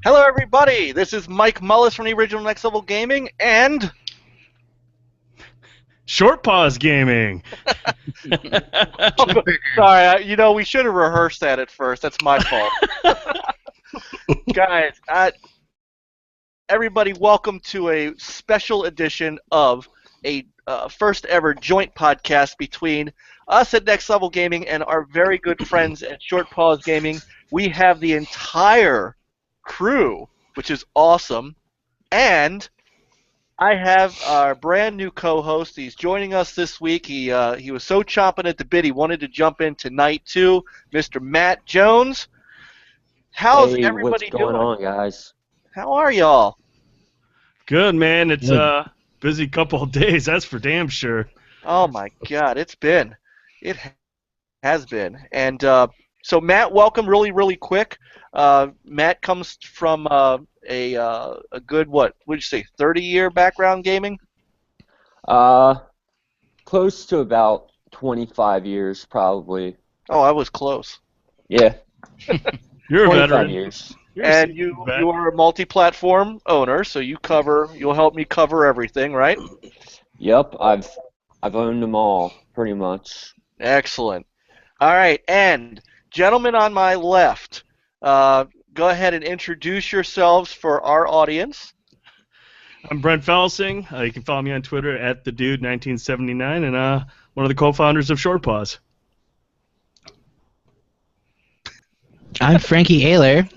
Hello, everybody. This is Mike Mullis from the original Next Level Gaming, and ShortPause Gaming. Sorry, we should have rehearsed that at first. That's my fault. Guys, everybody, welcome to a special edition of a first ever joint podcast between us at Next Level Gaming and our very good friends at ShortPause Gaming. We have the entire crew, which is awesome, and I have our brand new co-host. He's joining us this week. He was so chomping at the bit he wanted to jump in tonight too. Mr. Matt Jones. How's everybody doing? What's going on, guys? How are y'all? Good, man. It's a busy couple of days, that's for damn sure. Oh my God, it has been. And so Matt, welcome really quick. Matt comes from a good, what would you say, 30-year background gaming? Close to about 25 years, probably. Oh, I was close. Yeah. You're a 25 veteran. years. And you are a multi-platform owner, so you'll help me cover everything, right? Yep, I've owned them all, pretty much. Excellent. All right, and gentlemen on my left, go ahead and introduce yourselves for our audience. I'm Brent Felsing. You can follow me on Twitter at thedude1979, and one of the co-founders of ShortPause. I'm Frankie Ayler.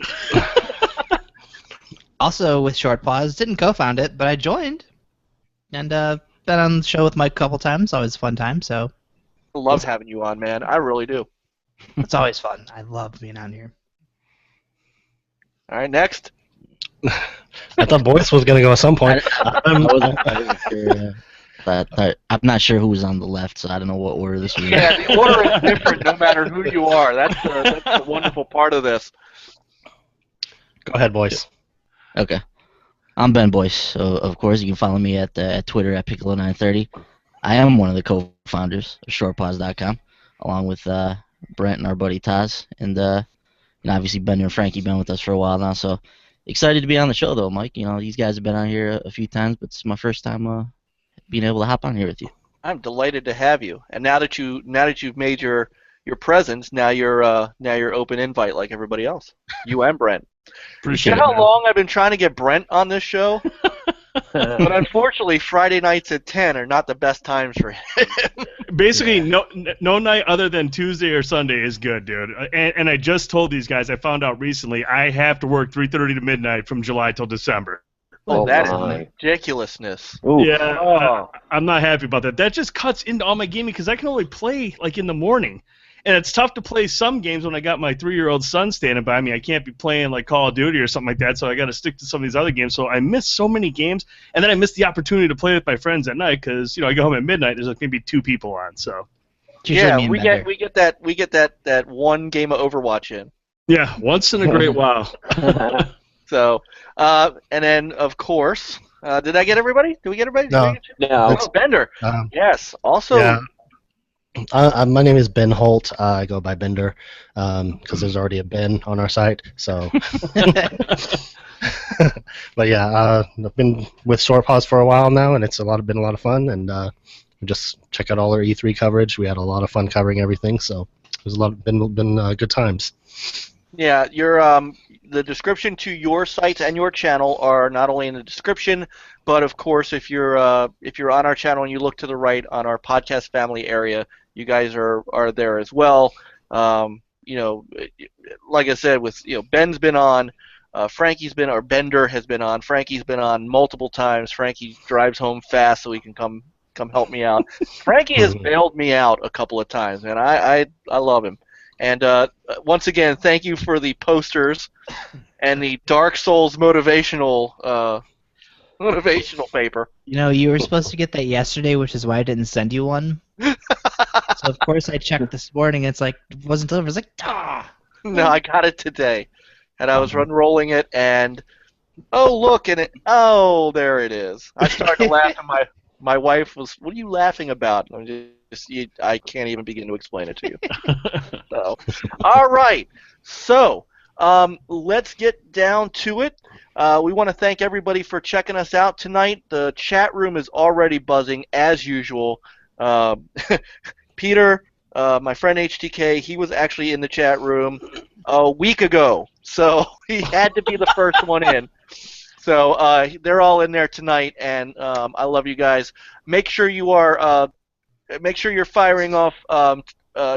Also with ShortPause. Didn't co-found it, but I joined. And been on the show with Mike a couple times. Always a fun time, so. I love having you on, man. I really do. It's always fun. I love being on here. All right, next. I thought Boyce was going to go at some point. I wasn't sure, but I'm not sure who was on the left, so I don't know what order this was. Yeah, the order is different no matter who you are. That's the wonderful part of this. Go ahead, Boyce. Okay. I'm Ben Boyce, so of course you can follow me at Twitter at Piccolo930. I am one of the co-founders of ShortPause.com, along with Brent and our buddy Taz, and obviously Ben and Frankie been with us for a while now, so excited to be on the show though, Mike. These guys have been on here a few times, but it's my first time being able to hop on here with you. I'm delighted to have you. And now that you've made your presence, now you're open invite like everybody else. You and Brent. Appreciate You know it, how long I've been trying to get Brent on this show? But unfortunately, Friday nights at 10 are not the best times for him. Basically, no night other than Tuesday or Sunday is good, dude. And I just told these guys, I found out recently, I have to work 3:30 to midnight from July till December. Oh, that is my. ridiculousness. Ooh. Yeah, Oh. I'm not happy about that. That just cuts into all my gaming because I can only play like in the morning. And it's tough to play some games when I got my 3-year-old son standing by me. I can't be playing like Call of Duty or something like that, so I got to stick to some of these other games. So I miss so many games, and then I miss the opportunity to play with my friends at night because I go home at midnight. There's like maybe 2 people on. So Yeah, we get that one game of Overwatch in. yeah, once in a great while. So, and then of course, did I get everybody? Did we get everybody? No. Did we get you? No. Oh, Bender. Yes. Also. Yeah. My name is Ben Holt. I go by Bender because there's already a Ben on our site. So, but yeah, I've been with ShortPause for a while now, and it's been a lot of fun. And we just check out all our E3 coverage. We had a lot of fun covering everything, so there's been good times. Yeah, the description to your sites and your channel are not only in the description, but of course, if you're on our channel and you look to the right on our podcast family area, you guys are there as well. Like I said, with Ben's been on, Bender has been on. Frankie's been on multiple times. Frankie drives home fast so he can come help me out. Frankie has bailed me out a couple of times, and I love him. And once again, thank you for the posters and the Dark Souls motivational paper. You were supposed to get that yesterday, which is why I didn't send you one. So, of course, I checked this morning, and it wasn't delivered. I was like, ah! No, I got it today. And I was rolling it, and, oh, look, and there it is. I started to laugh, and my wife was, what are you laughing about? I can't even begin to explain it to you. So, all right. So, Let's get down to it. We want to thank everybody for checking us out tonight. The chat room is already buzzing as usual. Uh, Peter, my friend HTK, he was actually in the chat room a week ago, so he had to be the first one in. So they're all in there tonight, and I love you guys. Make sure you are. Make sure you're firing off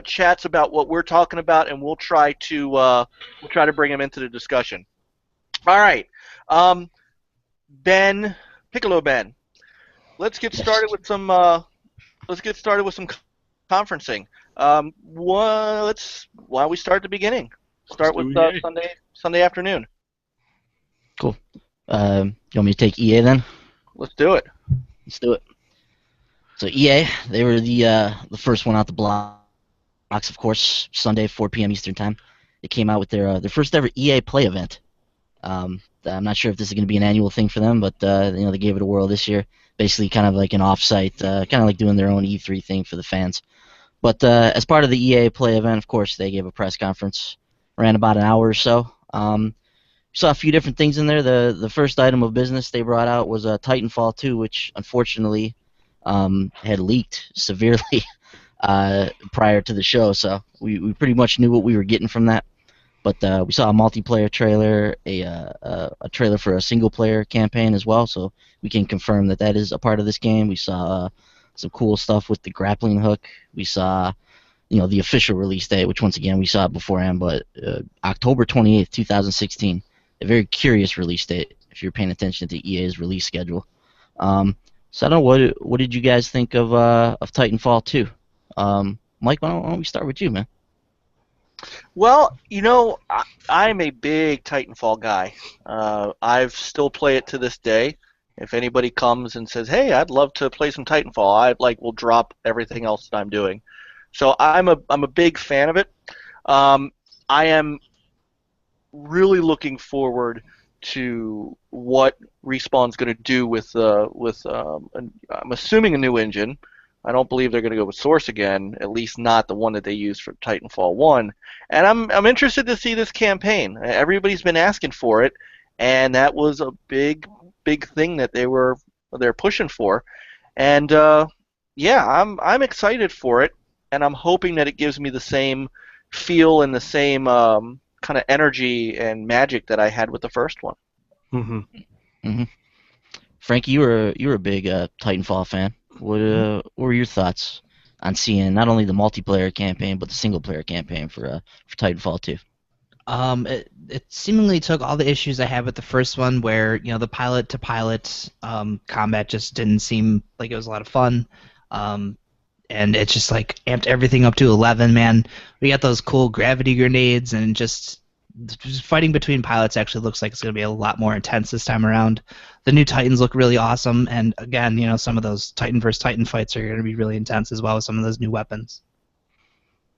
chats about what we're talking about, and we'll try to bring them into the discussion. All right, Ben, Piccolo Ben. Let's get started with some. Conferencing. Why don't we start at the beginning? Start with Sunday afternoon. Cool. You want me to take EA then? Let's do it. Let's do it. So EA, they were the first one out the blocks, of course. Sunday, 4 p.m. Eastern time. They came out with their first ever EA Play event. I'm not sure if this is going to be an annual thing for them, but they gave it a whirl this year. Basically, kind of like an offsite, kind of like doing their own E3 thing for the fans. But as part of the EA Play event, of course, they gave a press conference. Ran about an hour or so. Saw a few different things in there. The first item of business they brought out was Titanfall 2, which unfortunately had leaked severely prior to the show. So we pretty much knew what we were getting from that. But we saw a multiplayer trailer, a trailer for a single-player campaign as well, so we can confirm that that is a part of this game. We saw some cool stuff with the grappling hook. We saw, the official release date, which once again we saw it beforehand, but October 28th, 2016. A very curious release date if you're paying attention to EA's release schedule. So I don't know, what did you guys think of Titanfall 2? Mike, why don't we start with you, man? Well, I'm a big Titanfall guy. I've still play it to this day. If anybody comes and says, "Hey, I'd love to play some Titanfall," will drop everything else that I'm doing. So I'm a big fan of it. I am really looking forward to what Respawn's going to do with I'm assuming a new engine. I don't believe they're going to go with Source again, at least not the one that they used for Titanfall 1. And I'm interested to see this campaign. Everybody's been asking for it, and that was a big thing that they're pushing for. And I'm excited for it, and I'm hoping that it gives me the same feel and the same kind of energy and magic that I had with the first one. Mm-hmm. Mm-hmm. Frankie, you were a big Titanfall fan. What were your thoughts on seeing not only the multiplayer campaign but the single player campaign for Titanfall 2? It seemingly took all the issues I had with the first one, where the pilot to pilot combat just didn't seem like it was a lot of fun, and it just amped everything up to 11. Man, we got those cool gravity grenades, and just fighting between pilots actually looks like it's going to be a lot more intense this time around. The new Titans look really awesome, and again, some of those Titan versus Titan fights are going to be really intense as well with some of those new weapons.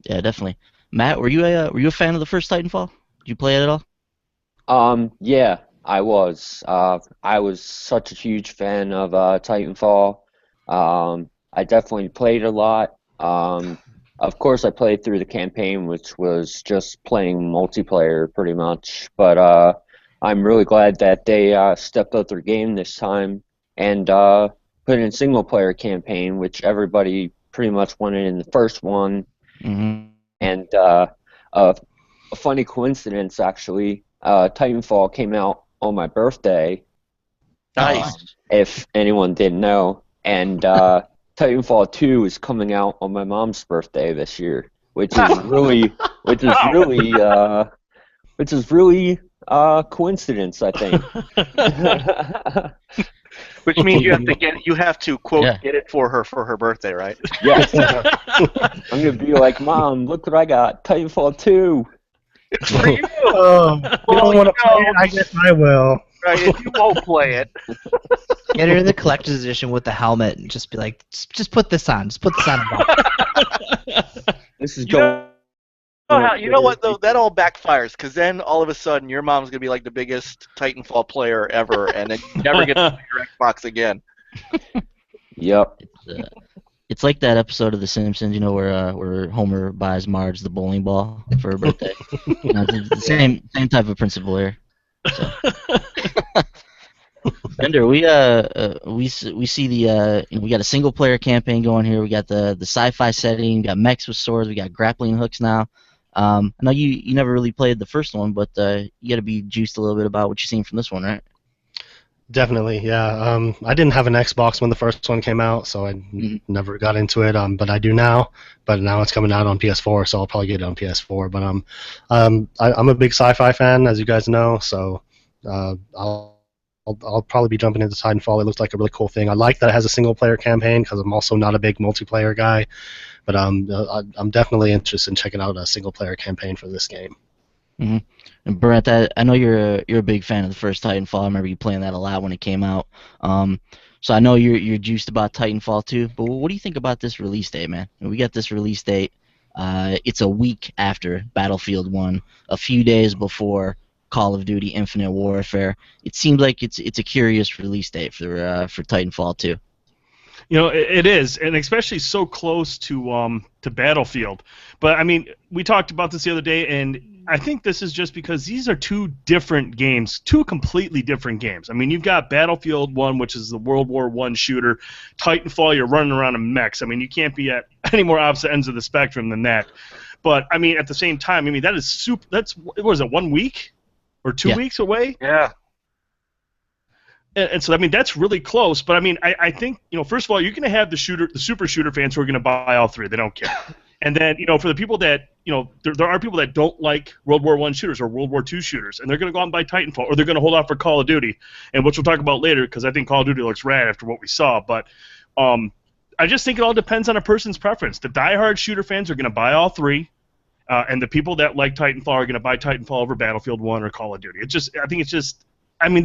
Yeah, definitely. Matt, were you a fan of the first Titanfall? Did you play it at all? Yeah, I was. I was such a huge fan of Titanfall. I definitely played a lot. Of course, I played through the campaign, which was just playing multiplayer pretty much. But I'm really glad that they stepped up their game this time and put in a single-player campaign, which everybody pretty much wanted in the first one. Mm-hmm. And a funny coincidence, actually, Titanfall came out on my birthday. Nice. If anyone didn't know. And Titanfall 2 is coming out on my mom's birthday this year, which is really coincidence, I think. Which means you have to quote get it for her birthday, right? Yes. I'm gonna be like, Mom, look what I got, Titanfall 2. It's for you. You don't want to play it? I guess I will. Right, if you won't play it. Get her the collector's edition with the helmet and just be like, just put this on. Just put this on. This is You know what though? That all backfires, because then all of a sudden your mom's gonna be like the biggest Titanfall player ever, and then you never get to play your Xbox again. Yep. It's like that episode of The Simpsons, where Homer buys Marge the bowling ball for her birthday. It's the same type of principle here. So, Bender, we see the we got a single player campaign going here. We got the sci-fi setting. We got mechs with swords. We got grappling hooks now. I know you never really played the first one, but you got to be juiced a little bit about what you've seen from this one, right? Definitely, yeah. I didn't have an Xbox when the first one came out, so I never got into it. But I do now. But now it's coming out on PS4, so I'll probably get it on PS4. But I'm a big sci-fi fan, as you guys know. So I'll probably be jumping into Titanfall. It looks like a really cool thing. I like that it has a single-player campaign because I'm also not a big multiplayer guy. But I'm definitely interested in checking out a single-player campaign for this game. Mm-hmm. And Brent, I know you're a big fan of the first Titanfall. I remember you playing that a lot when it came out. So I know you're juiced about Titanfall too. But what do you think about this release date, man? We got this release date. It's a week after Battlefield 1, a few days before Call of Duty Infinite Warfare. It seems like it's a curious release date for Titanfall 2. It is, and especially so close to Battlefield. But I mean, we talked about this the other day, and I think this is just because these are two different games, two completely different games. I mean, you've got Battlefield 1, which is the World War I shooter. Titanfall, you're running around in mechs. I mean, you can't be at any more opposite ends of the spectrum than that. But I mean, at the same time, I mean, that is super. That's, what is it, 1 week or 2 weeks away? Yeah. And so, I mean, that's really close. But I mean, I think, first of all, you're going to have the super shooter fans who are going to buy all three. They don't care. And then, for the people that, there are people that don't like World War I shooters or World War II shooters, and they're going to go out and buy Titanfall, or they're going to hold out for Call of Duty, and which we'll talk about later, because I think Call of Duty looks rad after what we saw. But I just think it all depends on a person's preference. The diehard shooter fans are going to buy all three, and the people that like Titanfall are going to buy Titanfall over Battlefield 1 or Call of Duty. I mean,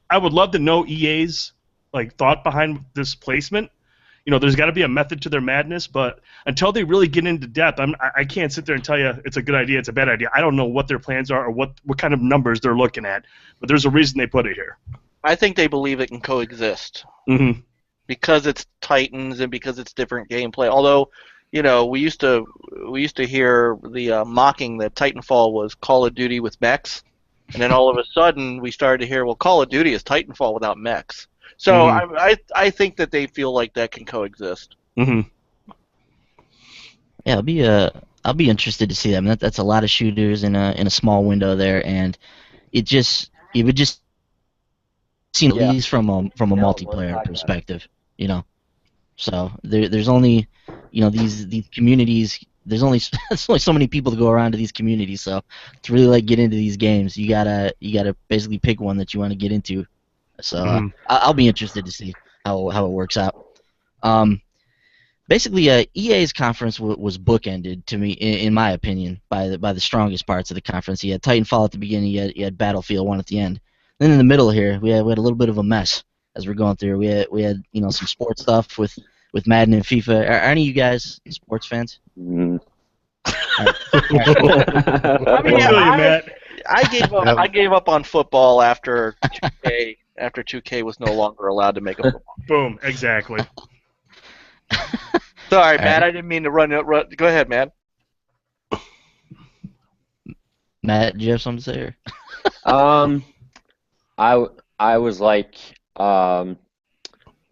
I would love to know EA's thought behind this placement. There's got to be a method to their madness, but until they really get into depth, I can't sit there and tell you it's a good idea, it's a bad idea. I don't know what their plans are or what kind of numbers they're looking at, but there's a reason they put it here. I think they believe it can coexist. Mm-hmm. Because it's Titans and because it's different gameplay. Although, we used to hear the mocking that Titanfall was Call of Duty with mechs. And then all of a sudden, we started to hear, well, Call of Duty is Titanfall without mechs. So I think that they feel like that can coexist. Mm-hmm. Yeah, I'll be interested to see that. I mean, that's a lot of shooters in a small window there, and it would just seem at least from a multiplayer perspective, So there's only these communities. There's only so many people to go around to these communities, so to really get into these games, you gotta basically pick one that you want to get into. So I'll be interested to see how it works out. Basically, EA's conference was bookended to me, in my opinion, by the strongest parts of the conference. You had Titanfall at the beginning, you had Battlefield 1 at the end. Then in the middle here, we had a little bit of a mess as we're going through. We had some sports stuff with Madden and FIFA. Are any of you guys sports fans? Mm. Matt. I gave up on football after 2K. After 2K was no longer allowed to make a football. Boom, exactly. Sorry, Matt. I didn't mean to run. Go ahead, Matt. Matt, do you have something to say? Or? I was like,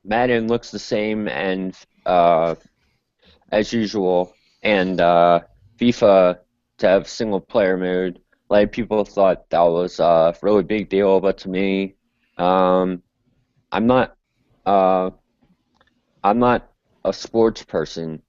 Madden looks the same and as usual, and FIFA to have single player mode. Like, people thought that was a really big deal, but to me, I'm not a sports person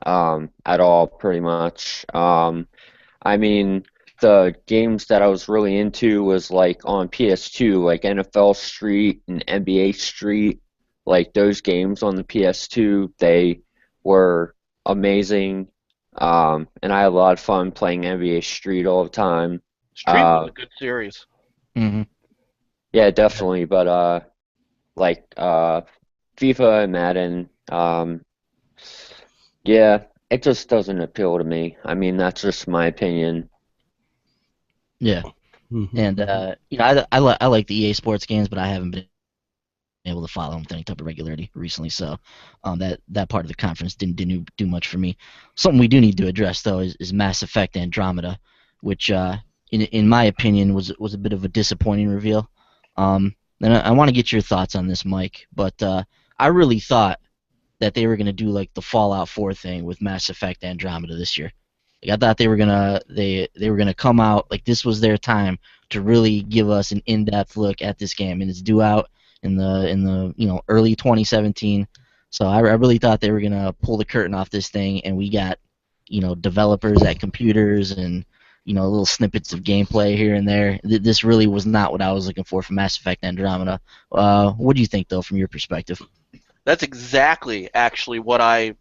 at all, pretty much. I mean, the games that I was really into was on PS2, like NFL Street and NBA Street. Like, those games on the PS2, they were amazing. And I had a lot of fun playing NBA Street all the time. Street was a good series. Mm-hmm. Yeah, definitely. But FIFA and Madden, yeah, it just doesn't appeal to me. I mean, that's just my opinion. Yeah. And I like the EA Sports games, but I haven't been able to follow him with any type of regularity recently, so that part of the conference didn't do much for me. Something we do need to address though is Mass Effect Andromeda, which in my opinion was a bit of a disappointing reveal. And I want to get your thoughts on this, Mike, but I really thought that they were gonna do like the Fallout 4 thing with Mass Effect Andromeda this year. Like, I thought they were gonna come out like this was their time to really give us an in-depth look at this game, and it's due out in the early 2017. So I really thought they were gonna pull the curtain off this thing, and we got developers at computers and little snippets of gameplay here and there. This really was not what I was looking for from Mass Effect Andromeda. What do you think though, from your perspective? That's exactly actually what I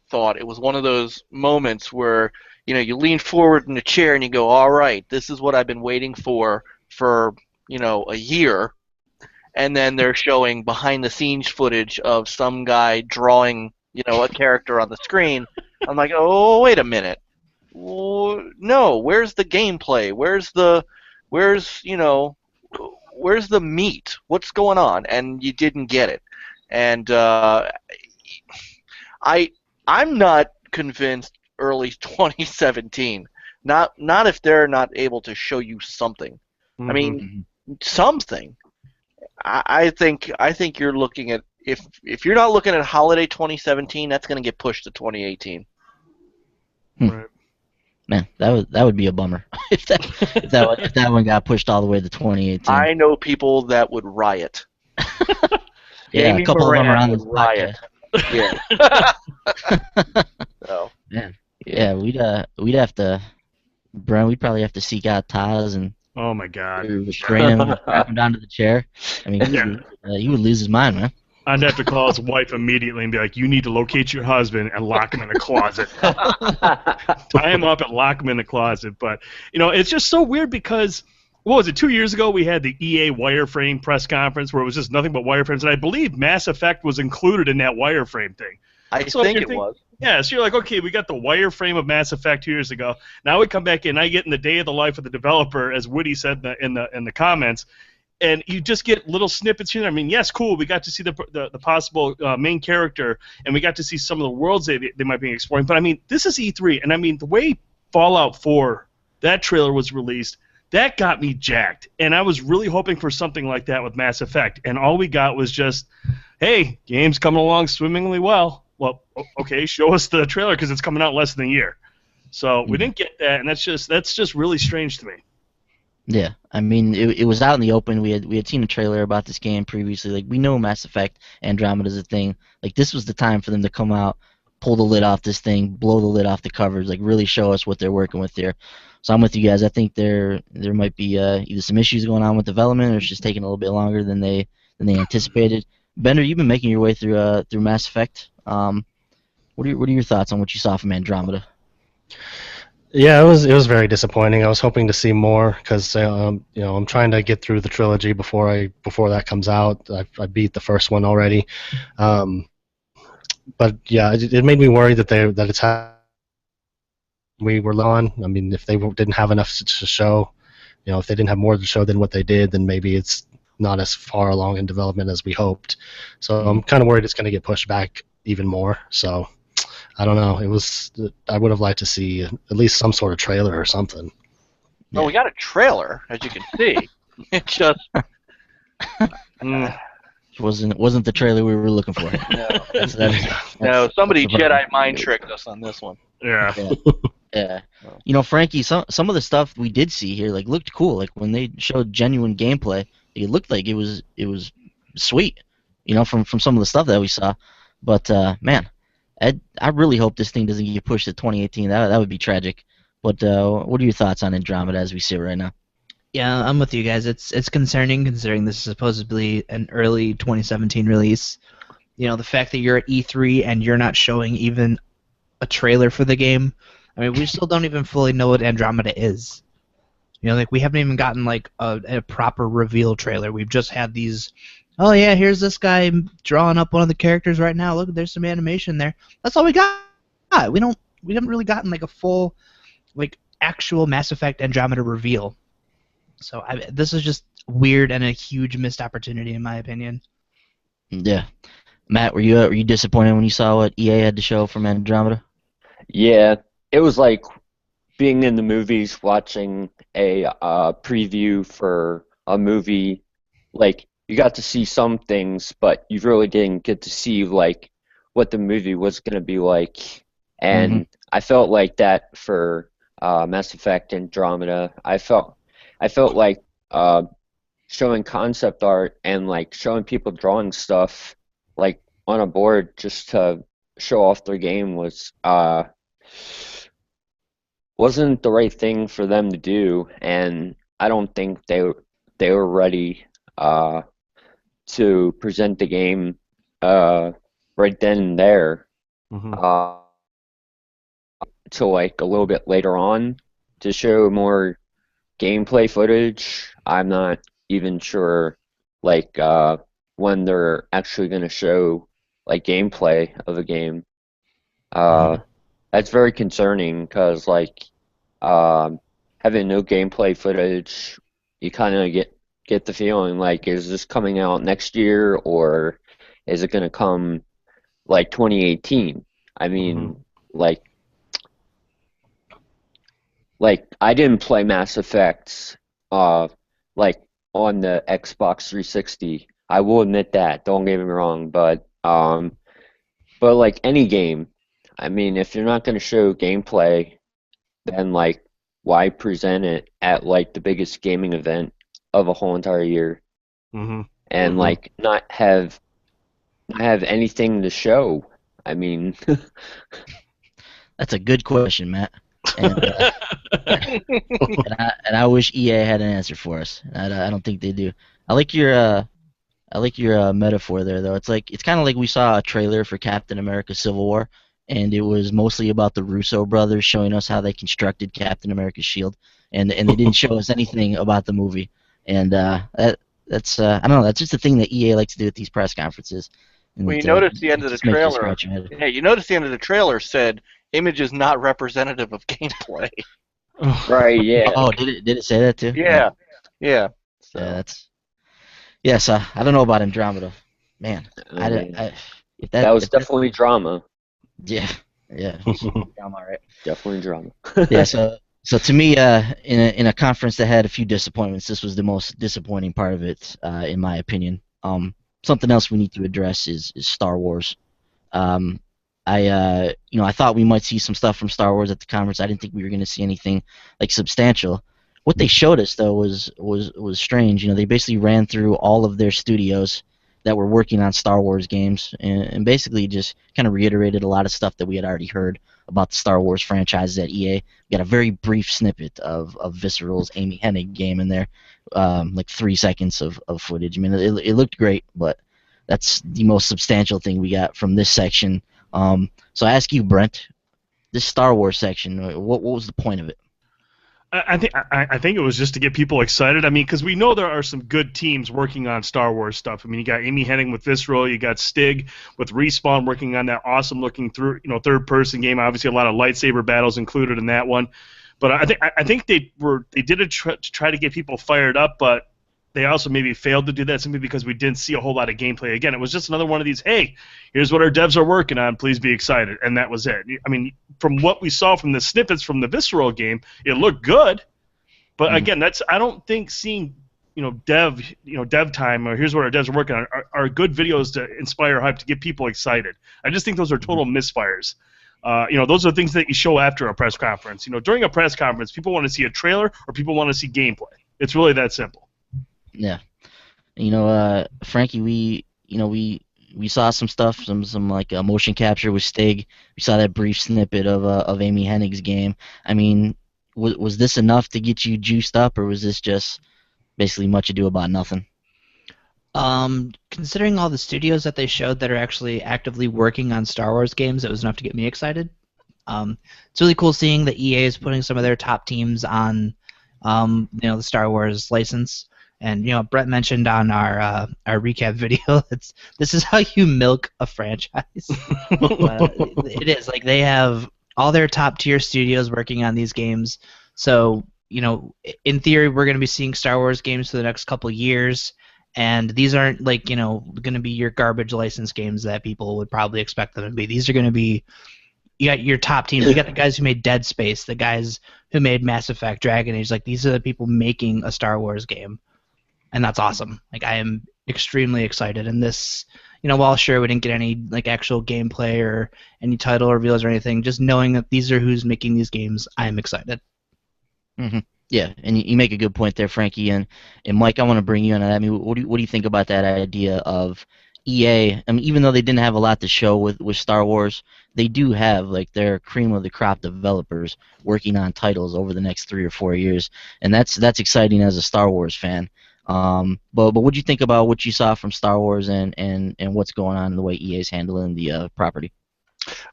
thought. It was one of those moments where you lean forward in the chair and you go, all right, this is what I've been waiting for a year. And then they're showing behind the scenes footage of some guy drawing a character on the screen. I'm like, oh, wait a minute. No, where's the gameplay? Where's the meat? What's going on? And you didn't get it. And I'm not convinced early 2017. Not if they're not able to show you something. Mm-hmm. I mean, something. I think you're looking at if you're not looking at holiday 2017, that's going to get pushed to 2018. Right. Man, that would be a bummer if that one got pushed all the way to 2018. I know people that would riot. Yeah, Amy a couple Moran of them are on would this riot. podcast. Yeah. So. Man, yeah, we'd probably have to seek out Taz and Oh my God. restrain him and strap him down to the chair. I mean, he would lose his mind, man. I'd have to call his wife immediately and be like, you need to locate your husband and lock him in a closet. Tie him up and lock him in the closet. But, it's just so weird because, what was it, 2 years ago we had the EA wireframe press conference where it was just nothing but wireframes, and I believe Mass Effect was included in that wireframe thing. I think it was. Yeah, so you're like, okay, we got the wireframe of Mass Effect 2 years ago. Now we come back in, I get in the day of the life of the developer, as Woody said in the comments, and you just get little snippets here. I mean, yes, cool. We got to see the possible main character, and we got to see some of the worlds they might be exploring. But I mean, this is E3, and I mean the way Fallout 4 that trailer was released, that got me jacked. And I was really hoping for something like that with Mass Effect, and all we got was just, hey, game's coming along swimmingly well. Well, okay, show us the trailer because it's coming out less than a year. So we didn't get that, and that's just really strange to me. Yeah, I mean, it was out in the open. We had seen a trailer about this game previously. Like, we know Mass Effect Andromeda's a thing. Like, this was the time for them to come out, pull the lid off this thing, blow the lid off the covers, like really show us what they're working with here. So I'm with you guys. I think there might be either some issues going on with development, or it's just taking a little bit longer than they anticipated. Bender, you've been making your way through Mass Effect. What are your thoughts on what you saw from Andromeda? Yeah, it was very disappointing. I was hoping to see more because I'm trying to get through the trilogy before that comes out. I beat the first one already, but yeah, it made me worried that we were low on. I mean, if they didn't have enough to show, if they didn't have more to show than what they did, then maybe it's not as far along in development as we hoped. So I'm kind of worried it's going to get pushed back even more. So. I don't know. I would have liked to see at least some sort of trailer or something. Well, we got a trailer, as you can see. It just wasn't the trailer we were looking for. No, somebody Jedi mind tricked us on this one. Yeah. Yeah. Frankie, some of the stuff we did see here looked cool. Like when they showed genuine gameplay, it looked like it was sweet. From some of the stuff that we saw. But man. I really hope this thing doesn't get pushed to 2018. That would be tragic. But what are your thoughts on Andromeda as we see it right now? Yeah, I'm with you guys. It's concerning considering this is supposedly an early 2017 release. The fact that you're at E3 and you're not showing even a trailer for the game. I mean, we still don't even fully know what Andromeda is. We haven't even gotten a proper reveal trailer. We've just had these. Oh yeah, here's this guy drawing up one of the characters right now. Look, there's some animation there. That's all we got. We haven't really gotten a full, actual Mass Effect Andromeda reveal. So this is just weird and a huge missed opportunity in my opinion. Yeah. Matt, were you disappointed when you saw what EA had to show from Andromeda? Yeah, it was like being in the movies, watching a preview for a movie. Like you got to see some things, but you really didn't get to see like what the movie was gonna be like. Mm-hmm. And I felt like that for Mass Effect Andromeda. I felt like showing concept art and like showing people drawing stuff like on a board just to show off their game wasn't the right thing for them to do, and I don't think they were ready uh, to present the game uh, right then and there. Hmm. Uh, till like a little bit later on to show more gameplay footage. I'm not even sure like when they're actually going to show like gameplay of a game. Uh, Mm-hmm. that's very concerning because like um, having no gameplay footage, you kind of get the feeling like, is this coming out next year or is it going to come like 2018? I Hmm. mean, like I didn't play Mass Effect uh like on the Xbox 360. I will admit that, don't get me wrong, but like any game, I mean, if you're not going to show gameplay, then like why present it at like the biggest gaming event of a whole entire year Hmm. and Mm-hmm. like not have anything to show? I mean, That's a good question, Matt. And and I wish EA had an answer for us. I don't think they do. I like your metaphor there, though. It's kind of like we saw a trailer for Captain America: Civil War, and it was mostly about the Russo brothers showing us how they constructed Captain America's shield, and they didn't show us anything about the movie. And that's I don't know. That's just the thing that EA likes to do at these press conferences, and Well, you notice the end it of the just makes you trailer. scratch your head. Yeah, you notice the end of the trailer said image is not representative of gameplay. right, yeah. Oh, did it say that too? Oh, Yeah, yeah. yeah, So that's yes. I don't know about Andromeda, man. Oh man. I if That was if that definitely drama. yeah yeah drama, right? Definitely drama. Yeah, so to me, in a conference that had a few disappointments, this was the most disappointing part of it, in my opinion. Something else we need to address is Star Wars. Um, I thought we might see some stuff from Star Wars at the conference. I didn't think we were going to see anything like substantial. What they showed us though was strange. They basically ran through all of their studios that were working on Star Wars games, and basically just kind of reiterated a lot of stuff that we had already heard about the Star Wars franchises at EA. We got a very brief snippet of Visceral's Amy Hennig game in there, like 3 seconds of footage. I mean, it looked great, but that's the most substantial thing we got from this section. So I ask you, Brent, this Star Wars section, what was the point of it? I think it was just to get people excited. I mean, because we know there are some good teams working on Star Wars stuff. I mean, you got Amy Hennig with Visceral, you got Stig with Respawn working on that awesome looking third-person game. Obviously, a lot of lightsaber battles included in that one. But I think they did it to try to get people fired up, but they also maybe failed to do that simply because we didn't see a whole lot of gameplay. Again, it was just another one of these, hey, here's what our devs are working on, please be excited, and that was it. I mean, from what we saw from the snippets from the Visceral game, it looked good, but again, I don't think seeing dev time, or here's what our devs are working on, are good videos to inspire hype, to get people excited. I just think those are total misfires. Those are things that you show after a press conference. During a press conference, people want to see a trailer or people want to see gameplay. It's really that simple. Yeah, Frankie, we saw some stuff, some like motion capture with Stig. We saw that brief snippet of Amy Hennig's game. I mean, was this enough to get you juiced up, or was this just basically much ado about nothing? Considering all the studios that they showed that are actually actively working on Star Wars games, it was enough to get me excited. It's really cool seeing that EA is putting some of their top teams on, the Star Wars license. And Brett mentioned on our recap video, this is how you milk a franchise. It is like they have all their top tier studios working on these games. So in theory, we're going to be seeing Star Wars games for the next couple years. And these aren't like, going to be your garbage license games that people would probably expect them to be. These are going to be, you got your top teams. You got the guys who made Dead Space, the guys who made Mass Effect, Dragon Age. Like, these are the people making a Star Wars game, and that's awesome. Like, I am extremely excited. And this, while sure we didn't get any like actual gameplay or any title reveals or anything, just knowing that these are who's making these games, I am excited. Hmm. Yeah, and you make a good point there, Frankie. And Mike, I want to bring you on that. I mean, what do you think about that idea of EA? I mean, even though they didn't have a lot to show with Star Wars, they do have like their cream of the crop developers working on titles over the next 3 or 4 years, and that's exciting as a Star Wars fan. But what do you think about what you saw from Star Wars and what's going on in the way EA is handling the property?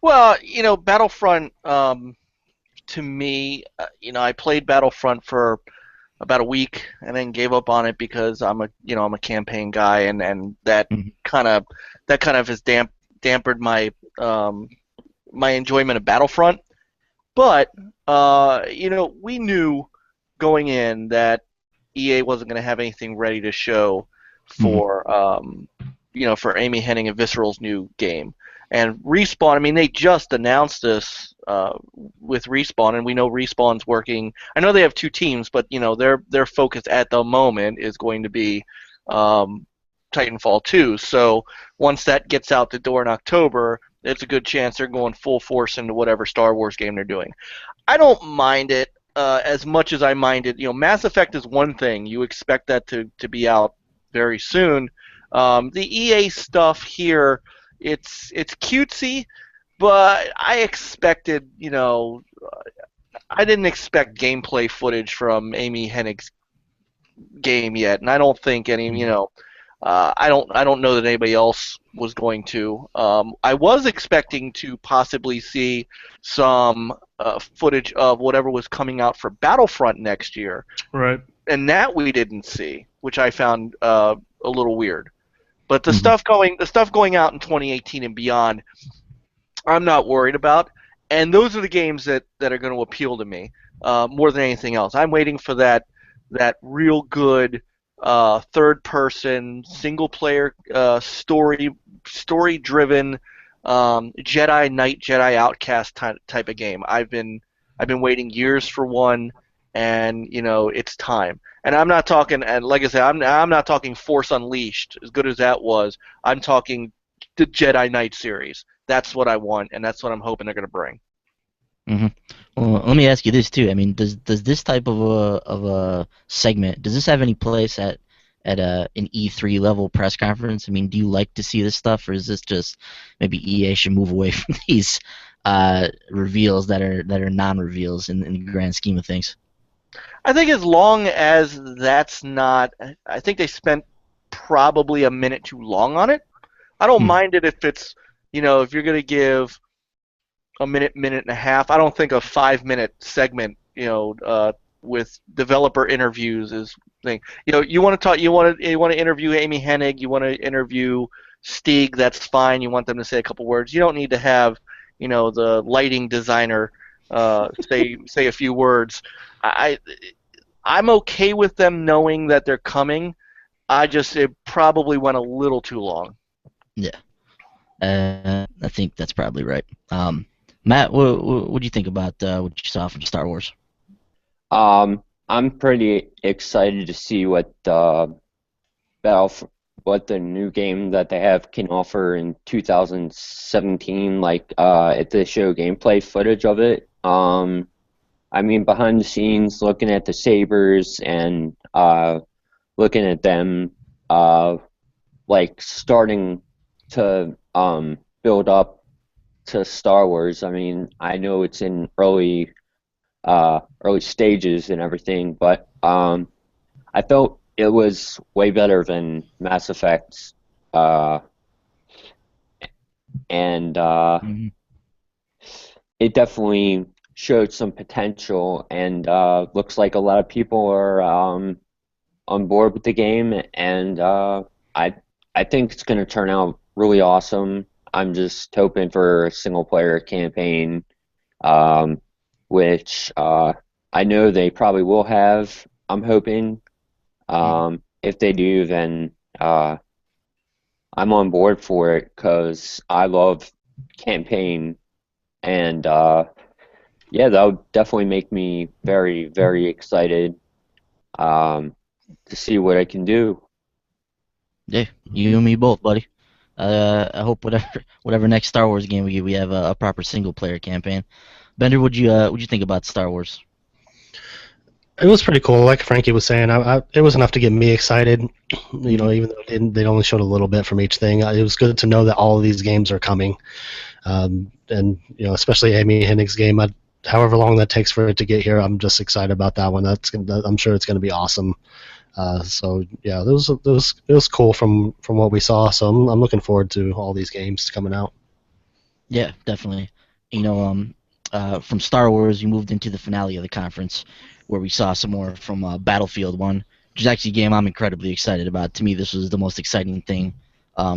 Well, Battlefront. To me, I played Battlefront for about a week and then gave up on it because I'm a campaign guy, and that Mhm. kind of has dampened my enjoyment of Battlefront. But we knew going in that EA wasn't going to have anything ready to show Mhm. for Amy Hennig and Visceral's new game. And Respawn, I mean, they just announced this with Respawn, and we know Respawn's working. I know they have two teams, but their focus at the moment is going to be Titanfall 2. So once that gets out the door in October, it's a good chance they're going full force into whatever Star Wars game they're doing. I don't mind it as much as I minded. Mass Effect is one thing. You expect that to be out very soon. The EA stuff here, it's cutesy, but I expected, I didn't expect gameplay footage from Amy Hennig's game yet, and I don't think any, I don't know that anybody else was going to. I was expecting to possibly see some footage of whatever was coming out for Battlefront next year, Right. and that we didn't see, which I found a little weird. But the Mhm. stuff going out in 2018 and beyond, I'm not worried about. And those are the games that are going to appeal to me more than anything else. I'm waiting for that real good third person single player story driven Jedi Knight Jedi Outcast type of game. I've been waiting years for one, and it's time. And I'm not talking, and like I said, I'm not talking Force Unleashed, as good as that was. I'm talking the Jedi Knight series. That's what I want, and that's what I'm hoping they're going to bring. Hmm. Well, let me ask you this too. I mean, does this type of a segment, does this have any place at an E3 level press conference? I mean, do you like to see this stuff, or is this just maybe EA should move away from these reveals that are non-reveals in the grand scheme of things? I think as long as that's not, I think they spent probably a minute too long on it. I don't Hmm. mind it if it's, if you're going to give a minute, minute and a half. I don't think a 5 minute segment, with developer interviews is thing. You want to talk, you want to interview Amy Hennig, you want to interview Stieg. That's fine. You want them to say a couple words. You don't need to have, the lighting designer say a few words. I I'm okay with them knowing that they're coming. It probably went a little too long. Yeah, I think that's probably right. Matt, what do you think about what you saw from Star Wars? I'm pretty excited to see Battle what the new game that they have can offer in 2017. Like, if they show gameplay footage of it. I mean, behind the scenes, looking at the sabers and looking at them, like starting to build up to Star Wars. I mean, I know it's in early stages and everything, but I felt it was way better than Mass Effect, uh, and Hmm. it definitely showed some potential, and looks like a lot of people are on board with the game, and I I think it's going to turn out really awesome. I'm just hoping for a single player campaign, um, which I know they probably will have. I'm hoping. If they do, then uh, I'm on board for it because I love campaign, and yeah, that would definitely make me very, very excited um, to see what I can do. Yeah, you and me both, buddy. I hope whatever next Star Wars game we get, we have a proper single player campaign. Bender, what'd you think about Star Wars? It was pretty cool. Like Frankie was saying, it was enough to get me excited. You know, even though they only showed a little bit from each thing, it was good to know that all of these games are coming. And you know, especially Amy Hennig's game. However long that takes for it to get here, I'm just excited about that one. I'm sure it's going to be awesome. So yeah, it was cool from what we saw. So I'm looking forward to all these games coming out. Yeah, definitely. You know, from Star Wars, you moved into the finale of the conference, where we saw some more from Battlefield 1, which is actually a game I'm incredibly excited about. To me, this was the most exciting thing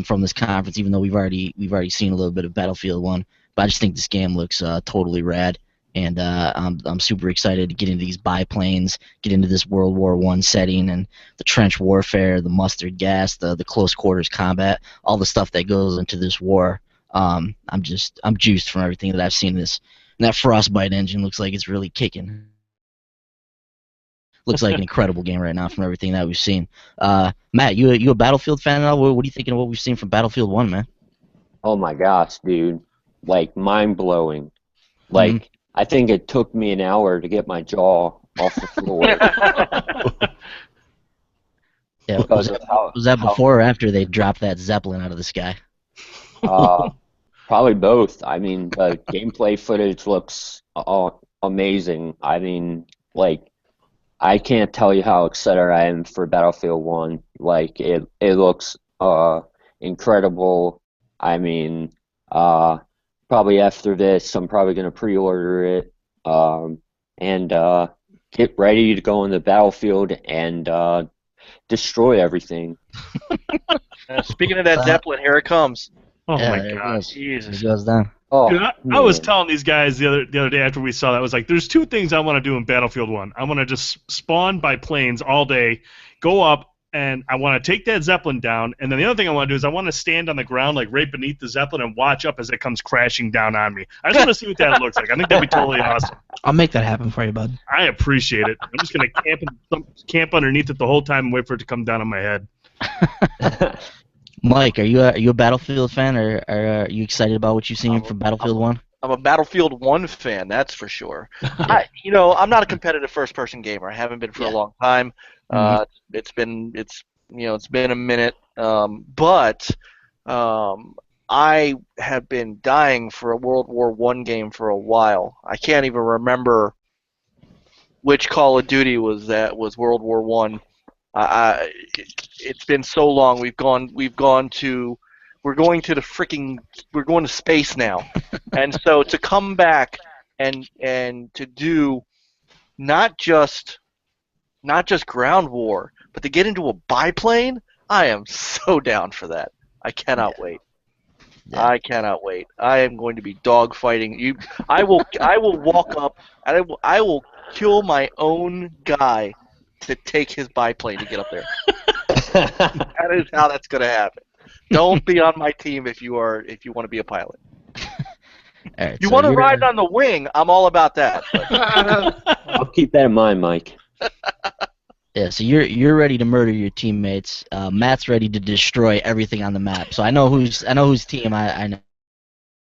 from this conference, even though we've already seen a little bit of Battlefield 1. But I just think this game looks totally rad, and I'm super excited to get into these biplanes, get into this World War I setting, and the trench warfare, the mustard gas, the close quarters combat, all the stuff that goes into this war. I'm juiced from everything that I've seen this. And that Frostbite engine looks like it's really kicking. Looks like an incredible game right now from everything that we've seen. Matt, you a Battlefield fan now? What are you thinking of what we've seen from Battlefield 1, man? Oh my gosh, dude! Like mind blowing. Like I think it took me an hour to get my jaw off the floor Yeah, because of was that before or after they dropped that Zeppelin out of the sky? probably both. I mean, the gameplay footage looks amazing. I mean, like I can't tell you how excited I am for Battlefield 1. Like it looks incredible. I mean, probably after this, I'm probably gonna pre-order it and get ready to go on the battlefield and destroy everything. Speaking of that Zeppelin, here it comes. Oh Yeah, my there it god. goes. Jesus. It goes down. Oh, Dude, I was man. telling these guys the other day after we saw that, I was like, there's two things I want to do in Battlefield 1. I want to just spawn by planes all day, go up, and I want to take that Zeppelin down. And then the other thing I want to do is I want to stand on the ground, like right beneath the Zeppelin, and watch up as it comes crashing down on me. I just want to see what that looks like. I think that'd be totally awesome. I'll make that happen for you, bud. I appreciate it. I'm just going to camp underneath it the whole time and wait for it to come down on my head. Mike, are you a Battlefield fan, or are you excited about what you've seen from Battlefield 1? I'm a Battlefield 1 fan, that's for sure. I'm not a competitive first-person gamer. I haven't been for a long time. It's been a minute. But I have been dying for a World War I game for a while. I can't even remember which Call of Duty was World War I. It's been so long. We're going to space now, and so to come back and to do not just ground war, but to get into a biplane, I am so down for that. I cannot wait. Yeah. I cannot wait. I am going to be dogfighting you. I will walk up and I will kill my own guy to take his biplane to get up there. That is how that's going to happen. Don't be on my team if you want to be a pilot. All right, You so want to you're- ride on the wing? I'm all about that. I'll keep that in mind, Mike. Yeah, so you're ready to murder your teammates. Matt's ready to destroy everything on the map. So I know whose team I know.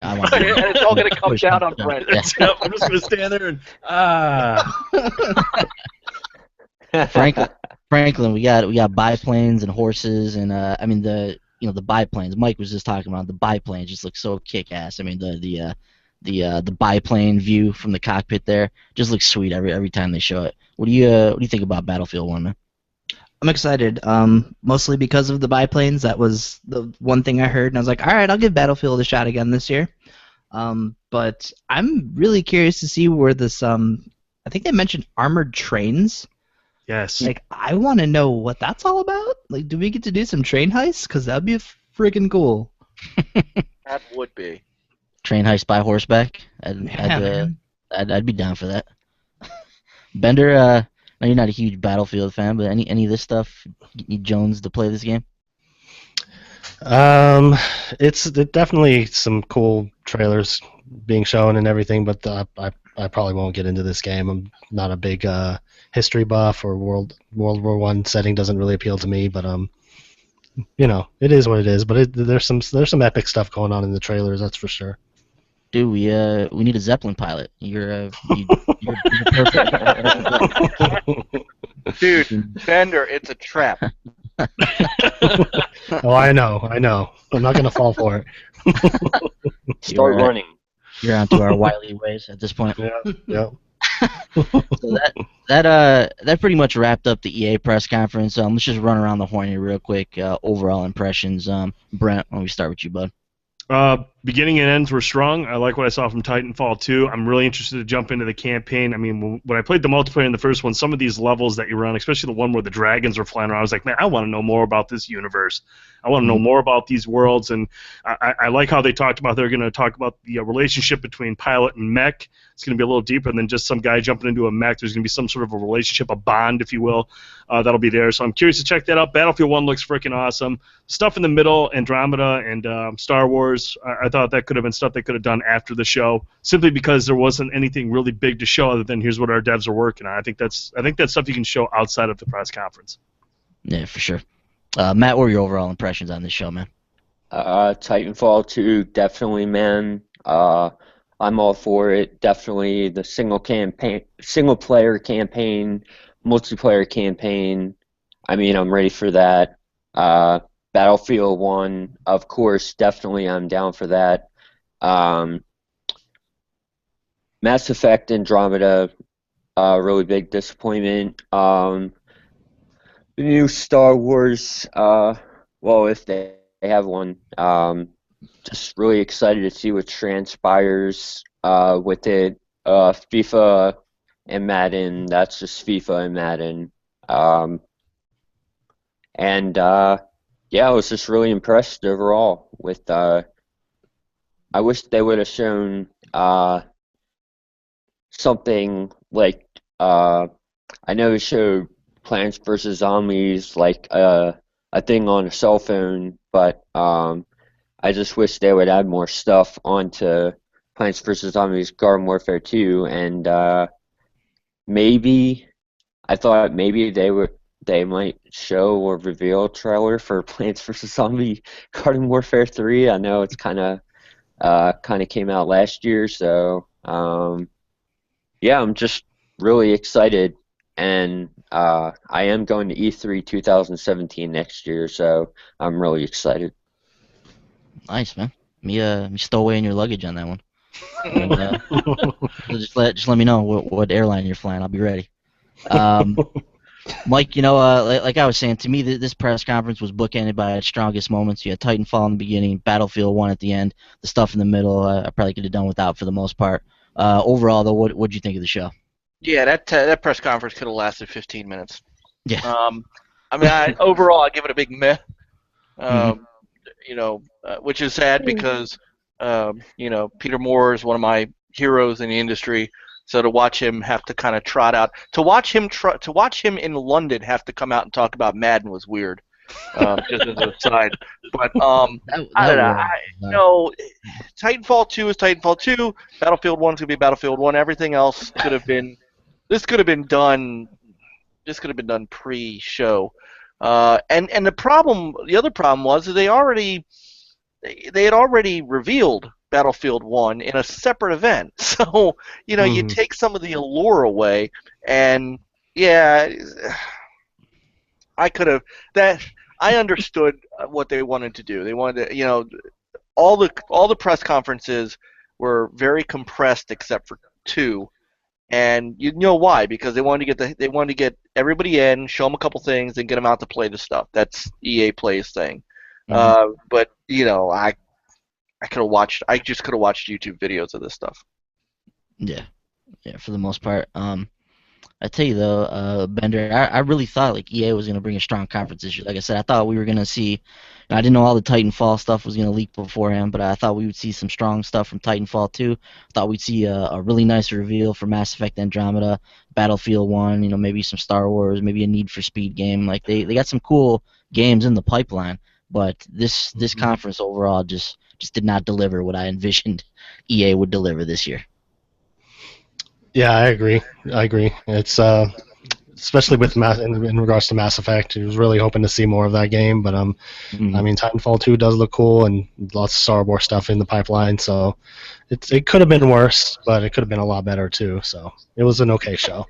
I want And it's all going to come down on Brent. Yeah. Yep, I'm just going to stand there and Franklin, we got biplanes and horses, and I mean the biplanes. Mike was just talking about the biplanes. Just look so kick ass. I mean the biplane view from the cockpit there just looks sweet every time they show it. What do you think about Battlefield 1, man? I'm excited, mostly because of the biplanes. That was the one thing I heard, and I was like, all right, I'll give Battlefield a shot again this year. But I'm really curious to see where this. I think they mentioned armored trains. yes. Like, I want to know what that's all about. Like, do we get to do some train heists? Because that'd be freaking cool. That would be. Train heist by horseback. Man. I'd be down for that. Bender, I know you're not a huge Battlefield fan, but any of this stuff, you need Jones to play this game? It's definitely some cool trailers being shown and everything, but I probably won't get into this game. I'm not a big history buff, or World War One setting doesn't really appeal to me. But it is what it is. But there's some epic stuff going on in the trailers, that's for sure. Dude, we need a Zeppelin pilot. You're perfect. Dude, Bender, it's a trap. Oh, I know. I'm not gonna fall for it. Start You're, running. you're onto our wily ways at this point. Yeah. So that pretty much wrapped up the EA press conference. Let's just run around the horn here real quick. Overall impressions. Brent, why don't we start with you, bud? Beginning and ends were strong. I like what I saw from Titanfall 2. I'm really interested to jump into the campaign. I mean, when I played the multiplayer in the first one, some of these levels that you run, especially the one where the dragons were flying around, I was like, man, I want to know more about this universe. I want to know more about these worlds. And I like how they talked about they're going to talk about the relationship between pilot and mech. It's going to be a little deeper than just some guy jumping into a mech. There's going to be some sort of a relationship, a bond, if you will, that'll be there. So I'm curious to check that out. Battlefield 1 looks freaking awesome. Stuff in the middle, Andromeda and Star Wars, I thought that could have been stuff they could have done after the show, simply because there wasn't anything really big to show other than here's what our devs are working on. I think that's stuff you can show outside of the press conference. Yeah, for sure. Matt, what were your overall impressions on this show, man? Titanfall 2, definitely, man. I'm all for it. Definitely the single player campaign, multiplayer campaign. I mean, I'm ready for that. Battlefield 1, of course, definitely I'm down for that. Mass Effect Andromeda, really big disappointment. The new Star Wars, well, if they have one, just really excited to see what transpires with it. FIFA and Madden, that's just FIFA and Madden. Yeah, I was just really impressed overall with. I wish they would have shown something like. I know they showed Plants vs Zombies, like a thing on a cell phone, but I just wish they would add more stuff onto Plants vs Zombies Garden Warfare 2, and maybe I thought maybe they might show or reveal a trailer for Plants vs Zombie Garden Warfare 3. I know it's kind of came out last year, so yeah, I'm just really excited, and I am going to E3 2017 next year, so I'm really excited. Nice, man. Me stowaway in your luggage on that one. And, just let me know what airline you're flying. I'll be ready. Mike, like I was saying, to me, this press conference was bookended by its strongest moments. You had Titanfall in the beginning, Battlefield 1 at the end, the stuff in the middle, I probably could have done without for the most part. Overall, though, what'd you think of the show? Yeah, that press conference could have lasted 15 minutes. Yeah. I mean, overall, I give it a big meh. Which is sad because Peter Moore is one of my heroes in the industry. So to watch him have to kind of trot out, to watch him in London have to come out and talk about Madden was weird. Just as an aside, but I don't know. Titanfall 2 is Titanfall 2. Battlefield 1 is gonna be Battlefield 1. Everything else could have been. This could have been done. This could have been done pre-show. And the other problem was that they had already revealed Battlefield 1 in a separate event. So, you take some of the allure away, and yeah, I understood what they wanted to do. They wanted to, all the press conferences were very compressed except for 2. And you know why? Because they wanted to get everybody in, show them a couple things, and get them out to play the stuff. That's EA Play's thing. But I just could have watched YouTube videos of this stuff. Yeah, for the most part. I tell you though, Bender, I really thought like EA was gonna bring a strong conference this year. Like I said, I thought we were gonna see. I didn't know all the Titanfall stuff was gonna leak beforehand, but I thought we would see some strong stuff from Titanfall 2. I thought we'd see a really nice reveal for Mass Effect Andromeda, Battlefield 1. Maybe some Star Wars, maybe a Need for Speed game. Like they got some cool games in the pipeline. but this conference overall just did not deliver what I envisioned EA would deliver this year. Yeah, I agree. It's especially with in regards to Mass Effect, I was really hoping to see more of that game. But I mean, Titanfall 2 does look cool, and lots of Star Wars stuff in the pipeline. So it could have been worse, but it could have been a lot better too. So it was an okay show.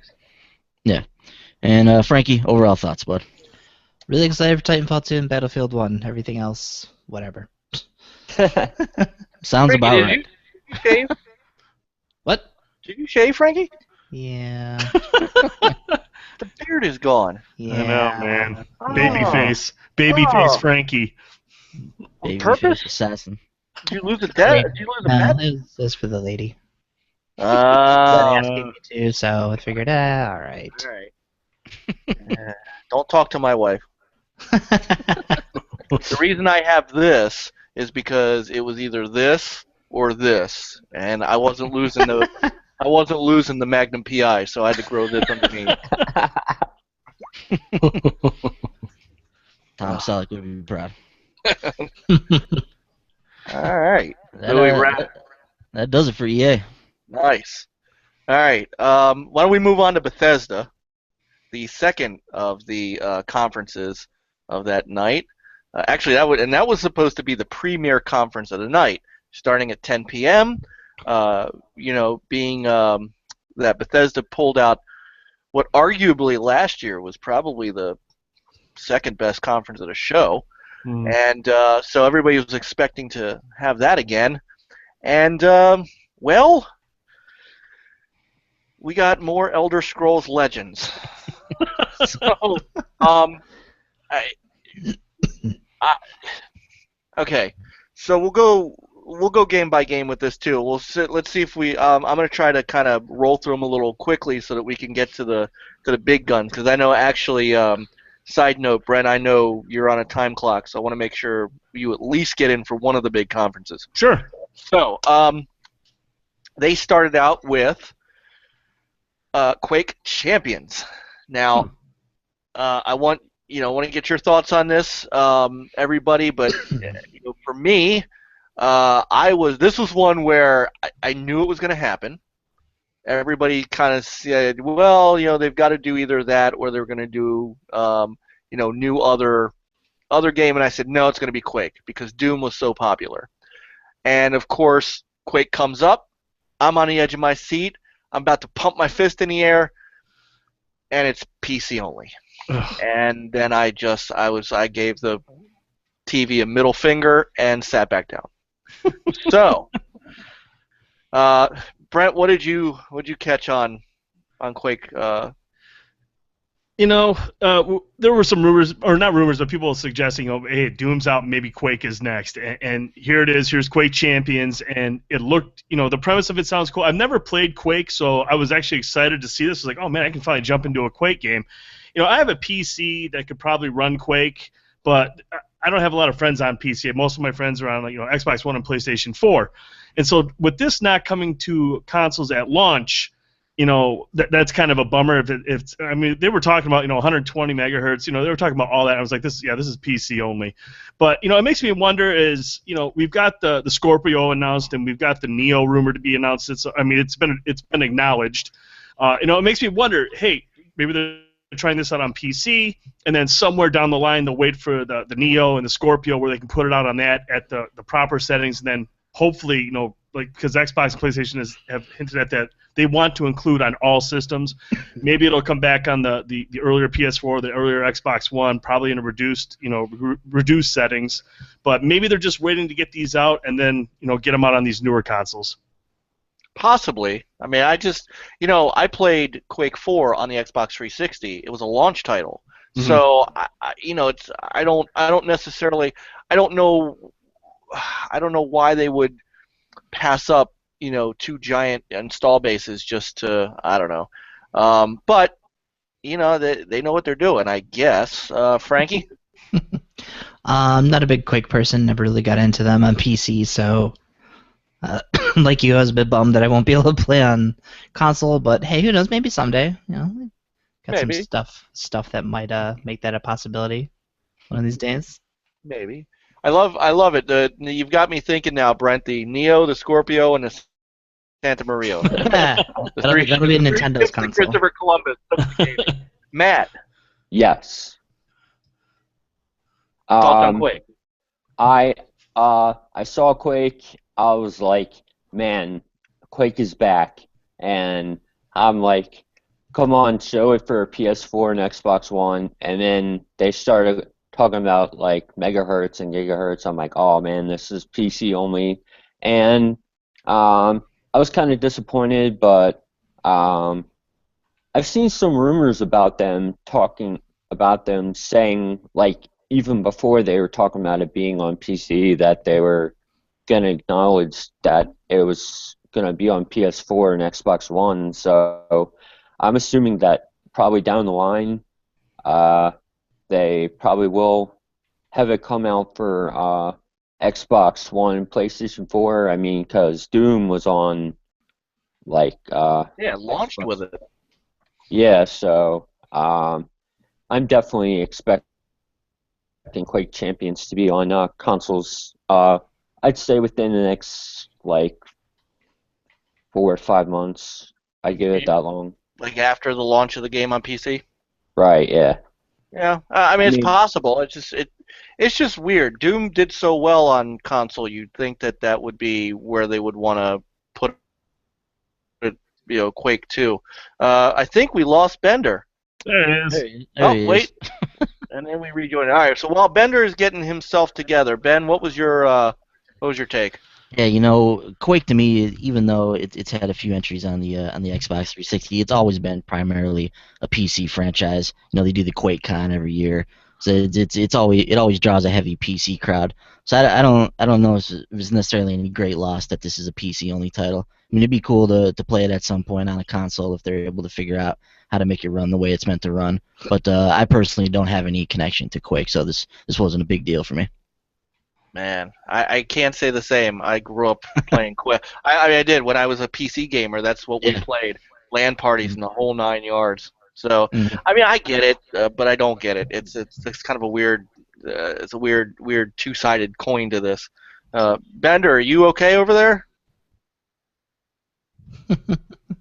Yeah. And Frankie, overall thoughts, bud? Really excited for Titanfall 2 and Battlefield 1. Everything else, whatever. Sounds Frankie, about did right. you shave? What? Did you shave, Frankie? Yeah. The beard is gone. Yeah. I know, man. Oh. Babyface Frankie. On Babyface purpose? assassin. Did you lose a bet? Did you lose a No, bet? it was for the lady. Oh. Asking me to, so I figured, all right. All right. Don't talk to my wife. The reason I have this is because it was either this or this, and I wasn't losing the Magnum PI, so I had to grow this underneath. Tom Selleck would be proud. All right. That, that does it for EA. Nice. All right. Why don't we move on to Bethesda, the second of the conferences of that night. Actually, that was supposed to be the premier conference of the night, starting at 10 p.m. Being that Bethesda pulled out what arguably last year was probably the second best conference of the show, and so everybody was expecting to have that again, and well, we got more Elder Scrolls Legends. So, okay, so we'll go game by game with this too. Let's see if we. I'm gonna try to kind of roll through them a little quickly so that we can get to the big guns, because I know actually. Side note, Brent, I know you're on a time clock, so I want to make sure you at least get in for one of the big conferences. Sure. So, they started out with Quake Champions. Now, I want to get your thoughts on this, everybody. But for me, this was one where I knew it was going to happen. Everybody kind of said, well, they've got to do either that or they're going to do, new other game. And I said, no, it's going to be Quake because Doom was so popular. And of course, Quake comes up. I'm on the edge of my seat. I'm about to pump my fist in the air, and it's PC only. And then I gave the TV a middle finger and sat back down. So, Brent, what did you catch on Quake? There were some rumors, or not rumors, but people suggesting, hey, Doom's out, maybe Quake is next. And here it is. Here's Quake Champions, and it looked, the premise of it sounds cool. I've never played Quake, so I was actually excited to see this. I was like, oh man, I can finally jump into a Quake game. I have a PC that could probably run Quake, but I don't have a lot of friends on PC. Most of my friends are on Xbox One and PlayStation 4. And so with this not coming to consoles at launch, that's kind of a bummer. They were talking about 120 megahertz. They were talking about all that. I was like, this is PC only. But it makes me wonder is we've got the Scorpio announced and we've got the Neo rumor to be announced. It's been acknowledged. It makes me wonder. Hey, maybe they're trying this out on PC, and then somewhere down the line they'll wait for the Neo and the Scorpio where they can put it out on that at the proper settings, and then hopefully because Xbox and PlayStation have hinted at that they want to include on all systems. Maybe it'll come back on the earlier PS4, the earlier Xbox One, probably in a reduced settings. But maybe they're just waiting to get these out and then get them out on these newer consoles. Possibly. I played Quake 4 on the Xbox 360. It was a launch title. Mm-hmm. So I don't know why they would pass up two giant install bases just to, I don't know. But they know what they're doing, I guess. Frankie? I'm not a big Quake person. Never really got into them on PC, so like you, I was a bit bummed that I won't be able to play on console. But hey, who knows? Maybe someday. Got some stuff that might make that a possibility one of these days. Maybe. I love it. You've got me thinking now, Brent. The Neo, the Scorpio, and the Santa Maria. The that'll be a the three Nintendo's ships of console. Christopher Columbus. That's the game. Matt, Yes. thoughts on Um, Quake? I saw Quake. I was like, man, Quake is back, and I'm like, come on, show it for PS4 and Xbox One. And then they started talking about like megahertz and gigahertz. I'm like, oh man, this is PC only, and I was kind of disappointed, but um, I've seen some rumors about them talking about them saying like even before they were talking about it being on PC that they were going to acknowledge that it was going to be on PS4 and Xbox One. So I'm assuming that probably down the line, uh, they probably will have it come out for Xbox One and PlayStation 4. I mean, because Doom was on like Yeah, launched Xbox. with it. Yeah, so I'm definitely expecting Quake Champions to be on consoles. I'd say within the next like 4 or 5 months. I give it that long. Like after the launch of the game on PC. Right? Yeah. Yeah, I mean I it's mean, possible. It's just weird. Doom did so well on console. You'd think that would be where they would want to put it. Quake 2. I think we lost Bender. There it is. There Oh, he wait. is. And then we rejoin. All right. So while Bender is getting himself together, Ben, what was your take? Yeah, Quake to me, even though it's had a few entries on the Xbox 360, it's always been primarily a PC franchise. They do the Quake Con every year, so it always draws a heavy PC crowd. So I don't know if it's necessarily any great loss that this is a PC only title. I mean, it'd be cool to play it at some point on a console if they're able to figure out how to make it run the way it's meant to run. But I personally don't have any connection to Quake, so this wasn't a big deal for me. Man, I can't say the same. I grew up playing Quake. I did when I was a PC gamer. That's what we Yeah. played. LAN parties and the whole 9 yards. So, Mhm. I mean, I get it, but I don't get it. It's kind of a weird, it's a weird two-sided coin to this. Bender, are you okay over there?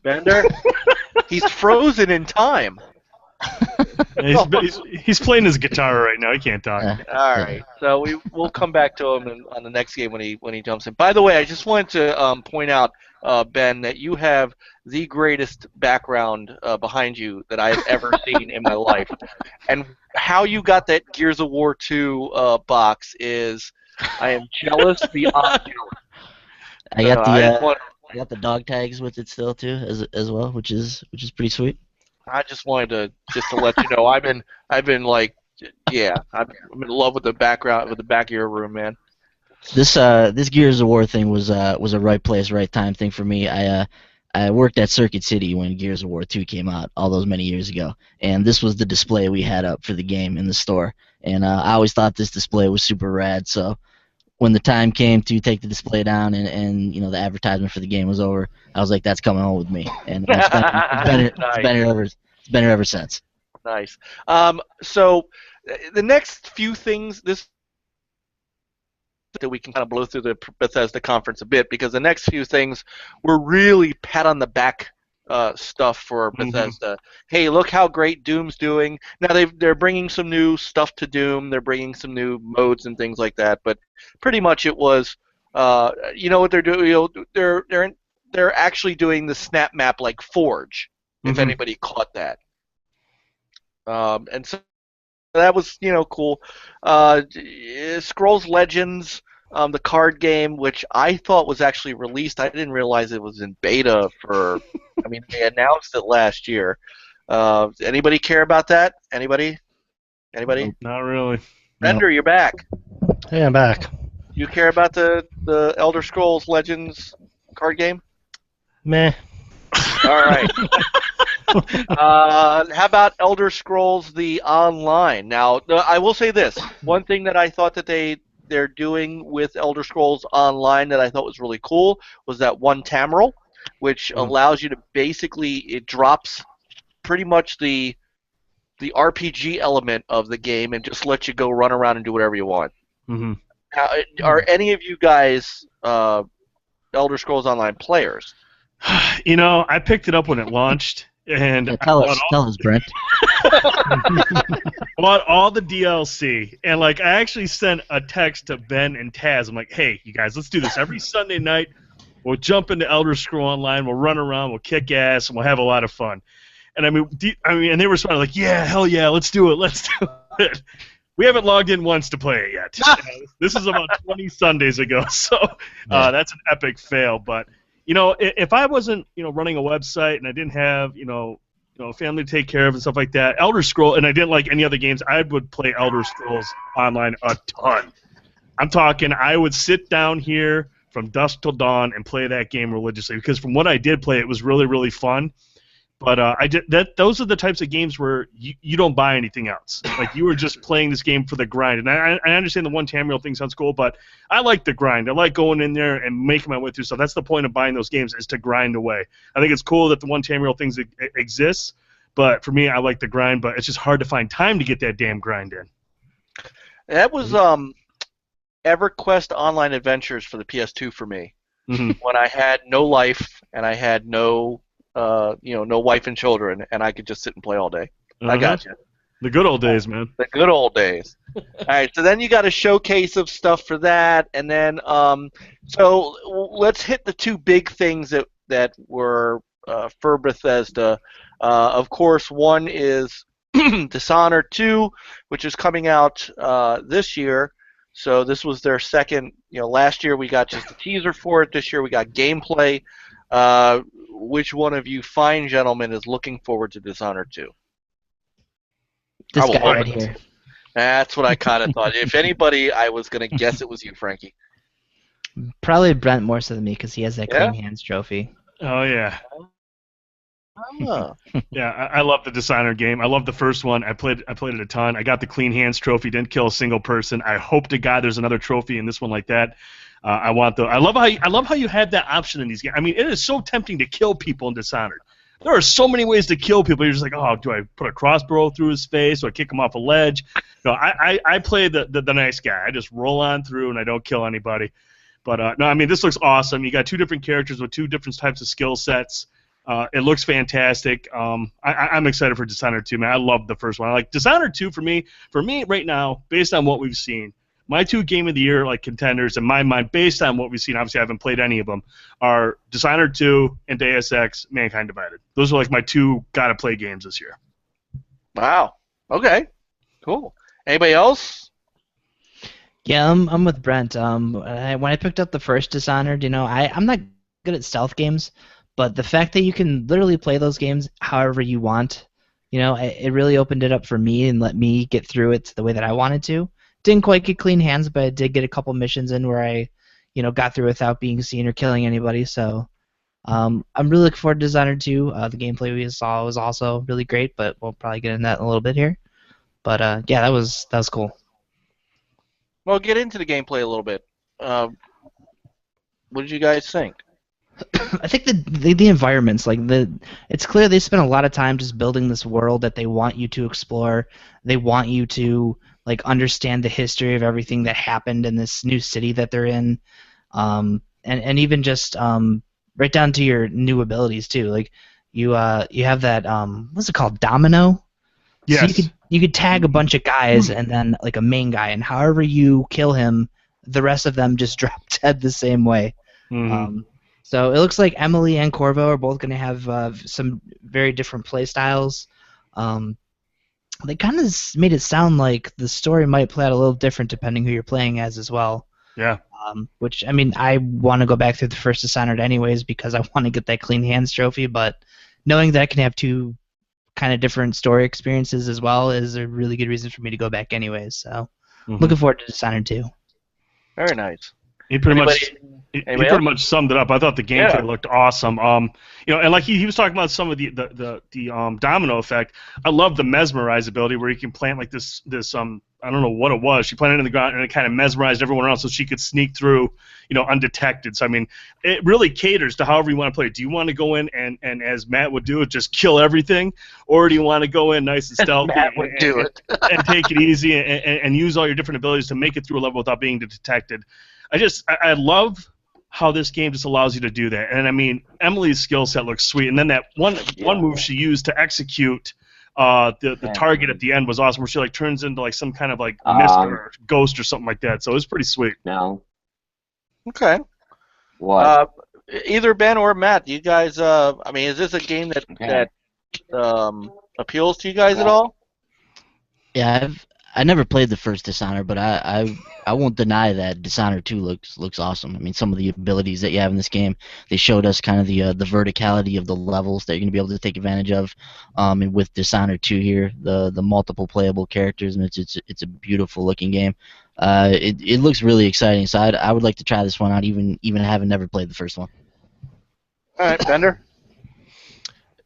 Bender, he's frozen in time. He's playing his guitar right now. He can't talk. All right, so we'll come back to him on the next game when he jumps in. By the way, I just wanted to point out, Ben, that you have the greatest background behind you that I've ever seen in my life, and how you got that Gears of War 2 box is, I am jealous beyond jealous. I got I the just want I got the dog tags with it still too, as well, which is pretty sweet. I just wanted to let you know I've been like, yeah, I'm in love with the background with the back of your room, man. This Gears of War thing was a right place, right time thing for me. I worked at Circuit City when Gears of War 2 came out all those many years ago, and this was the display we had up for the game in the store. And I always thought this display was super rad. So when the time came to take the display down and the advertisement for the game was over, I was like, that's coming home with me. And it's been here ever since. Nice. So the next few things that we can kind of blow through the Bethesda conference a bit, because the next few things were really pat on the back stuff for Bethesda. Hey, look how great Doom's doing. Now they're bringing some new stuff to Doom. They're bringing some new modes and things like that. But pretty much it was, what they're doing. They're actually doing the snap map like Forge. If anybody caught that. And so that was cool. Scrolls Legends, the card game, which I thought was actually released. I didn't realize it was in beta for. I mean, they announced it last year. Anybody care about that? Anybody? Not really. Bender, you're back. Hey, I'm back. You care about the Elder Scrolls Legends card game? Meh. All right. How about Elder Scrolls the Online? Now, I will say this. One thing that I thought that they're doing with Elder Scrolls Online that I thought was really cool was that one Tamriel, which allows you to it drops pretty much the RPG element of the game and just lets you go run around and do whatever you want. Mm-hmm. Are any of you guys Elder Scrolls Online players? You know, I picked it up when it launched, and Yeah, I tell bought us, Brent. bought all the DLC, and like I actually sent a text to Ben and Taz. I'm like, hey, you guys, let's do this every Sunday night. We'll jump into Elder Scroll Online. We'll run around. We'll kick ass, and we'll have a lot of fun. And I mean, and they responded like, yeah, hell yeah, let's do it. Let's do it. We haven't logged in once to play it yet. This is about 20 Sundays ago, so that's an epic fail. But you know, if I wasn't, you know, running a website and I didn't have, you know, family to take care of and stuff like that, Elder Scroll, and I didn't like any other games, I would play Elder Scrolls Online a ton. I'm talking, I would sit down here from dusk till dawn and play that game religiously because from what I did play, it was really, really fun. But those are the types of games where you don't buy anything else. Like you were just playing this game for the grind. And I understand the one Tamriel thing sounds cool, but I like the grind. I like going in there and making my way through stuff. That's the point of buying those games is to grind away. I think it's cool that the one Tamriel things exists, but for me, I like the grind. But it's just hard to find time to get that damn grind in. That was EverQuest Online Adventures for the PS2 for me. Mm-hmm. When I had no life and I had no wife and children, and I could just sit and play all day. I got you. The good old days, man. The good old days. All right, so then you got a showcase of stuff for that, and then so let's hit the two big things that were for Bethesda. Of course, one is Dishonored 2, which is coming out this year. So this was their second. You know, last year we got just a teaser for it. This year we got gameplay. Which one of you fine gentlemen is looking forward to Dishonored 2? This guy right here. That's what I kind of thought. If anybody, I was going to guess it was you, Frankie. Probably Brent more so than me because he has that Clean Hands trophy. Oh, yeah. Oh. Yeah, I love the Dishonored game. I love the first one. I played it a ton. I got the Clean Hands trophy. Didn't kill a single person. I hope to God there's another trophy in this one like that. I love how you have that option in these games. I mean, it is so tempting to kill people in Dishonored. There are so many ways to kill people. You're just like, oh, do I put a crossbow through his face? Do I kick him off a ledge? No, I play the nice guy. I just roll on through and I don't kill anybody. But no, I mean, this looks awesome. You got two different characters with two different types of skill sets. It looks fantastic. I'm excited for Dishonored 2, man. I love the first one. Like Dishonored 2 for me right now, based on what we've seen, my two Game of the Year like contenders in my mind, based on what we've seen, obviously I haven't played any of them, are Dishonored 2 and Deus Ex: Mankind Divided. Those are like my two gotta play games this year. Wow. Okay. Cool. Anybody else? Yeah, I'm with Brent. When I picked up the first Dishonored, you know, I'm not good at stealth games, but the fact that you can literally play those games however you want, you know, it really opened it up for me and let me get through it the way that I wanted to. Didn't quite get clean hands, but I did get a couple missions in where I, you know, got through without being seen or killing anybody. So I'm really looking forward to Dishonored 2. The gameplay we saw was also really great, but we'll probably get into that in a little bit here. But yeah, that was cool. Well, get into the gameplay a little bit. What did you guys think? I think the environments, like it's clear they spent a lot of time just building this world that they want you to explore. They want you to like understand the history of everything that happened in this new city that they're in, and even just right down to your new abilities too. Like you have that what's it called, domino? Yes. So you could tag a bunch of guys and then like a main guy, and however you kill him, the rest of them just drop dead the same way. Mm-hmm. So it looks like Emily and Corvo are both going to have some very different play styles. They kind of made it sound like the story might play out a little different depending who you're playing as well. Yeah. Which, I mean, I want to go back through the first Dishonored anyways because I want to get that Clean Hands trophy, but knowing that I can have two kind of different story experiences as well is a really good reason for me to go back anyways. So looking forward to Dishonored 2. Very nice. He pretty much summed it up. I thought the gameplay looked awesome. You know, and like he was talking about some of the domino effect. I love the mesmerize ability where you can plant like this I don't know what it was. She planted it in the ground, and it kind of mesmerized everyone else, so she could sneak through, undetected. So I mean, it really caters to however you want to play it. Do you want to go in and as Matt would do it, just kill everything, or do you want to go in nice and stealthy Matt would do it. and take it easy and use all your different abilities to make it through a level without being detected? I love how this game just allows you to do that. And I mean, Emily's skill set looks sweet, and then that one move she used to execute the target at the end was awesome, where she like turns into like some kind of like mist or ghost or something like that. So it was pretty sweet. No. Okay. What? Either Ben or Matt, you guys. I mean, is this a game that appeals to you guys at all? Yeah, I never played the first Dishonored, but I won't deny that Dishonored 2 looks awesome. I mean, some of the abilities that you have in this game, they showed us kind of the verticality of the levels that you're gonna be able to take advantage of. And with Dishonored 2 here, the multiple playable characters, and it's a beautiful looking game. It looks really exciting. So I would like to try this one out, even having never played the first one. All right, Bender.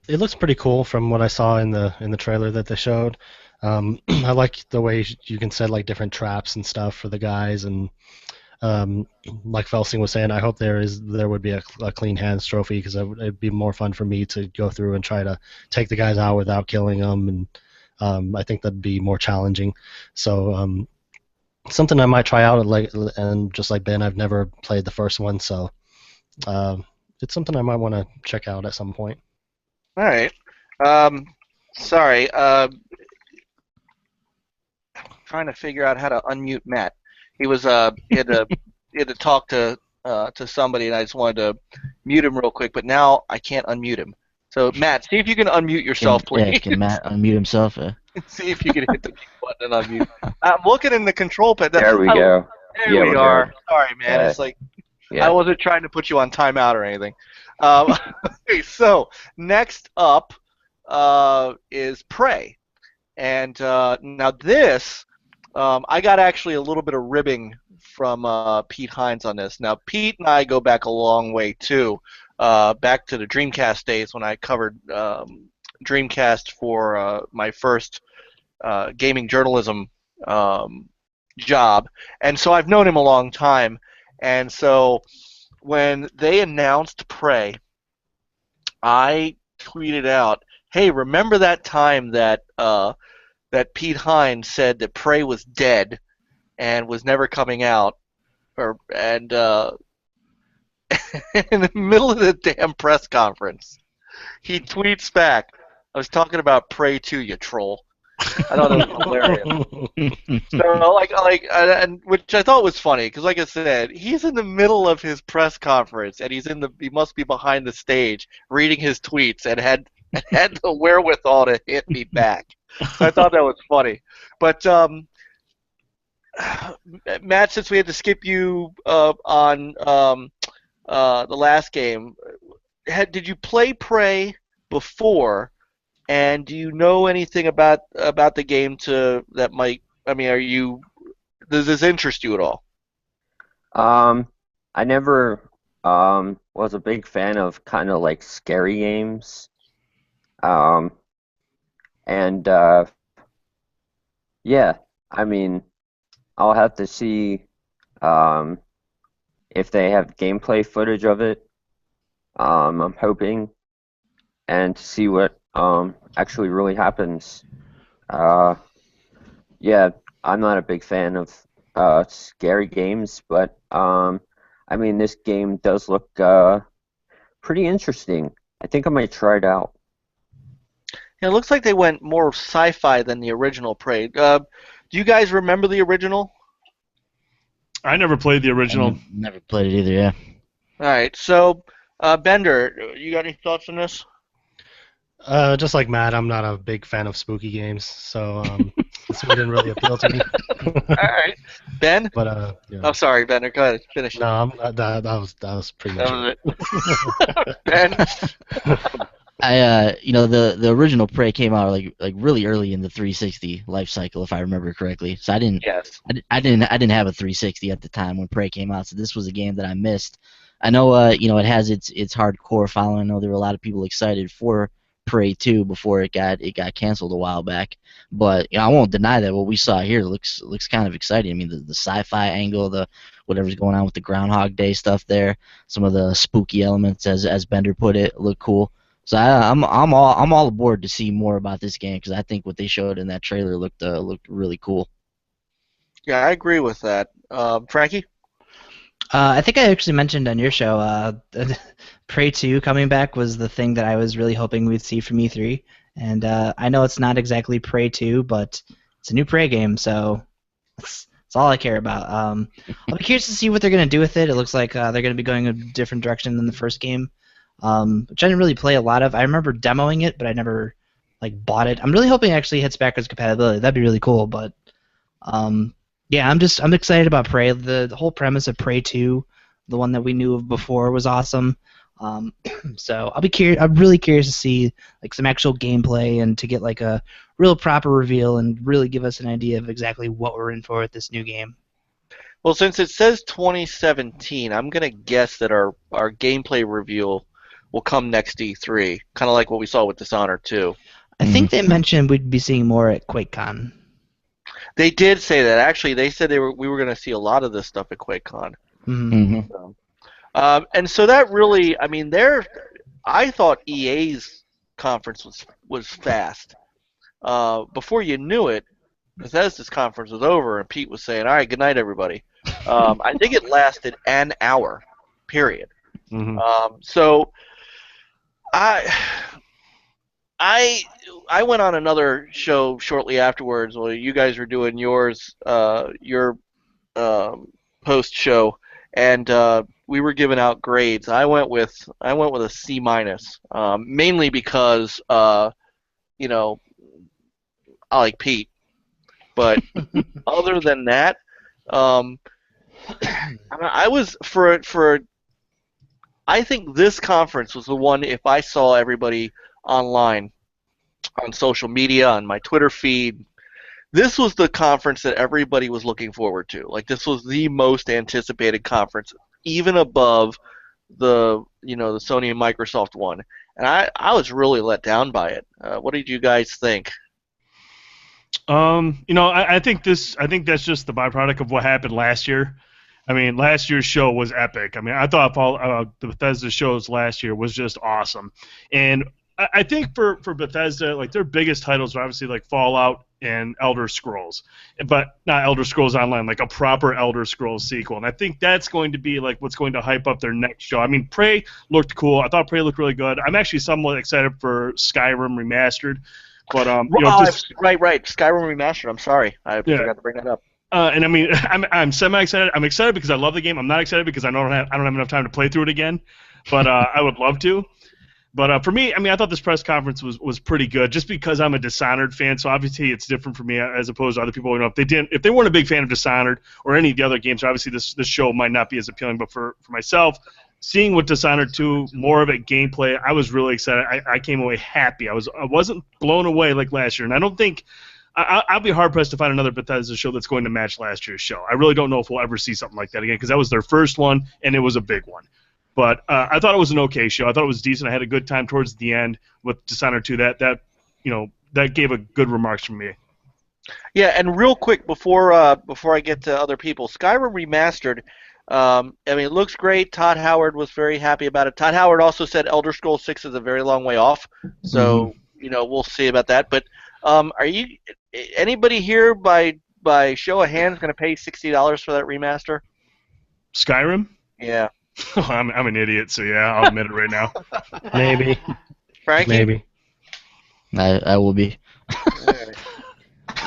It looks pretty cool from what I saw in the trailer that they showed. I like the way you can set like different traps and stuff for the guys, and like Felsing was saying, I hope there would be a clean hands trophy, because it'd be more fun for me to go through and try to take the guys out without killing them, and I think that'd be more challenging. So something I might try out, and just like Ben, I've never played the first one, so it's something I might want to check out at some point. All right. Sorry. Trying to figure out how to unmute Matt. He had to talk to somebody, and I just wanted to mute him real quick, but now I can't unmute him. So Matt, see if you can unmute yourself, please. Yeah, can Matt unmute himself? See if you can hit the button and unmute. I'm looking in the control pad. There we go. There we are. Good. Sorry, man. It's like Yeah. I wasn't trying to put you on timeout or anything. Okay, so next up is Prey, and now this. I got actually a little bit of ribbing from Pete Hines on this. Now, Pete and I go back a long way, too, back to the Dreamcast days when I covered Dreamcast for my first gaming journalism job. And so I've known him a long time. And so when they announced Prey, I tweeted out, hey, remember that time that that Pete Hines said that Prey was dead and was never coming out, and in the middle of the damn press conference, he tweets back, "I was talking about Prey 2, you troll." I thought that was hilarious. So, and which I thought was funny, because, like I said, he's in the middle of his press conference, and he must be behind the stage reading his tweets, and had the wherewithal to hit me back. So I thought that was funny. But Matt, since we had to skip you on the last game, did you play Prey before? And do you know anything about the game that might? I mean, does this interest you at all? I never was a big fan of kind of like scary games. And yeah, I mean, I'll have to see if they have gameplay footage of it. I'm hoping, and to see what actually really happens. Yeah, I'm not a big fan of scary games, but I mean, this game does look pretty interesting. I think I might try it out. Yeah, it looks like they went more sci-fi than the original Prey. Do you guys remember the original? I never played the original. Never played it either. Yeah. All right, so Bender, you got any thoughts on this? Just like Matt, I'm not a big fan of spooky games, so this one didn't really appeal to me. All right, Ben. But yeah. Oh, sorry, Bender. Go ahead, finish. No, that was pretty much it. Ben. The original Prey came out like really early in the 360 life cycle, if I remember correctly. So I didn't have a 360 at the time when Prey came out. So this was a game that I missed. I know it has its hardcore following. I know there were a lot of people excited for Prey 2 before it got canceled a while back. But I won't deny that what we saw here looks kind of exciting. I mean, the sci-fi angle, the whatever's going on with the Groundhog Day stuff there, some of the spooky elements, as Bender put it, look cool. So I'm all aboard to see more about this game because I think what they showed in that trailer looked really cool. Yeah, I agree with that. Frankie? I think I actually mentioned on your show, Prey 2 coming back was the thing that I was really hoping we'd see from E3. And I know it's not exactly Prey 2, but it's a new Prey game, so that's all I care about. I'll be curious to see what they're going to do with it. It looks like they're going to be going a different direction than the first game, which I didn't really play a lot of. I remember demoing it, but I never bought it. I'm really hoping it actually hits backwards compatibility. That'd be really cool, but yeah, I'm excited about Prey. The whole premise of Prey 2, the one that we knew of before, was awesome. So I'm really curious to see some actual gameplay and to get a real proper reveal and really give us an idea of exactly what we're in for with this new game. Well, since it says 2017, I'm gonna guess that our gameplay reveal will come next E3, kind of like what we saw with Dishonored 2. I think they mentioned we'd be seeing more at QuakeCon. They did say that. Actually, they said we were going to see a lot of this stuff at QuakeCon. Mm-hmm. So, and so that really, I mean, I thought EA's conference was fast. Before you knew it, Bethesda's conference was over, and Pete was saying, "All right, good night, everybody." I think it lasted an hour, period. Mm-hmm. So I went on another show shortly afterwards while you guys were doing your post show, and we were giving out grades. I went with a C minus, mainly because I like Pete, but other than that, I was I think this conference was the one. If I saw everybody online, on social media, on my Twitter feed, this was the conference that everybody was looking forward to. This was the most anticipated conference, even above the Sony and Microsoft one. And I was really let down by it. What did you guys think? I think that's just the byproduct of what happened last year. I mean, last year's show was epic. I mean, I thought the Bethesda shows last year was just awesome. And I think for Bethesda, their biggest titles are obviously Fallout and Elder Scrolls, but not Elder Scrolls Online, a proper Elder Scrolls sequel. And I think that's going to be what's going to hype up their next show. I mean, Prey looked cool. I thought Prey looked really good. I'm actually somewhat excited for Skyrim Remastered, but right, Skyrim Remastered. I'm sorry, I forgot to bring that up. And I mean, I'm semi-excited. I'm excited because I love the game. I'm not excited because I don't have enough time to play through it again, but I would love to. But for me, I mean, I thought this press conference was pretty good, just because I'm a Dishonored fan. So obviously, it's different for me as opposed to other people. If they weren't a big fan of Dishonored or any of the other games, obviously this show might not be as appealing. But for myself, seeing what Dishonored 2, more of it gameplay, I was really excited. I came away happy. I wasn't blown away like last year, and I don't think I'll be hard pressed to find another Bethesda show that's going to match last year's show. I really don't know if we'll ever see something like that again because that was their first one and it was a big one. But I thought it was an okay show. I thought it was decent. I had a good time towards the end with Dishonored 2. That gave a good remarks from me. Yeah, and real quick before I get to other people, Skyrim Remastered. I mean, it looks great. Todd Howard was very happy about it. Todd Howard also said Elder Scrolls 6 is a very long way off, so we'll see about that. But are you anybody here by show of hands going to pay $60 for that remaster? Skyrim? Yeah. I'm an idiot, so yeah, I'll admit it right now. Maybe. Frankie? Maybe. I will be.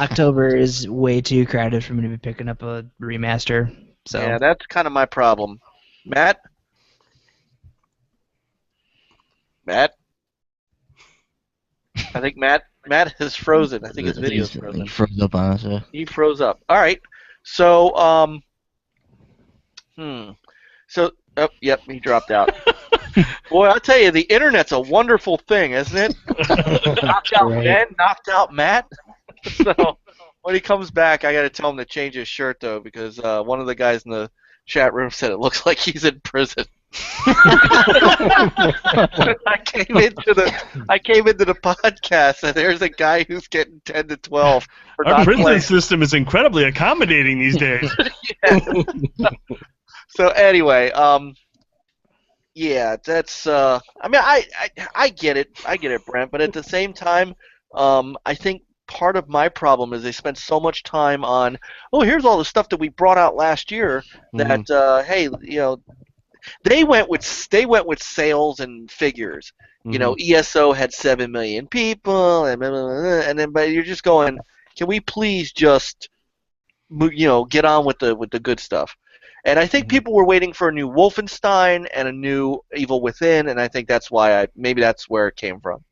October is way too crowded for me to be picking up a remaster. So yeah, that's kind of my problem. Matt? I think Matt has frozen. I think his video's frozen. He froze up on us. Yeah. He froze up. All right. So, oh, yep, he dropped out. Boy, I'll tell you, the internet's a wonderful thing, isn't it? Knocked out Ben, knocked out Matt. So when he comes back, I got to tell him to change his shirt, though, because one of the guys in the chat room said it looks like he's in prison. I came into the podcast, and there's a guy who's getting 10 to 12 for Our not prison playing. system is incredibly accommodating these days. So anyway, yeah, that's. I mean, I get it, Brent. But at the same time, I think part of my problem is they spent so much time on. Oh, here's all the stuff that we brought out last year. That hey, they went with sales and figures. ESO had 7 million people, and blah, blah, blah, and then but you're just going. Can we please just get on with the good stuff? And I think people were waiting for a new Wolfenstein and a new Evil Within, and I think that's why maybe that's where it came from.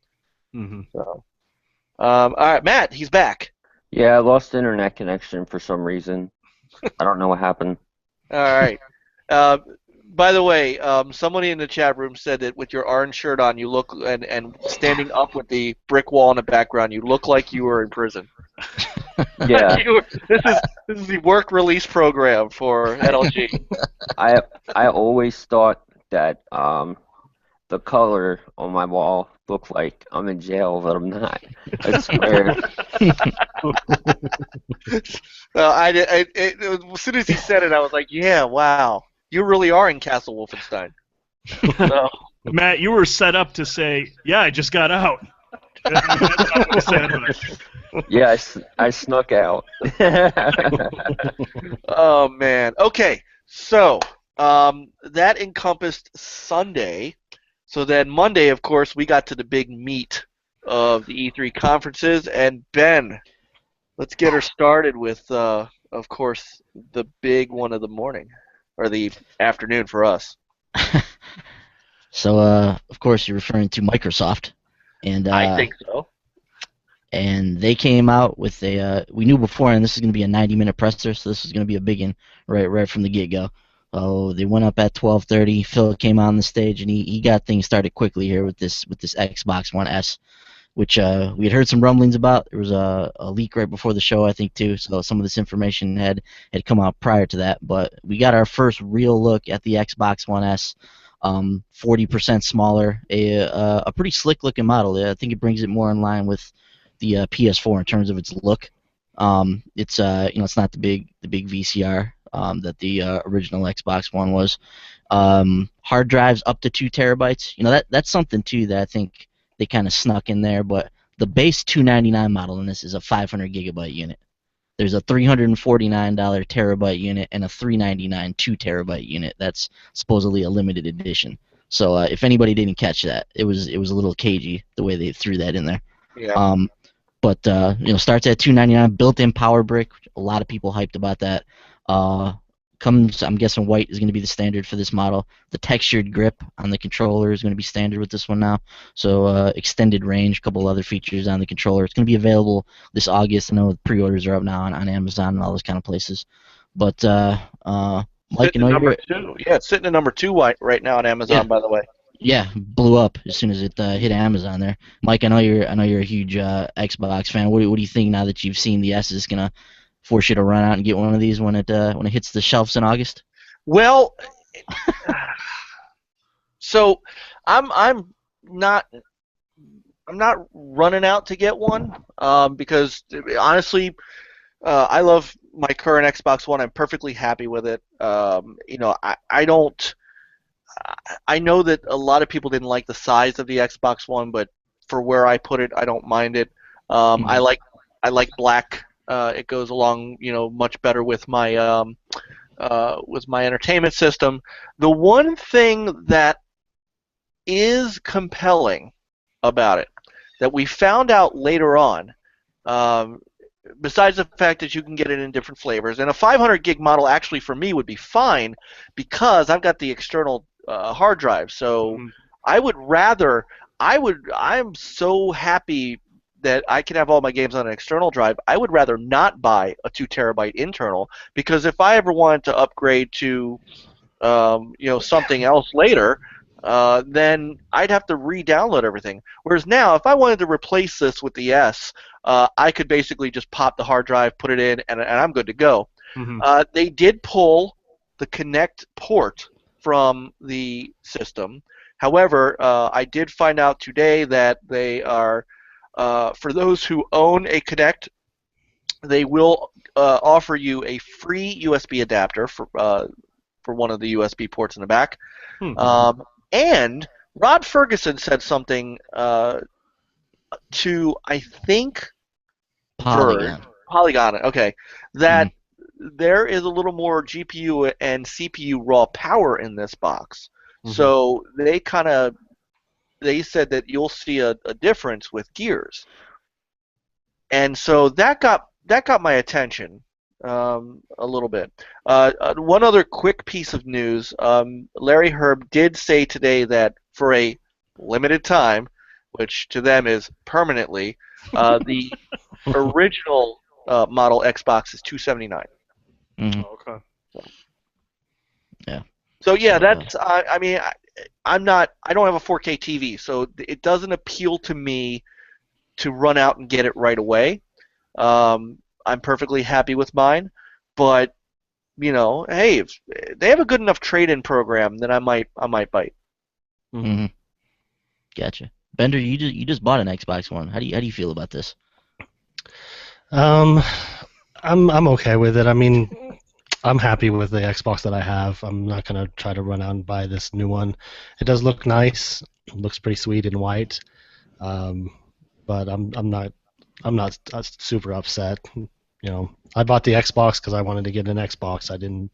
So, all right, Matt, he's back. Yeah, I lost internet connection for some reason. I don't know what happened. All right. By the way, somebody in the chat room said that with your orange shirt on, you look and standing up with the brick wall in the background, you look like you were in prison. Yeah. This is the work release program for NLG. I always thought that the color on my wall looked like I'm in jail, but I'm not. I swear. As soon as he said it, I was like, yeah, wow. You really are in Castle Wolfenstein. So. Matt, you were set up to say, yeah, I just got out. That's not what he said, but... Yeah, I snuck out. Oh, man. Okay, so that encompassed Sunday. So then Monday, of course, we got to the big meat of the E3 conferences. And Ben, let's get her started with, of course, the big one of the morning. Or the afternoon for us. So, of course, you're referring to Microsoft. And I think so. And they came out with we knew before, and this is going to be a 90-minute presser, so this is going to be a big one right from the get-go. Oh, they went up at 12:30. Phil came on the stage, and he got things started quickly here with this Xbox One S, which we had heard some rumblings about. There was a leak right before the show, I think, too, so some of this information had come out prior to that. But we got our first real look at the Xbox One S, 40% smaller, a pretty slick-looking model. I think it brings it more in line with the PS4 in terms of its look. It's it's not the big VCR that the original Xbox One was. Hard drives up to 2 terabytes. That's something too that I think they kind of snuck in there. But the base $299 model in this is a 500 gigabyte unit. There's a $349 terabyte unit and a $399 2 terabyte unit. That's supposedly a limited edition. So if anybody didn't catch that, it was a little cagey the way they threw that in there. Yeah. But starts at $299, built-in power brick. A lot of people hyped about that. I'm guessing white is going to be the standard for this model. The textured grip on the controller is going to be standard with this one now. So extended range, a couple other features on the controller. It's going to be available this August. I know the pre-orders are up now on Amazon and all those kind of places. But Mike, it's sitting at number 2 right now on Amazon, by the way. Yeah, blew up as soon as it hit Amazon there. Mike, I know you're a huge Xbox fan. What do you think now that you've seen the S is gonna force you to run out and get one of these when it hits the shelves in August? Well, so I'm not running out to get one because honestly, I love my current Xbox One. I'm perfectly happy with it. I know that a lot of people didn't like the size of the Xbox One, but for where I put it, I don't mind it. I like black. It goes along, much better with my entertainment system. The one thing that is compelling about it that we found out later on, besides the fact that you can get it in different flavors, and a 500 gig model actually for me would be fine because I've got the external hard drive. So I'm so happy that I can have all my games on an external drive. I would rather not buy a 2 terabyte internal because if I ever wanted to upgrade to something else later, then I'd have to re-download everything. Whereas now, if I wanted to replace this with the S, I could basically just pop the hard drive, put it in, and I'm good to go. They did pull the Connect port from the system. However, I did find out today that they are, for those who own a Kinect, they will offer you a free USB adapter for one of the USB ports in the back. And Rod Ferguson said something to, I think, Polygon, okay, that there is a little more GPU and CPU raw power in this box. So they said that you'll see a difference with Gears. And so that got my attention a little bit. One other quick piece of news: Larry Herb did say today that for a limited time, which to them is permanently, the original model Xbox is $279. Okay. Yeah. So yeah, that's. I mean, I don't have a 4K TV, so it doesn't appeal to me to run out and get it right away. I'm perfectly happy with mine, but hey, if they have a good enough trade-in program, then I might bite. Gotcha. Bender, you just bought an Xbox One. How do you feel about this? I'm okay with it. I mean, I'm happy with the Xbox that I have. I'm not gonna try to run out and buy this new one. It does look nice. It looks pretty sweet in white. But I'm not super upset. I bought the Xbox because I wanted to get an Xbox. I didn't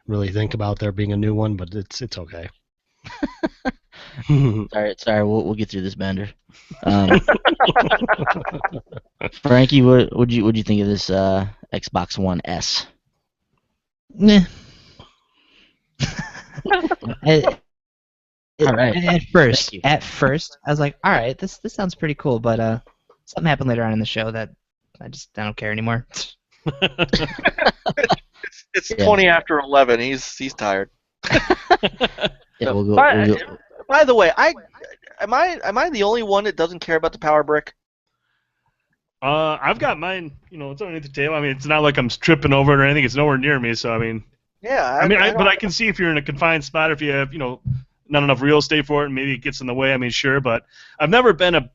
really think about there being a new one, but it's okay. Sorry, we'll get through this, Bender. Frankie, what'd you think of this Xbox One S? Meh. All right. At first, I was like, all right, this sounds pretty cool, but something happened later on in the show that I don't care anymore. It's 20 after 11. He's tired. Yeah, we'll go. By the way, am I the only one that doesn't care about the power brick? I've got mine. It's underneath the table. I mean, it's not like I'm tripping over it or anything. It's nowhere near me. So I mean. Yeah. But I can see if you're in a confined spot, if you have not enough real estate for it, and maybe it gets in the way. I mean, sure, but I've never been I've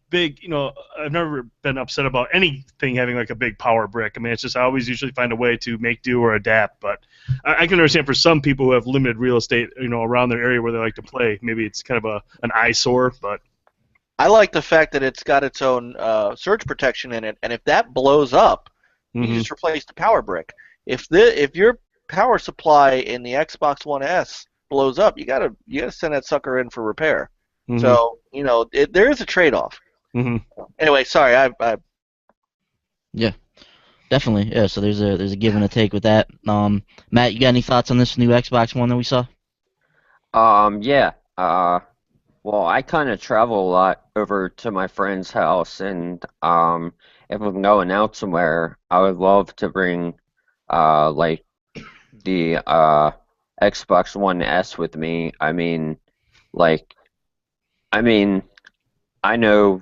never been upset about anything having like a big power brick. I mean, it's just I always usually find a way to make do or adapt. But I can understand for some people who have limited real estate, around their area where they like to play, maybe it's kind of an eyesore. But I like the fact that it's got its own surge protection in it, and if that blows up, you just replace the power brick. If your power supply in the Xbox One S blows up, you gotta send that sucker in for repair. So there is a trade-off. Anyway, sorry, I Yeah, definitely. Yeah, so there's a give and a take with that. Matt, you got any thoughts on this new Xbox One that we saw? Yeah. Well, I kind of travel a lot over to my friend's house, and if I'm going out somewhere, I would love to bring like the Xbox One S with me. I know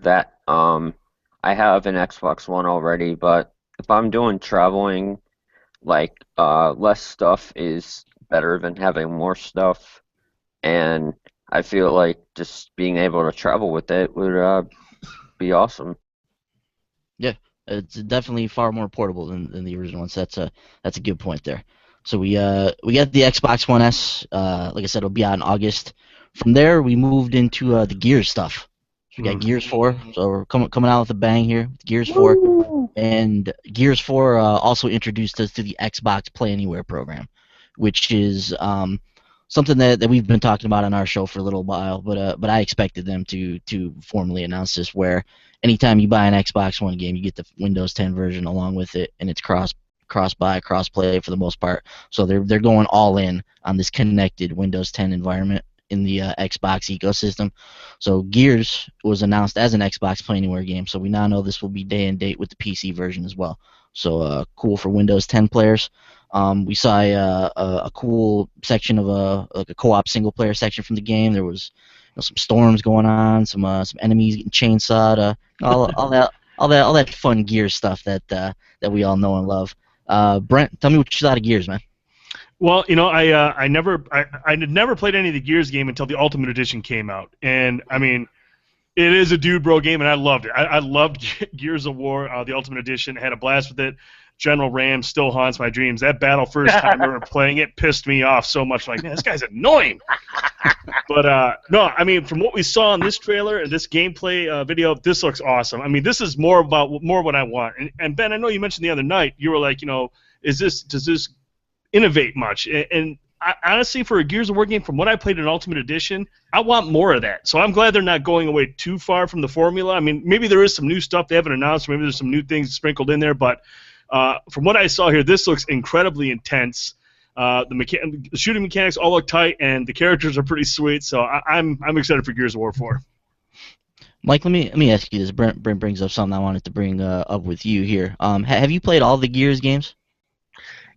that I have an Xbox One already, but if I'm doing traveling, less stuff is better than having more stuff, and I feel like just being able to travel with it would be awesome. Yeah, it's definitely far more portable than the original one. So that's a good point there. So we got the Xbox One S. Like I said, it'll be out in August. From there, we moved into the Gears stuff. So we got Gears 4. So we're coming out with a bang here with Gears 4. Woo! And Gears 4 also introduced us to the Xbox Play Anywhere program, which is something that we've been talking about on our show for a little while. But I expected them to formally announce this, where anytime you buy an Xbox One game, you get the Windows 10 version along with it, and it's cross-buy, cross-play for the most part. So they're going all in on this connected Windows 10 environment in the Xbox ecosystem. So Gears was announced as an Xbox Play Anywhere game, so we now know this will be day and date with the PC version as well. So cool for Windows 10 players. We saw a cool section of a co-op single-player section from the game. There was some storms going on, some enemies getting chainsawed, all that fun Gears stuff that we all know and love. Brent, tell me what you thought of Gears, man. Well, I had never played any of the Gears game until the Ultimate Edition came out, and I mean, it is a dude bro game, and I loved it. I loved Gears of War, the Ultimate Edition. I had a blast with it. General Ram still haunts my dreams. That battle first time I remember playing it pissed me off so much. Like, man, this guy's annoying. But no, I mean, from what we saw in this trailer and this gameplay video, this looks awesome. I mean, this is more what I want. And Ben, I know you mentioned the other night, you were like, does this innovate much? And honestly, for a Gears of War game, from what I played in Ultimate Edition, I want more of that. So I'm glad they're not going away too far from the formula. I mean, maybe there is some new stuff they haven't announced. Maybe there's some new things sprinkled in there. But from what I saw here, this looks incredibly intense. The shooting mechanics all look tight, and the characters are pretty sweet. So I'm excited for Gears of War 4. Mike, let me ask you this. Brent brings up something I wanted to bring up with you here. Have you played all the Gears games?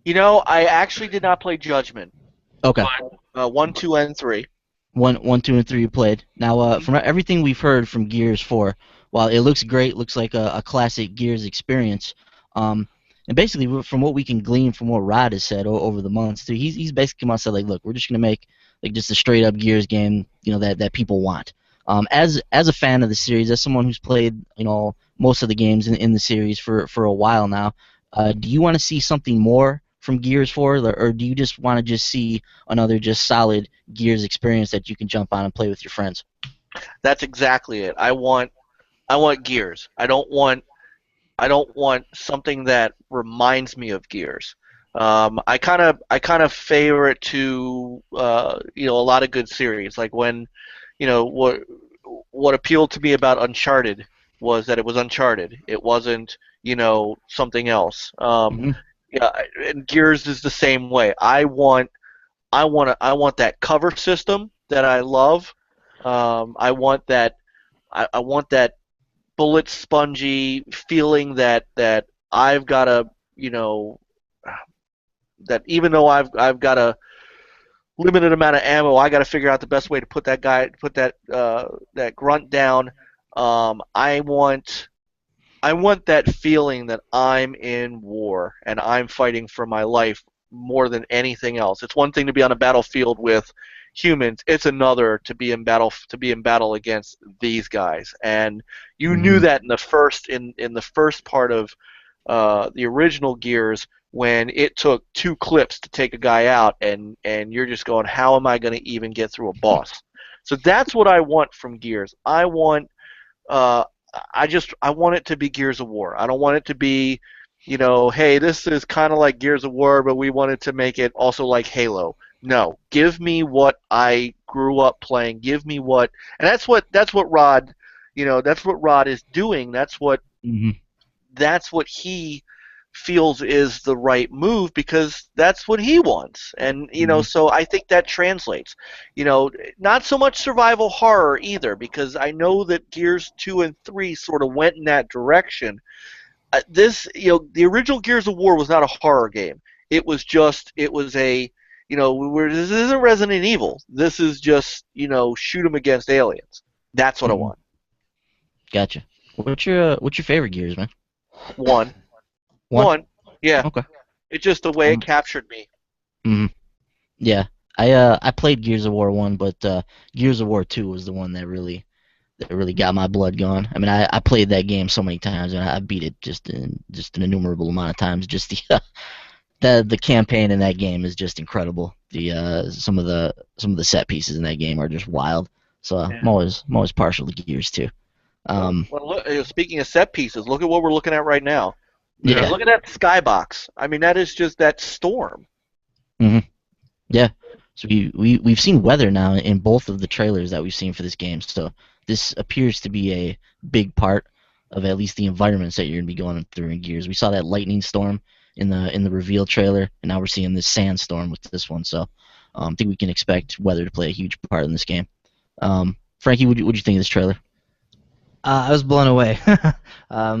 I actually did not play Judgment. Okay. 1, 2, and 3. 1, 2, and 3 you played. Now, from everything we've heard from Gears 4, while it looks great, looks like a classic Gears experience, and basically from what we can glean from what Rod has said over the months, too, he's basically come out and said, like, look, we're just going to make like just a straight-up Gears game, that people want. As a fan of the series, as someone who's played, most of the games in the series for a while now, do you want to see something more from Gears 4, or do you just want to just see another just solid Gears experience that you can jump on and play with your friends? That's exactly it. I want Gears. I don't want something that reminds me of Gears. I kind of favor it to a lot of good series. Like when what appealed to me about Uncharted was that it was Uncharted. It wasn't something else. Yeah, and Gears is the same way. I want that cover system that I love. I want that bullet spongy feeling that I've got a that even though I've got a limited amount of ammo, I got to figure out the best way to put that grunt down. I want that feeling that I'm in war and I'm fighting for my life more than anything else. It's one thing to be on a battlefield with humans. It's another to be in battle against these guys. And you knew that in the first part of the original Gears, when it took 2 clips to take a guy out, and you're just going, how am I going to even get through a boss? So that's what I want from Gears. I want it to be Gears of War. I don't want it to be, hey, this is kind of like Gears of War, but we wanted to make it also like Halo. No, give me what I grew up playing. Give me what, and that's what Rod, that's what Rod is doing. That's what he feels is the right move, because that's what he wants. And so I think that translates. Not so much survival horror either, because I know that Gears 2 and 3 sort of went in that direction. The original Gears of War was not a horror game. It was a this isn't Resident Evil. This is just shoot 'em against aliens. That's what I want. Gotcha. What's your favorite Gears, man? One. Yeah. Okay. It's just the way it captured me. Yeah. I played Gears of War 1, but Gears of War 2 was the one that really got my blood going. I mean, I played that game so many times, and I beat it just an innumerable amount of times. Just the campaign in that game is just incredible. Some of the set pieces in that game are just wild. So I'm always partial to Gears too. Well, look, speaking of set pieces, look at what we're looking at right now. Yeah. Look at that skybox. I mean, that is just that storm. Yeah. So we've seen weather now in both of the trailers that we've seen for this game. So this appears to be a big part of at least the environments that you're gonna be going through in Gears. We saw that lightning storm in the reveal trailer, and now we're seeing this sandstorm with this one. So I think we can expect weather to play a huge part in this game. Frankie, what'd you think of this trailer? I was blown away.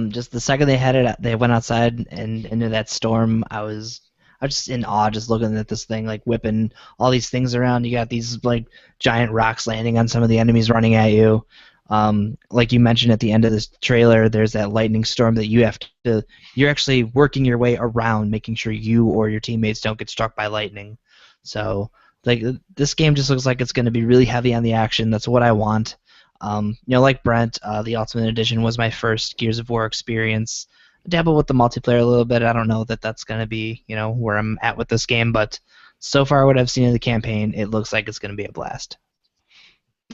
Just the second they went outside and into that storm, I was just in awe, just looking at this thing, like whipping all these things around. You got these like giant rocks landing on some of the enemies running at you. Like you mentioned at the end of this trailer, there's that lightning storm that you're actually working your way around, making sure you or your teammates don't get struck by lightning. So like this game just looks like it's going to be really heavy on the action. That's what I want. Like Brent, the Ultimate Edition was my first Gears of War experience. I dabble with the multiplayer a little bit. I don't know that that's going to be, where I'm at with this game, but so far what I've seen of the campaign, it looks like it's going to be a blast.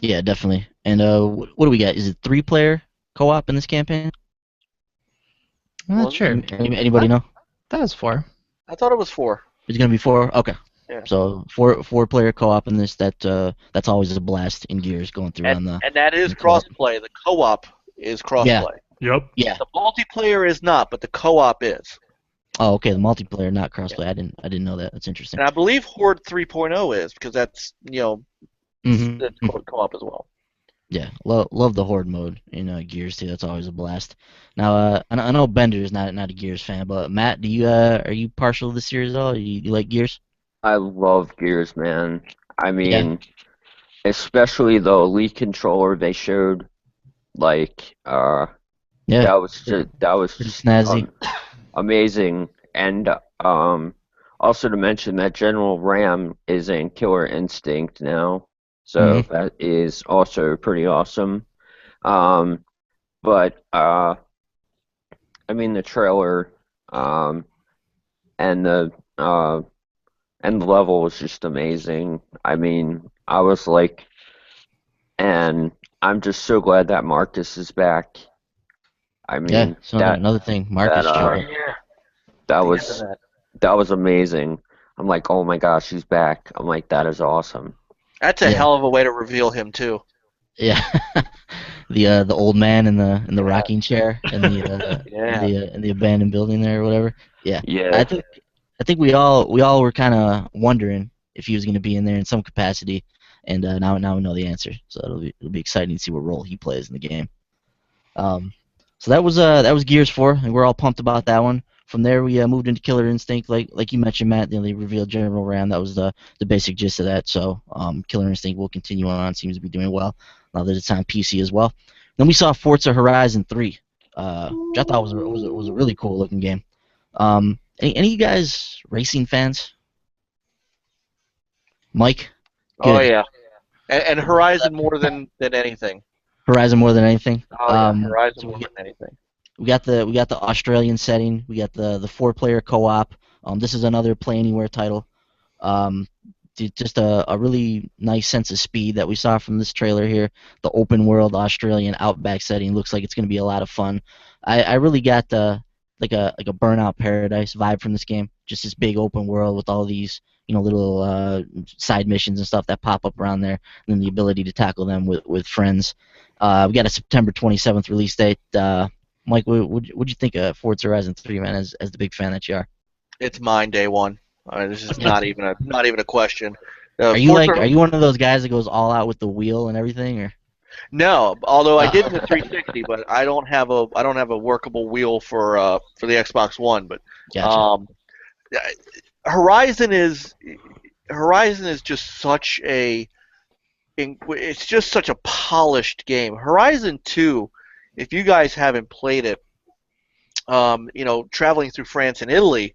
Yeah, definitely. And what do we got? Is it 3-player co-op in this campaign? I'm not sure. Anybody know? That was 4. I thought it was 4. It's gonna be 4. Okay. Yeah. So four-player co-op in this. That's always a blast in Gears going through on the. And that is the co-op. crossplay. The co-op is crossplay. Yep. Yeah. The multiplayer is not, but the co-op is. Oh, okay. The multiplayer, not crossplay. I didn't know that. That's interesting. And I believe Horde 3.0 is, because that's Mhm. that's co-op as well. Yeah, love the Horde mode in Gears too. That's always a blast. Now, I know Bender is not a Gears fan, but Matt, are you partial to the series at all? You like Gears? I love Gears, man. I mean, Yeah. especially the Elite controller they showed, like, Yeah. that was Pretty just snazzy. amazing. And also to mention that General Ram is in Killer Instinct now, so that is also pretty awesome. But I mean the trailer and the level was just amazing. I mean, I was like, and I'm just so glad that Marcus is back. I mean, Yeah. So another thing, Marcus that, showed up. that was that was amazing. I'm like, oh my gosh, he's back. I'm like, that is awesome. That's a hell of a way to reveal him too. Yeah. The old man in the rocking chair in the in the abandoned building there or whatever. Yeah. Yeah. I think we all were kind of wondering if he was going to be in there in some capacity, and now we know the answer. So it'll be exciting to see what role he plays in the game. So that was Gears 4, and we're all pumped about that one. From there, we moved into Killer Instinct, like you mentioned, Matt. They revealed General Ram. That was the basic gist of that. So Killer Instinct will continue on. Seems to be doing well now that it's on PC as well. Then we saw Forza Horizon 3, which I thought was a really cool looking game. Any of you guys racing fans? Mike? Oh Good. yeah, and Horizon more than anything. Horizon more than anything. Oh yeah, Horizon so more than anything. We got the Australian setting. We got the 4-player co-op. This is another Play Anywhere title. Just a really nice sense of speed that we saw from this trailer here. The open world Australian outback setting looks like it's going to be a lot of fun. I really got like a Burnout Paradise vibe from this game. Just this big open world with all these little side missions and stuff that pop up around there, and then the ability to tackle them with friends. We got a September 27th release date. Mike, what'd you think of Forza Horizon 3, man? As the big fan that you are. It's mine day one. I mean, this is not even a question. Are you one of those guys that goes all out with the wheel and everything, or? No, although I did the 360, but I don't have a workable wheel for the Xbox One. But Gotcha. Horizon is just such it's just such a polished game. Horizon 2, if you guys haven't played it, traveling through France and Italy,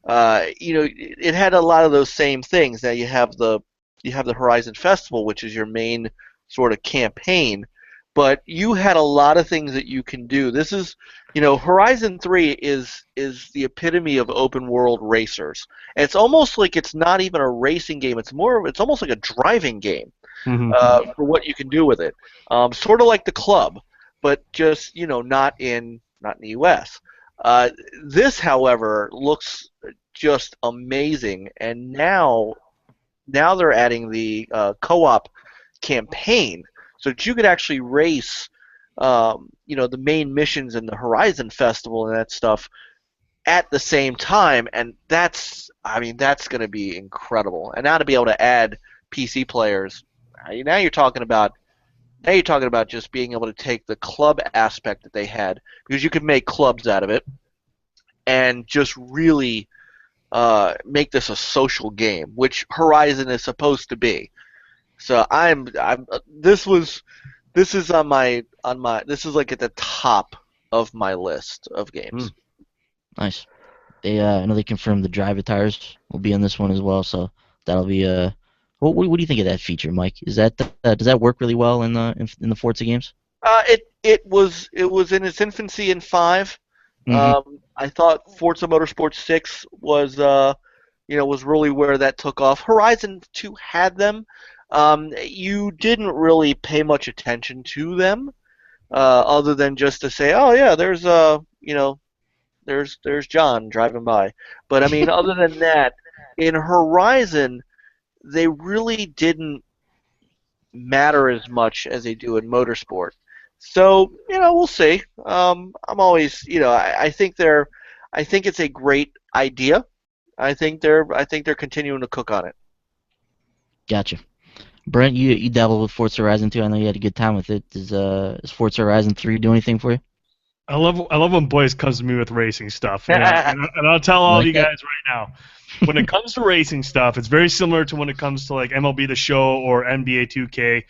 it had a lot of those same things. Now you have the Horizon Festival, which is your main sort of campaign, but you had a lot of things that you can do. This is, Horizon 3 is the epitome of open world racers. And it's almost like it's not even a racing game. It's almost like a driving game for what you can do with it. Sort of like the Club, but just not in the U.S. This, however, looks just amazing, and now they're adding the co-op campaign, so that you could actually race, the main missions in the Horizon Festival and that stuff at the same time, and that's going to be incredible. And now to be able to add PC players, now you're talking about just being able to take the club aspect that they had, because you could make clubs out of it, and just really make this a social game, which Horizon is supposed to be. So this is like at the top of my list of games. Nice. I know they confirmed the drive attires will be in this one as well, so that'll be what do you think of that feature, Mike? Is that does that work really well in the Forza games? It was in its infancy in 5. Hmm. I thought Forza Motorsport 6 was really where that took off. Horizon 2 had them. You didn't really pay much attention to them, other than just to say, oh yeah, there's John driving by. But I mean, other than that, in Horizon, they really didn't matter as much as they do in motorsport. So we'll see. I'm always, I think it's a great idea. I think they're continuing to cook on it. Gotcha. Brent, you dabbled with Forza Horizon 2. I know you had a good time with it. Does Forza Horizon 3 do anything for you? I love when Boyce comes to me with racing stuff, and I'll tell all of you guys right now. When it comes to racing stuff, it's very similar to when it comes to like MLB The Show or NBA 2K.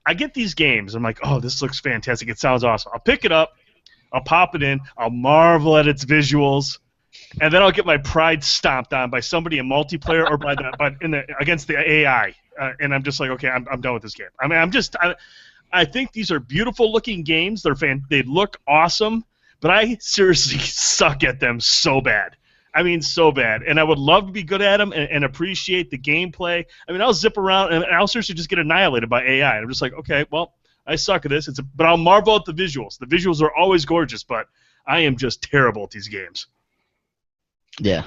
I get these games. I'm like, oh, this looks fantastic. It sounds awesome. I'll pick it up. I'll pop it in. I'll marvel at its visuals, and then I'll get my pride stomped on by somebody in multiplayer or against the AI, and I'm just like, okay, I'm done with this game. I mean, I think these are beautiful looking games. They look awesome, but I seriously suck at them so bad. I mean, so bad. And I would love to be good at them and appreciate the gameplay. I mean, I'll zip around and I'll seriously just get annihilated by AI. And I'm just like, okay, well, I suck at this. But I'll marvel at the visuals. The visuals are always gorgeous, but I am just terrible at these games. Yeah.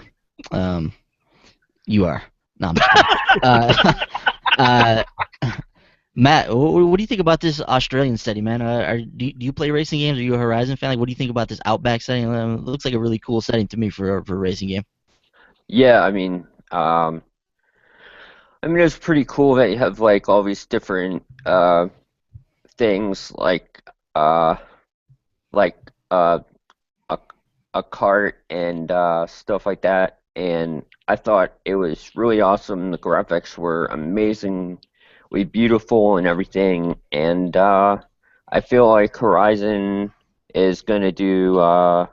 You are. No, I'm just kidding. Matt, what do you think about this Australian setting, man? Do you play racing games? Are you a Horizon fan? Like, what do you think about this Outback setting? It looks like a really cool setting to me for a racing game. Yeah, it's pretty cool that you have like all these different things like a cart and stuff like that. And I thought it was really awesome. The graphics were amazingly beautiful and everything. And I feel like Horizon is going to do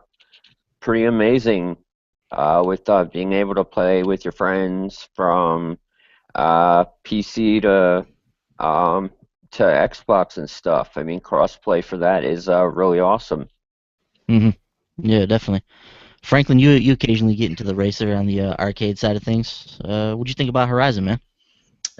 pretty amazing with being able to play with your friends from PC to Xbox and stuff. I mean, crossplay for that is really awesome. Hmm. Yeah, definitely. Franklin, you occasionally get into the racer on the arcade side of things. What do you think about Horizon, man?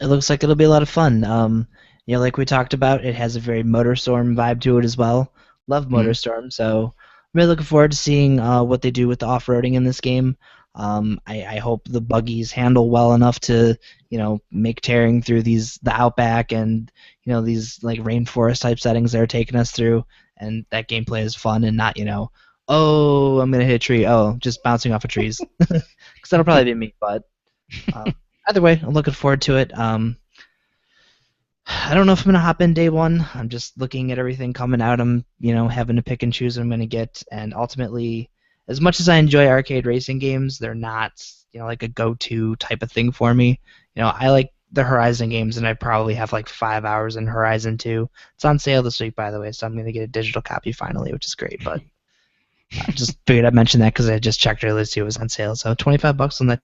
It looks like it'll be a lot of fun. Like we talked about, it has a very MotorStorm vibe to it as well. Love MotorStorm, so I'm really looking forward to seeing what they do with the off-roading in this game. I hope the buggies handle well enough to, make tearing through the outback and, these like rainforest type settings they're taking us through, and that gameplay is fun and not, oh, I'm gonna hit a tree. Oh, just bouncing off of trees, because that'll probably be me. But either way, I'm looking forward to it. I don't know if I'm gonna hop in day one. I'm just looking at everything coming out. I'm, having to pick and choose what I'm gonna get, and ultimately, as much as I enjoy arcade racing games, they're not, like a go-to type of thing for me. I like the Horizon games, and I probably have like 5 hours in Horizon 2. It's on sale this week, by the way, so I'm gonna get a digital copy finally, which is great. But I just figured I'd mention that because I just checked earlier to see it was on sale. So $25 on that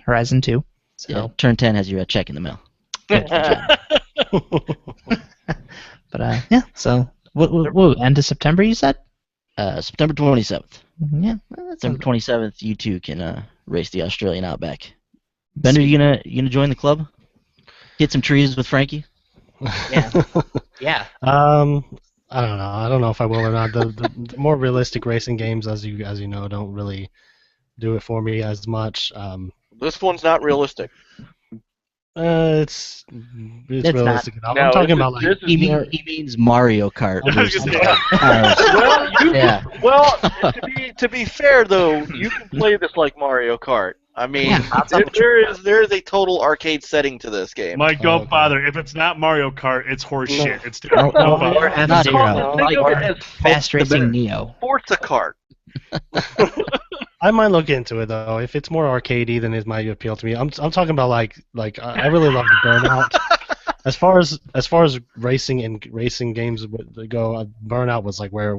Horizon 2. So. Yeah, turn 10 has your check in the mail. But yeah, so what end of September you said? September 27th. Yeah, September 27th, you too can race the Australian Outback. Ben, are you gonna join the club? Hit some trees with Frankie? Yeah. Yeah. I don't know. I don't know if I will or not. The more realistic racing games, as you know, don't really do it for me as much. This one's not realistic. It's realistic enough. I'm talking about like he means Mario Kart. To be fair though, you can play this like Mario Kart. I mean, there is a total arcade setting to this game. Mike, don't bother. If it's not Mario Kart, it's horse shit. It's or F-Zero. Think of it as Fast Racing Neo. Forza Kart. I might look into it though. If it's more arcadey, then it might appeal to me. I'm talking about like I really love the Burnout. As far as racing and racing games go, Burnout was like where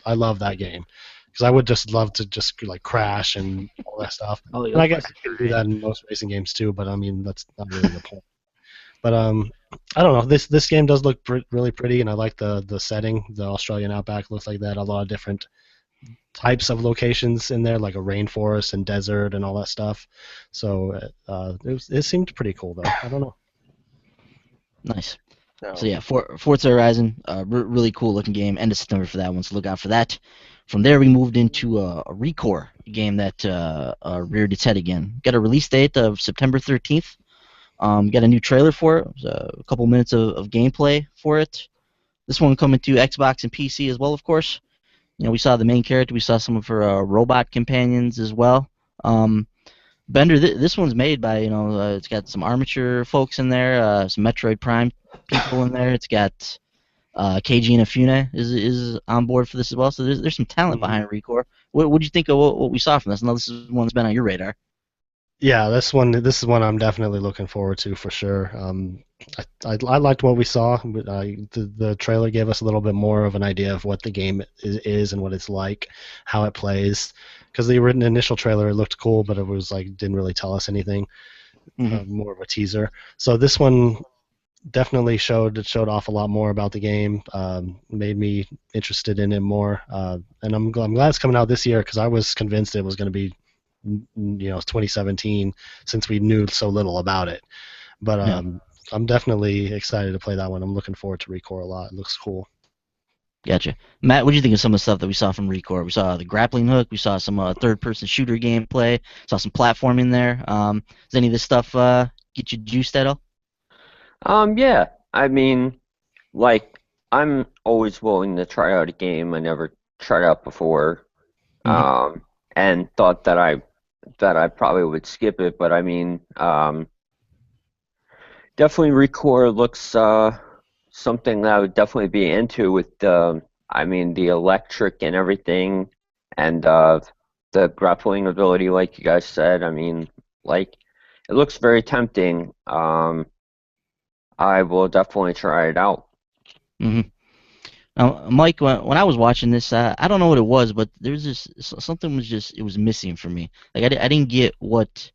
I love that game, because I would just love to just like crash and all that stuff. Oh, And I guess you can do that in most racing games too, but I mean that's not really the point. But I don't know. This game does look really pretty, and I like the setting. The Australian outback looks like that. A lot of different types of locations in there, like a rainforest and desert and all that stuff. So it seemed pretty cool though. I don't know. Nice. No. So yeah, Forza Horizon, really cool looking game. End of September for that one, so look out for that. From there, we moved into a Recore game that reared its head again. Got a release date of September 13th. Got a new trailer for it. A couple minutes of gameplay for it. This one coming to Xbox and PC as well, of course. You know, we saw the main character. We saw some of her robot companions as well. Bender, this one's made by, it's got some Armature folks in there, some Metroid Prime people in there. It's got Keiji Inafune is on board for this as well. So there's some talent behind Recore. What do you think of what we saw from this? I know this is one that's been on your radar. Yeah, this is one I'm definitely looking forward to for sure. I liked what we saw. The trailer gave us a little bit more of an idea of what the game is and what it's like, how it plays. Because the initial trailer, it looked cool, but it was like didn't really tell us anything. More of a teaser. So this one definitely showed off a lot more about the game. Made me interested in it more. And I'm glad it's coming out this year because I was convinced it was going to be 2017 since we knew so little about it. But I'm definitely excited to play that one. I'm looking forward to Recore a lot. It looks cool. Gotcha. Matt, what do you think of some of the stuff that we saw from Recore? We saw the grappling hook. We saw some third-person shooter gameplay. Saw some platforming there. Does any of this stuff get you juiced at all? Yeah. I mean, like, I'm always willing to try out a game I never tried out before, and thought that I probably would skip it. But I mean, definitely Recore looks something that I would definitely be into with the electric and everything, and the grappling ability, like you guys said. I mean, like, it looks very tempting. I will definitely try it out. Now, Mike, when I was watching this, I don't know what it was, but there was something was missing for me. Like I didn't get what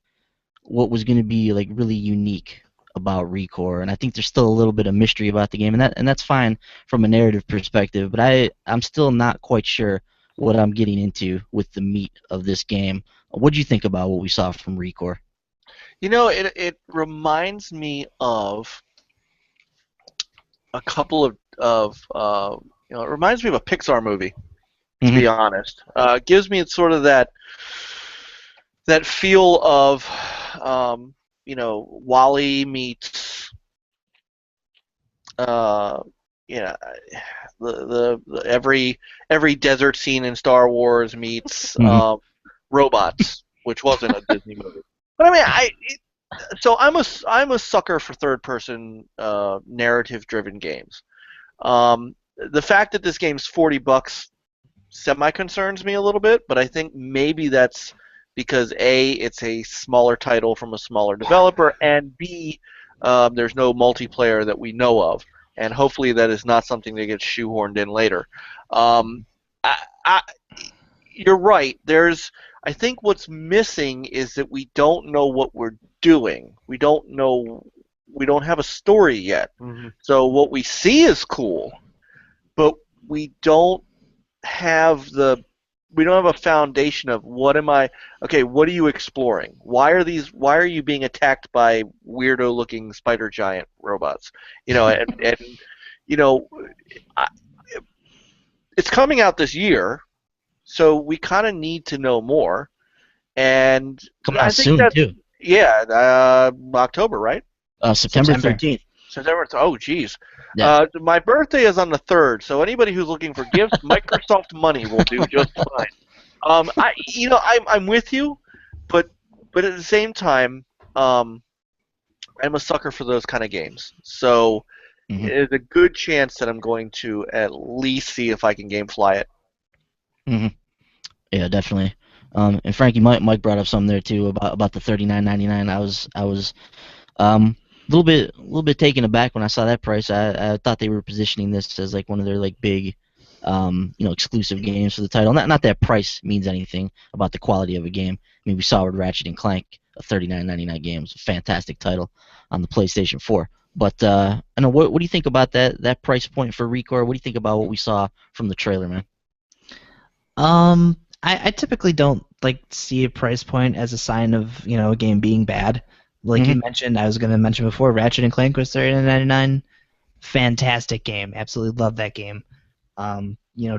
was going to be like really unique about Recore, and I think there's still a little bit of mystery about the game, and that's fine from a narrative perspective. But I'm still not quite sure what I'm getting into with the meat of this game. What do you think about what we saw from Recore? It reminds me of a couple of it reminds me of a Pixar movie, to be honest. Gives me sort of that feel of Wall-E meets the every desert scene in Star Wars meets Robots, which wasn't a Disney movie. But I mean, so I'm a sucker for third-person narrative-driven games. The fact that this game's $40 semi-concerns me a little bit, but I think maybe that's because A, it's a smaller title from a smaller developer, and B, there's no multiplayer that we know of, and hopefully that is not something that gets shoehorned in later. You're right. I think what's missing is that we don't know what we're doing. We don't have a story yet. So what we see is cool, but we don't have a foundation of what are you exploring? Why are you being attacked by weirdo looking spider giant robots? It's coming out this year, so we kind of need to know more. And coming out soon too. Yeah, October, right? September 13th. Oh, geez. Yeah. My birthday is on the 3rd, so anybody who's looking for gifts, Microsoft money will do just fine. I'm with you, but at the same time, I'm a sucker for those kind of games. So there's a good chance that I'm going to at least see if I can gamefly it. Yeah, definitely. And Frankie, Mike brought up something there too about the $39.99. I was a little bit taken aback when I saw that price. I thought they were positioning this as like one of their like big exclusive games for the title. Not that price means anything about the quality of a game. I mean, we saw with Ratchet and Clank, a $39.99 game. It was a fantastic title on the PlayStation 4. But I know what do you think about that price point for ReCore? What do you think about what we saw from the trailer, man? I typically don't like see a price point as a sign of a game being bad. Like you mentioned, I was going to mention before, Ratchet and Clank was $39.99. Fantastic game, absolutely love that game.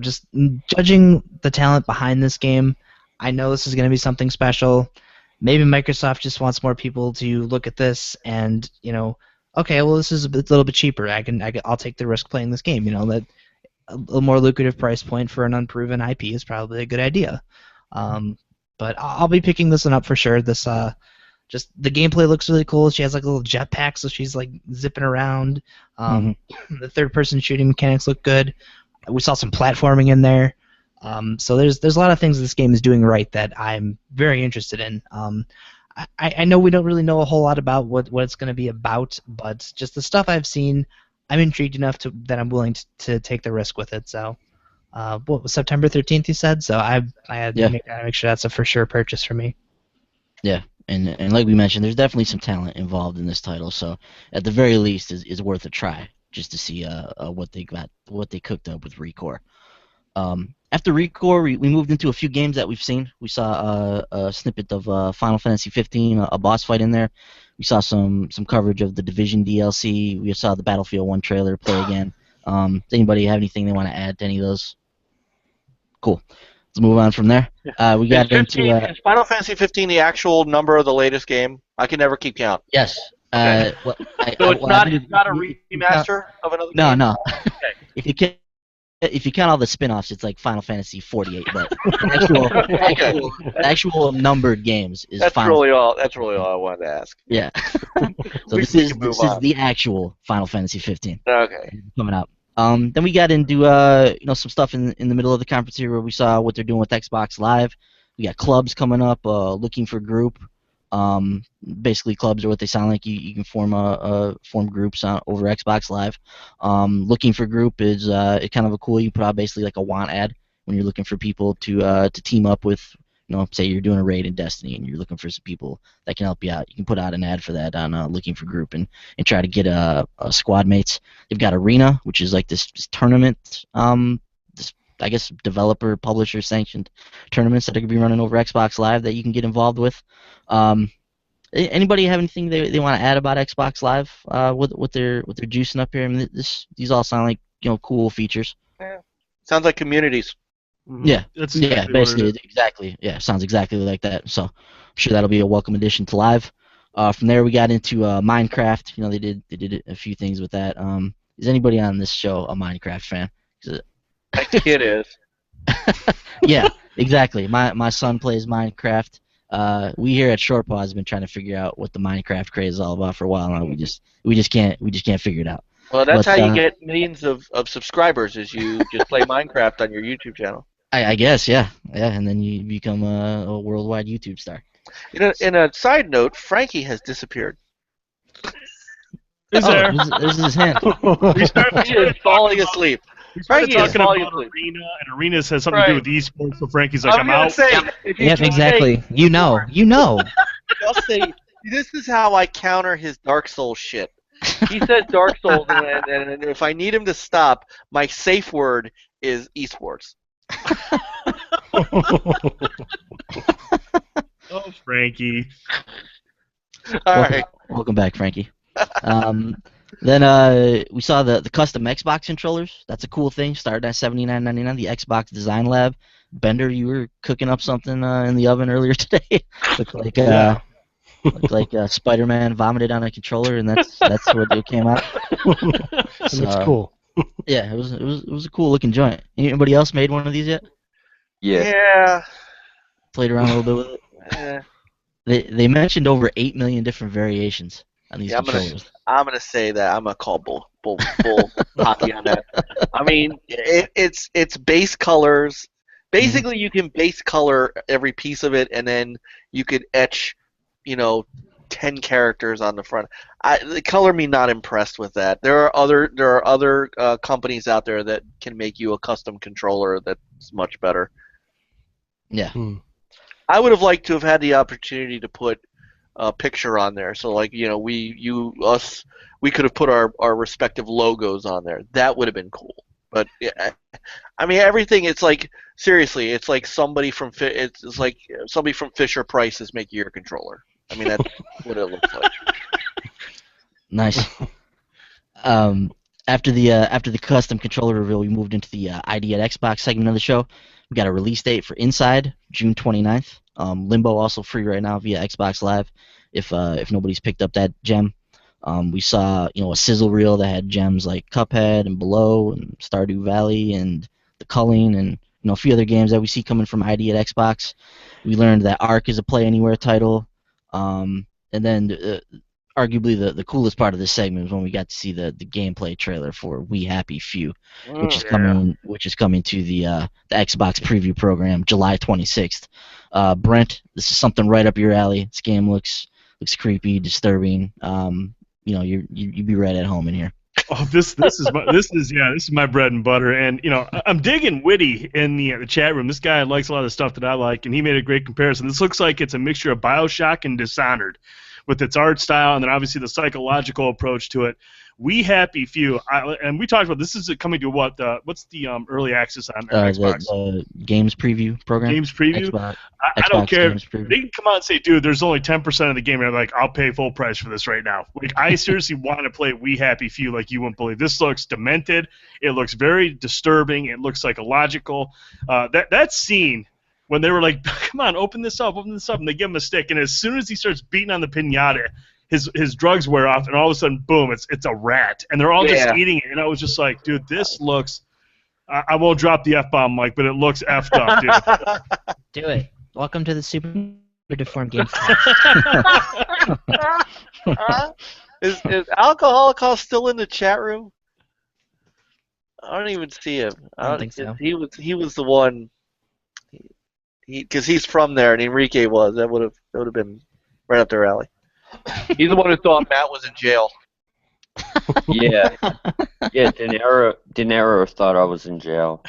Just judging the talent behind this game, I know this is going to be something special. Maybe Microsoft just wants more people to look at this and okay, well this is a little bit cheaper. I'll take the risk playing this game. That a more lucrative price point for an unproven IP is probably a good idea. But I'll be picking this one up for sure. This just the gameplay looks really cool. She has like a little jetpack, so she's like zipping around. The third-person shooting mechanics look good. We saw some platforming in there. So there's a lot of things this game is doing right that I'm very interested in. I know we don't really know a whole lot about what it's going to be about, but just the stuff I've seen, I'm intrigued enough that I'm willing to take the risk with it. So, what was September 13th? You said. So I had to make sure that's a for sure purchase for me. Yeah, and like we mentioned, there's definitely some talent involved in this title. So at the very least, is worth a try just to see what they cooked up with ReCore. After ReCore, we moved into a few games that we've seen. We saw a snippet of Final Fantasy 15, a boss fight in there. We saw some coverage of the Division DLC. We saw the Battlefield 1 trailer play again. Does anybody have anything they want to add to any of those? Cool. Let's move on from there. We got is Final Fantasy 15 the actual number of the latest game? I can never keep count. Yes. Okay. So it's not a remaster of another game? No. Okay. If you count all the spin-offs, it's like Final Fantasy 48, but the actual numbered games is That's really all I wanted to ask. Yeah. So this is the actual Final Fantasy 15. Okay. Coming out. Then we got into some stuff in the middle of the conference here where we saw what they're doing with Xbox Live. We got clubs coming up, looking for group. Basically, clubs are what they sound like. You can form groups over Xbox Live. Looking for group is kind of a cool. You put out basically like a want ad when you're looking for people to team up with. Say you're doing a raid in Destiny and you're looking for some people that can help you out. You can put out an ad for that on Looking for Group and try to get a squad mates. They've got Arena, which is like this tournament. This I guess developer publisher sanctioned tournaments that are gonna be running over Xbox Live that you can get involved with. Anybody have anything they want to add about Xbox Live? What they're juicing up here? I mean, these all sound like cool features. Yeah. Sounds like communities. Yeah, That's basically exactly. Yeah, sounds exactly like that. So I'm sure that'll be a welcome addition to Live. From there we got into Minecraft. They did a few things with that. Is anybody on this show a Minecraft fan? That kid is. Yeah, exactly. My son plays Minecraft. We here at ShortPause have been trying to figure out what the Minecraft craze is all about for a while now. We just can't figure it out. Well, that's how you get millions of subscribers. Is you just play Minecraft on your YouTube channel. I guess, yeah, and then you become a worldwide YouTube star. In a side note, Frankie has disappeared. Is there? There's his hand. He is falling asleep. We started Frankie is talking falling about asleep. Arena, and Arena has something to do with esports, so Frankie's like, I'm gonna out. say, if you Yep, exactly. You know. I'll say, this is how I counter his Dark Souls shit. He says Dark Souls, and if I need him to stop, my safe word is esports. Oh, Frankie. All right. Welcome back, Frankie. Then we saw the custom Xbox controllers. That's a cool thing. Started at $79.99. The Xbox Design Lab. Bender, you were cooking up something in the oven earlier today. Looked like Spider-Man vomited on a controller, and that's what it came out. It looks cool. Yeah, it was a cool looking joint. Anybody else made one of these yet? Yeah. Played around a little bit with it. They mentioned over 8 million different variations on these controllers. I'm gonna say that I'm gonna call bull hockey on that. I mean, it's base colors. Basically, you can base color every piece of it, and then you could etch, 10 characters on the front. Color me not impressed with that. There are other companies out there that can make you a custom controller that's much better. Yeah. I would have liked to have had the opportunity to put a picture on there. So like, we could have put our respective logos on there. That would have been cool. But yeah, I mean everything. It's like seriously, it's like somebody from Fisher Price is making your controller. I mean that's what it looks like. Nice. After the custom controller reveal, we moved into the ID at Xbox segment of the show. We got a release date for Inside, June 29th. Limbo also free right now via Xbox Live. If nobody's picked up that gem, we saw a sizzle reel that had gems like Cuphead and Below and Stardew Valley and The Culling and a few other games that we see coming from ID at Xbox. We learned that Ark is a Play Anywhere title, and then arguably the coolest part of this segment was when we got to see the gameplay trailer for We Happy Few, which is coming to the Xbox preview program July 26th. Brent, this is something right up your alley. This game looks creepy, disturbing. You'd be right at home in here. Oh, this is my bread and butter, and I'm digging Witty in the chat room. This guy likes a lot of stuff that I like, and he made a great comparison. This looks like it's a mixture of BioShock and Dishonored, with its art style and then obviously the psychological approach to it. We Happy Few, and we talked about this is coming to what's the early access on Xbox? The games preview program. Games preview. I don't care. They can come out and say, "Dude, there's only 10% of the game." And I'm like, "I'll pay full price for this right now." Like, I seriously want to play We Happy Few like you wouldn't believe. This looks demented. It looks very disturbing. It looks psychological. That scene when they were like, "Come on, open this up," and they give him a stick, and as soon as he starts beating on the pinata, his drugs wear off, and all of a sudden, boom, it's a rat, and they're all just eating it, and I was just like, dude, this looks. I won't drop the F-bomb, Mike, but it looks effed up, dude. Do it. Welcome to the Super Deformed Games. Is Alcoholic still in the chat room? I don't even see him. I don't think so. He was the one. Because he's from there, and Enrique was. That would have been right up their alley. He's the one who thought Matt was in jail. Yeah. De Niro thought I was in jail.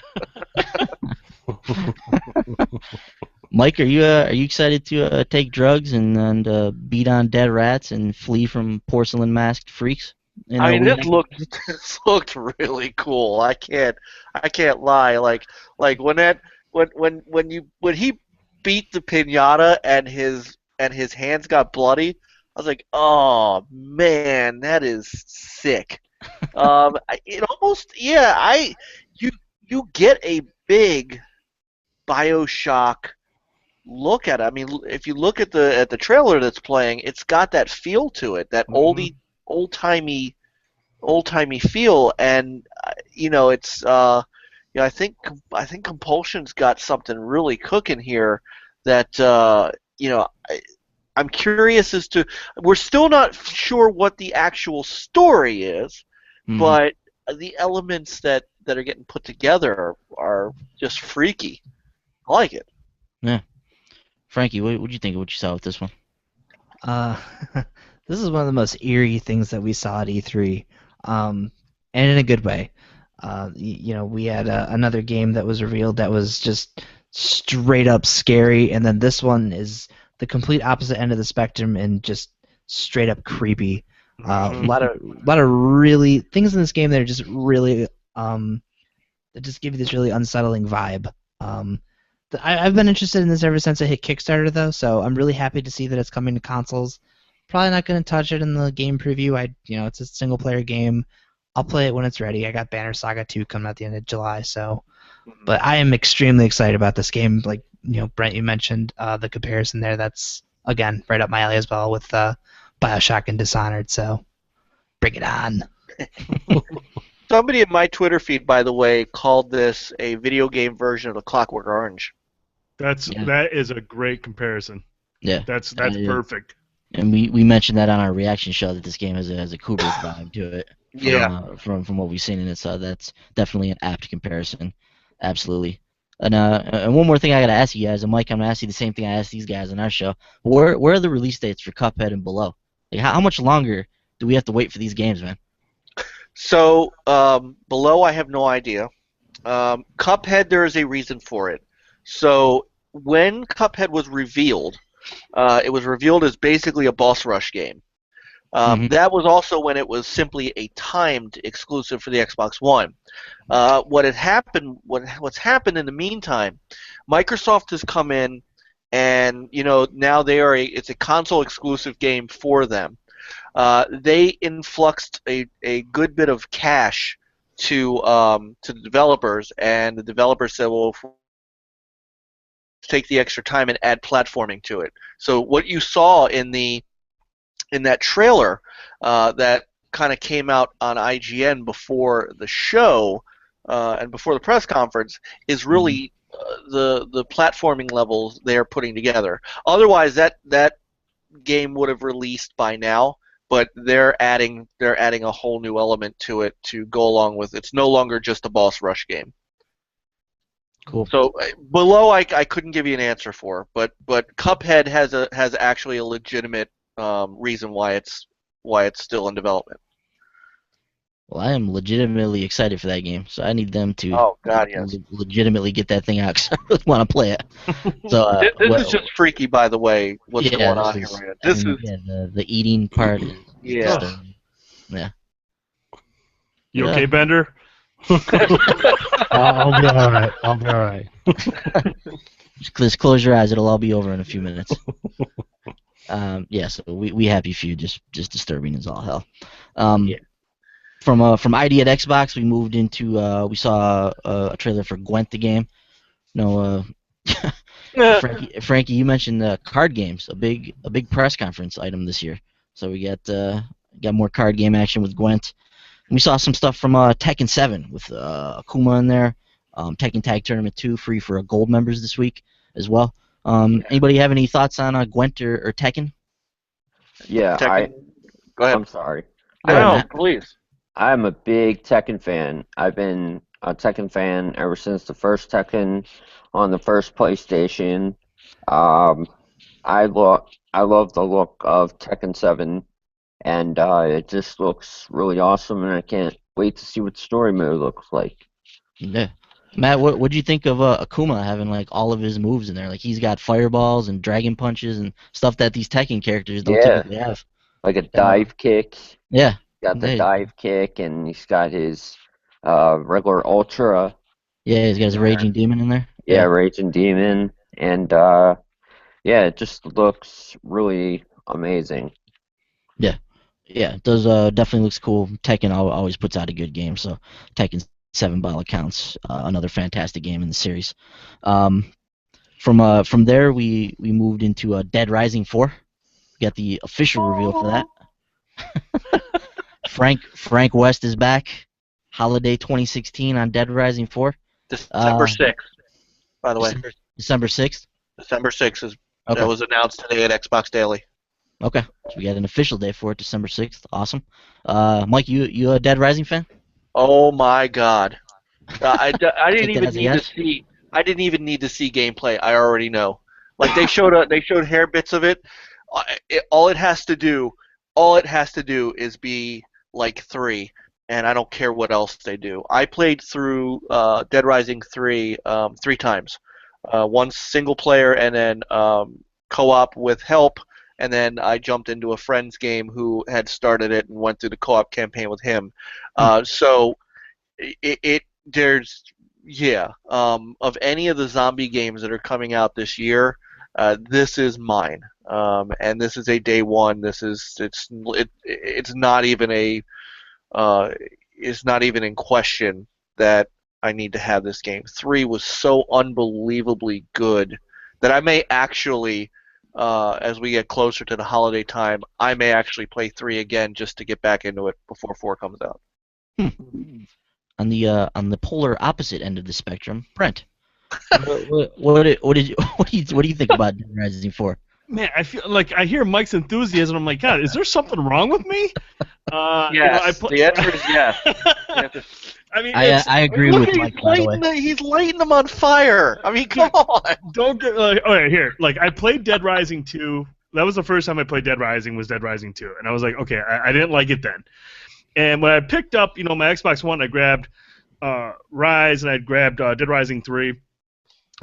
Mike, are you excited to take drugs and beat on dead rats and flee from porcelain masked freaks? I mean, this looked really cool. I can't lie. Like when he beat the pinata and his hands got bloody, I was like, oh man, that is sick. You get a big BioShock look at it. I mean, if you look at the trailer that's playing, it's got that feel to it, that old timey feel, and it's I think Compulsion's got something really cooking here that I'm curious as to. We're still not sure what the actual story is, but the elements that are getting put together are just freaky. I like it. Yeah, Frankie, what do you think of what you saw with this one? This is one of the most eerie things that we saw at E3, and in a good way. We had another game that was revealed that was just straight up scary, and then this one is the complete opposite end of the spectrum and just straight up creepy. A lot of really things in this game that are just really that just give you this really unsettling vibe. I've been interested in this ever since it hit Kickstarter, though, so I'm really happy to see that it's coming to consoles. Probably not going to touch it in the game preview. It's a single player game. I'll play it when it's ready. I got Banner Saga 2 coming at the end of July, so. But I am extremely excited about this game. Like Brent, you mentioned the comparison there. That's again right up my alley as well with BioShock and Dishonored. So bring it on. Somebody in my Twitter feed, by the way, called this a video game version of the Clockwork Orange. That is a great comparison. Yeah, that's perfect. And we mentioned that on our reaction show that this game has a Kubrick vibe to it. From what we've seen in it, so that's definitely an apt comparison. Absolutely. And one more thing I gotta ask you guys, and Mike, I'm gonna ask you the same thing I asked these guys on our show. Where are the release dates for Cuphead and Below? Like, how much longer do we have to wait for these games, man? So below, I have no idea. Cuphead, there is a reason for it. So when Cuphead was revealed, it was revealed as basically a boss rush game. Mhm. That was also when it was simply a timed exclusive for the Xbox One. What's happened in the meantime, Microsoft has come in, and now it's a console exclusive game for them. They influxed a good bit of cash to the developers, and the developers said, well, if we take the extra time and add platforming to it. So what you saw in that trailer that kind of came out on IGN before the show and before the press conference is really the platforming levels they are putting together. Otherwise, that game would have released by now, but they're adding a whole new element to it to go along with it's no longer just a boss rush game. Cool. So below, I couldn't give you an answer for, but Cuphead has actually a legitimate reason why it's still in development. Well, I am legitimately excited for that game, so I need them to Oh God, yes. legitimately get that thing out because I really want to play it. So This is just freaky, by the way. What's yeah, going on here, right now? This is the eating part is yeah. disturbing. Yeah. You Yeah. okay, Bender? I'll be all right. I'll be all right. Just close your eyes; it'll all be over in a few minutes. Yeah, so we happy for you. Just disturbing as all hell. Yeah. From ID at Xbox, we moved into we saw a trailer for Gwent the game. No, Frankie, you mentioned card games, a big press conference item this year. So we got more card game action with Gwent. And we saw some stuff from Tekken 7 with Akuma in there. Tekken Tag Tournament 2 free for gold members this week as well. Anybody have any thoughts on Gwent or Tekken? Yeah, Tekken. Go ahead. I'm sorry. Go ahead, No, Matt. please. I'm a big Tekken fan. I've been a Tekken fan ever since the first Tekken on the first PlayStation. Um, I love the look of Tekken 7, and it just looks really awesome, and I can't wait to see what the story mode looks like. Yeah. Matt, what'd you think of Akuma having like all of his moves in there? Like he's got fireballs and dragon punches and stuff that these Tekken characters don't Yeah, typically have. like a dive kick. Yeah. Got the Yeah, dive kick, and he's got his regular Ultra. yeah, he's got his Raging Demon in there. Yeah, Raging Demon, and yeah, it just looks really amazing. Yeah, it does. Definitely looks cool. Tekken always puts out a good game, so Tekken 7 by all accounts, another fantastic game in the series. From there we moved into Dead Rising 4. We got the official reveal for that. Frank West is back. Holiday 2016 on Dead Rising 4. December 6th, by the way. December 6th. December 6th is Okay. that was announced today at Xbox Daily. Okay, so we got an official day for it, December 6th. Awesome. Mike, you a Dead Rising fan? Oh my God. I didn't Take that even as a need to yes? see. I didn't even need to see gameplay. I already know. Like they showed hair bits of it. All it has to do is be like 3, and I don't care what else they do. I played through Dead Rising 3 3 times. Once single player, and then co-op with help, and then I jumped into a friend's game who had started it and went through the co-op campaign with him. So there's of any of the zombie games that are coming out this year, this is mine, and this is a day one. It's not even it's not even in question that I need to have this game. 3 was so unbelievably good that I may actually, as we get closer to the holiday time, I may actually play 3 again just to get back into it before 4 comes out. On the polar opposite end of the spectrum, Brent. What do you think about Dead Rising 4? Man, I feel like I hear Mike's enthusiasm. I'm like, God, is there something wrong with me? Yes, the answer is yes. I mean, I agree Look with at Mike, by the way. he's lighting them on fire. I mean, come on. don't get like, all right, here. Like, I played Dead Rising 2. That was the first time I played Dead Rising. Was Dead Rising 2, and I was like, okay, I didn't like it then. And when I picked up, my Xbox One, I grabbed Rise and I grabbed Dead Rising 3.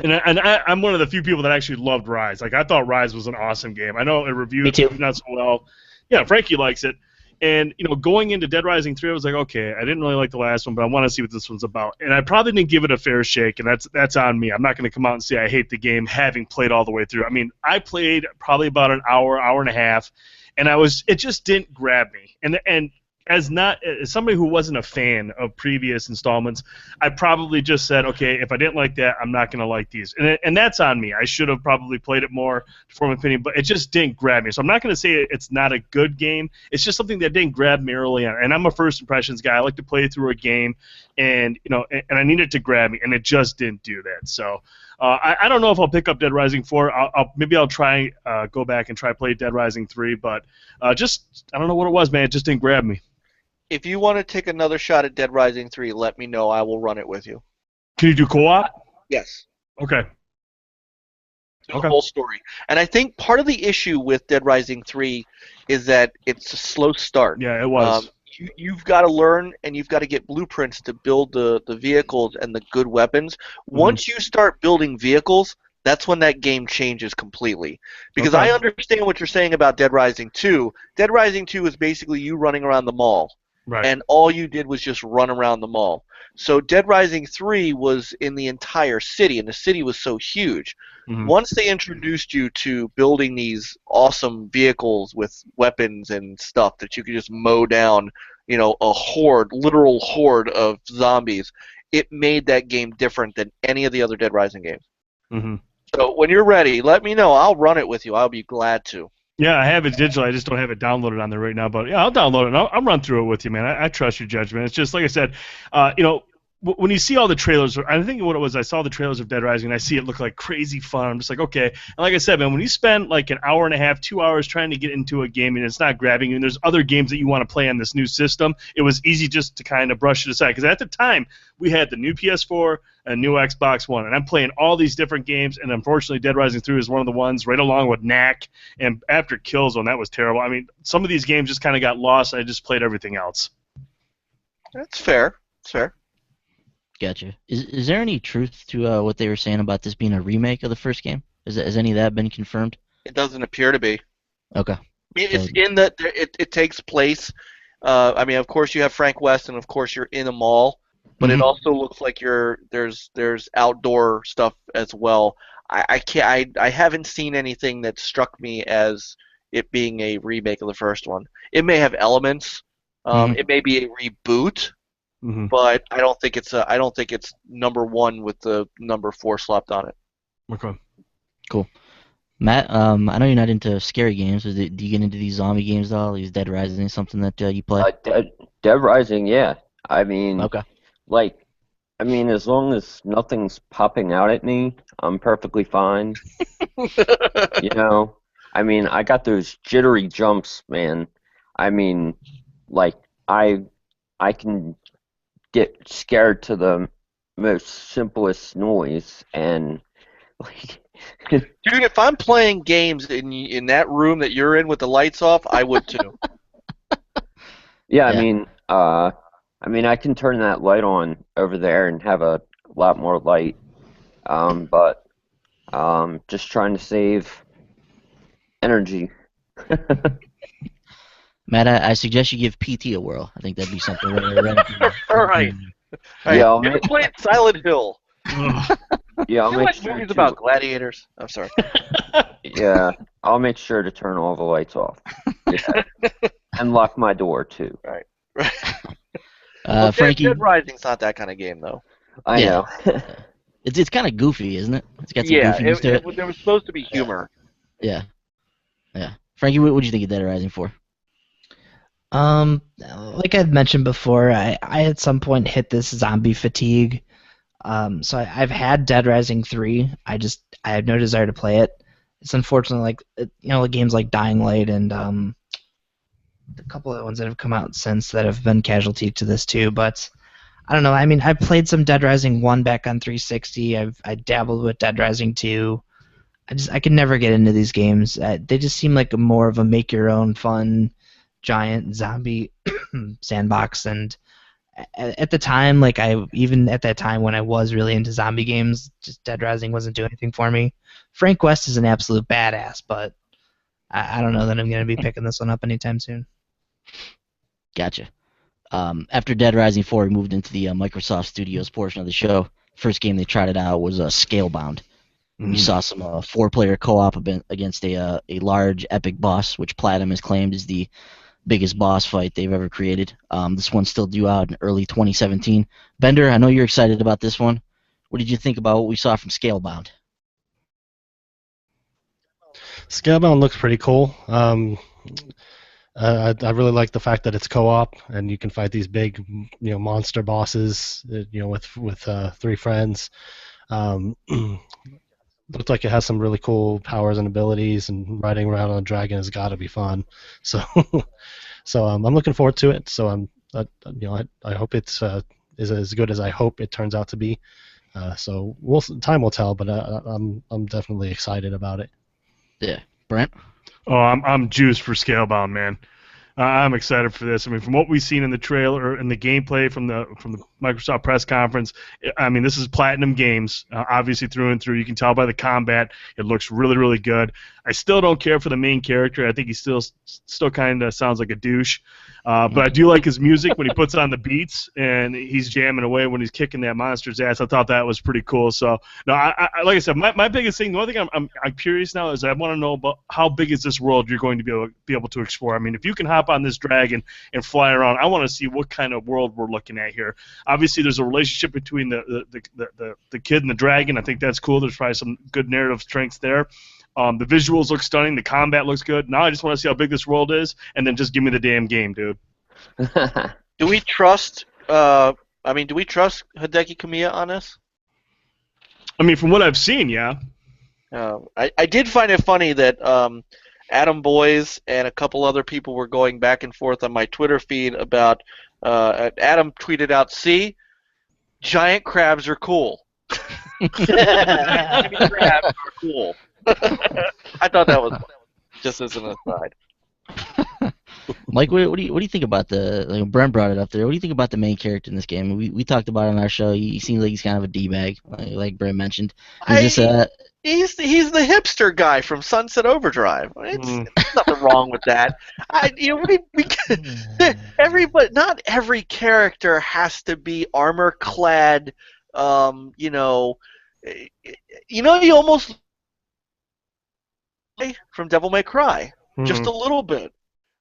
And I'm one of the few people that actually loved Rise. Like, I thought Rise was an awesome game. I know it reviewed Me too. not so well. Yeah, Frankie likes it. And, going into Dead Rising 3, I was like, okay, I didn't really like the last one, but I want to see what this one's about. And I probably didn't give it a fair shake, and that's on me. I'm not going to come out and say I hate the game having played all the way through. I mean, I played probably about an hour and a half, and it just didn't grab me. And as somebody who wasn't a fan of previous installments, I probably just said, okay, if I didn't like that, I'm not going to like these. And that's on me. I should have probably played it more to form an opinion, but it just didn't grab me. So I'm not going to say it's not a good game. It's just something that didn't grab me early on. And I'm a first impressions guy. I like to play through a game, and I need it to grab me, and it just didn't do that. So I don't know if I'll pick up Dead Rising 4. Maybe I'll try go back and try play Dead Rising 3, but I don't know what it was, man. It just didn't grab me. If you want to take another shot at Dead Rising 3, let me know. I will run it with you. Can you do co-op? Yes. Okay. The whole story. And I think part of the issue with Dead Rising 3 is that it's a slow start. Yeah, it was. You've got to learn, and you've got to get blueprints to build the vehicles and the good weapons. Once you start building vehicles, that's when that game changes completely. Because I understand what you're saying about Dead Rising 2. Dead Rising 2 is basically you running around the mall. Right. And all you did was just run around the mall. So Dead Rising 3 was in the entire city, and the city was so huge. Once they introduced you to building these awesome vehicles with weapons and stuff that you could just mow down, a literal horde of zombies, it made that game different than any of the other Dead Rising games. So when you're ready, let me know. I'll run it with you. I'll be glad to. Yeah, I have it digital. I just don't have it downloaded on there right now. But yeah, I'll download it. I'll run through it with you, man. I trust your judgment. It's just like I said, when you see all the trailers, I think what it was, I saw the trailers of Dead Rising, and I see it look like crazy fun. I'm just like, okay. And like I said, man, when you spend like an hour and a half, 2 hours trying to get into a game and it's not grabbing you, and there's other games that you want to play on this new system, it was easy just to kind of brush it aside. Because at the time, we had the new PS4 and new Xbox One, and I'm playing all these different games, and unfortunately, Dead Rising 3 is one of the ones, right along with Knack, and after Killzone, that was terrible. I mean, some of these games just kind of got lost, and I just played everything else. That's fair. It's fair. Gotcha. Is there any truth to what they were saying about this being a remake of the first game? Has any of that been confirmed? It doesn't appear to be. Okay. I mean, it's in that it takes place. I mean, of course, you have Frank West, and of course, you're in a mall. But it also looks like there's outdoor stuff as well. I haven't seen anything that struck me as it being a remake of the first one. It may have elements. It may be a reboot, but I don't think it's number 1 with the number 4 slapped on it. Okay. Cool. Matt, I know you're not into scary games. Do you get into these zombie games at all? Is Dead Rising something that you play? Dead Rising, yeah. I mean, Okay. As long as nothing's popping out at me, I'm perfectly fine. I got those jittery jumps, man. I can get scared to the most simplest noise, and dude, if I'm playing games in that room that you're in with the lights off, I would too. Yeah, I can turn that light on over there and have a lot more light, but just trying to save energy. Matt, I suggest you give PT a whirl. I think that'd be something right. All right. Yeah, I'll you played Silent Hill. Yeah, I'll you make like sure movies to, about gladiators? I'm sorry. Yeah, I'll make sure to turn all the lights off. Yeah. And lock my door too. Right. Well, Frankie, Dead Rising's not that kind of game, though. I know. It's kind of goofy, isn't it? It's got some goofiness to it. There was supposed to be humor. Yeah. Frankie, what did you think of Dead Rising 4? Like I've mentioned before, I at some point hit this zombie fatigue. So I've had Dead Rising 3. I have no desire to play it. it's unfortunate, like games like Dying Light and a couple of ones that have come out since that have been casualty to this too. But I don't know. I mean, I played some Dead Rising 1 back on 360. I dabbled with Dead Rising 2. I could never get into these games. They just seem like more of a make your own fun giant zombie sandbox. And at the time, even at that time when I was really into zombie games, just Dead Rising wasn't doing anything for me. Frank West is an absolute badass, but I don't know that I'm going to be picking this one up anytime soon. Gotcha. After Dead Rising 4, we moved into the Microsoft Studios portion of the show. First game they tried it out was Scalebound. We saw some 4-player co-op against a large epic boss, which Platinum has claimed is the biggest boss fight they've ever created. This one's still due out in early 2017. Bender, I know you're excited about this one. What did you think about what we saw from Scalebound? Scalebound looks pretty cool. I really like the fact that it's co-op and you can fight these big, monster bosses, with 3 friends. Looks like it has some really cool powers and abilities, and riding around on a dragon has got to be fun. So, I'm looking forward to it. So I hope it's is as good as I hope it turns out to be. So time will tell, but I'm definitely excited about it. Yeah, Brent. Oh, I'm juiced for Scalebound, man. I'm excited for this. I mean, from what we've seen in the trailer and the gameplay from the Microsoft press conference, I mean, this is Platinum Games, obviously through and through. You can tell by the combat, it looks really, really good. I still don't care for the main character. I think he still kind of sounds like a douche. But I do like his music when he puts on the beats and he's jamming away when he's kicking that monster's ass. I thought that was pretty cool. So, no, I like I said, my biggest thing, the one thing I'm curious now is I want to know about how big is this world you're going to be able to explore. I mean, if you can hop on this dragon and fly around, I want to see what kind of world we're looking at here. Obviously, there's a relationship between the kid and the dragon. I think that's cool. There's probably some good narrative strengths there. The visuals look stunning. The combat looks good. Now I just want to see how big this world is, and then just give me the damn game, dude. Do we trust? Do we trust Hideki Kamiya on this? I mean, from what I've seen, yeah. I did find it funny that Adam Boyes and a couple other people were going back and forth on my Twitter feed about. Adam tweeted out, "See, giant crabs are cool." Giant crabs are cool. I thought that was funny, just as an aside. Mike, what do you think about Brent brought it up there. What do you think about the main character in this game? We talked about it on our show. He seems like he's kind of a d-bag, like Brent mentioned. He's the hipster guy from Sunset Overdrive. There's nothing wrong with that. Everybody, not every character has to be armor clad. You almost from Devil May Cry, just a little bit.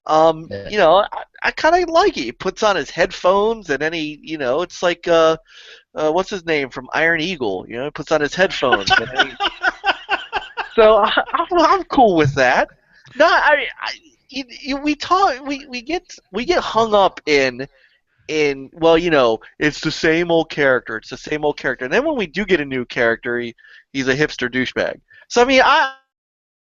I kind of like it. He puts on his headphones, and then it's like what's his name from Iron Eagle? He puts on his headphones. So I'm cool with that. No, we get hung up in it's the same old character. It's the same old character, and then when we do get a new character, he's a hipster douchebag. So I mean,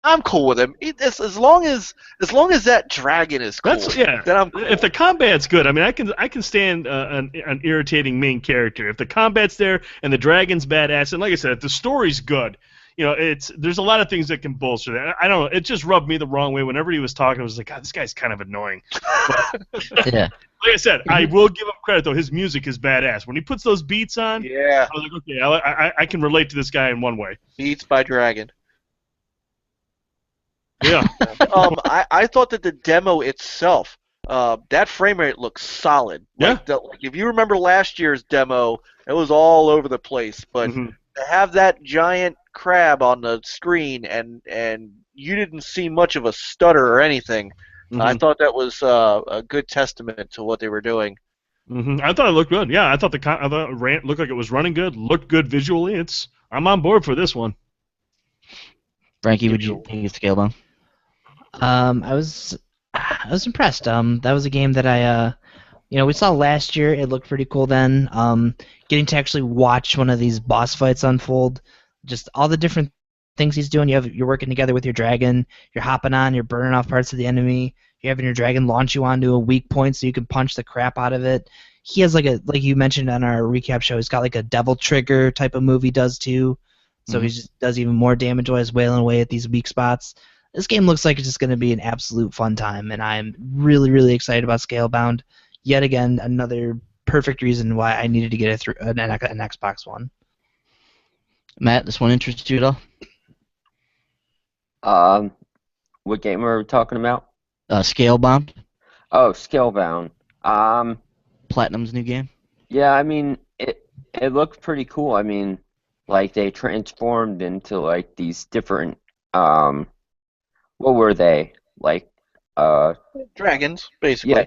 I'm cool with him. As long as that dragon is cool, then I'm cool. If the combat's good, I mean, I can stand an irritating main character. If the combat's there and the dragon's badass, and like I said, if the story's good, there's a lot of things that can bolster that. I don't know. It just rubbed me the wrong way. Whenever he was talking, I was like, God, this guy's kind of annoying. But, yeah. Like I said, I will give him credit though. His music is badass. When he puts those beats on, I was like, okay, I can relate to this guy in one way. Beats by Dragon. Yeah. I thought that the demo itself, that frame rate looks solid. Yeah. If you remember last year's demo, it was all over the place. But to have that giant crab on the screen and you didn't see much of a stutter or anything, I thought that was a good testament to what they were doing. I thought it looked good. Yeah, I thought it looked like it was running good, looked good visually. I'm on board for this one. Frankie, would you think it's Scalebound? I was impressed. That was a game that we saw last year. It looked pretty cool then. Getting to actually watch one of these boss fights unfold, just all the different things he's doing. You're working together with your dragon. You're hopping on. You're burning off parts of the enemy. You're having your dragon launch you onto a weak point so you can punch the crap out of it. He has like you mentioned on our recap show. He's got like a devil trigger type of move he does too. So he just does even more damage while he's wailing away at these weak spots. This game looks like it's just going to be an absolute fun time, and I'm really, really excited about Scalebound. Yet again, another perfect reason why I needed to get an Xbox One. Matt, this one interests you at all? What game are we talking about? Scalebound. Oh, Scalebound. Platinum's new game. Yeah, I mean, it looked pretty cool. I mean, like they transformed into like these different what were they? Like dragons, basically. Yeah,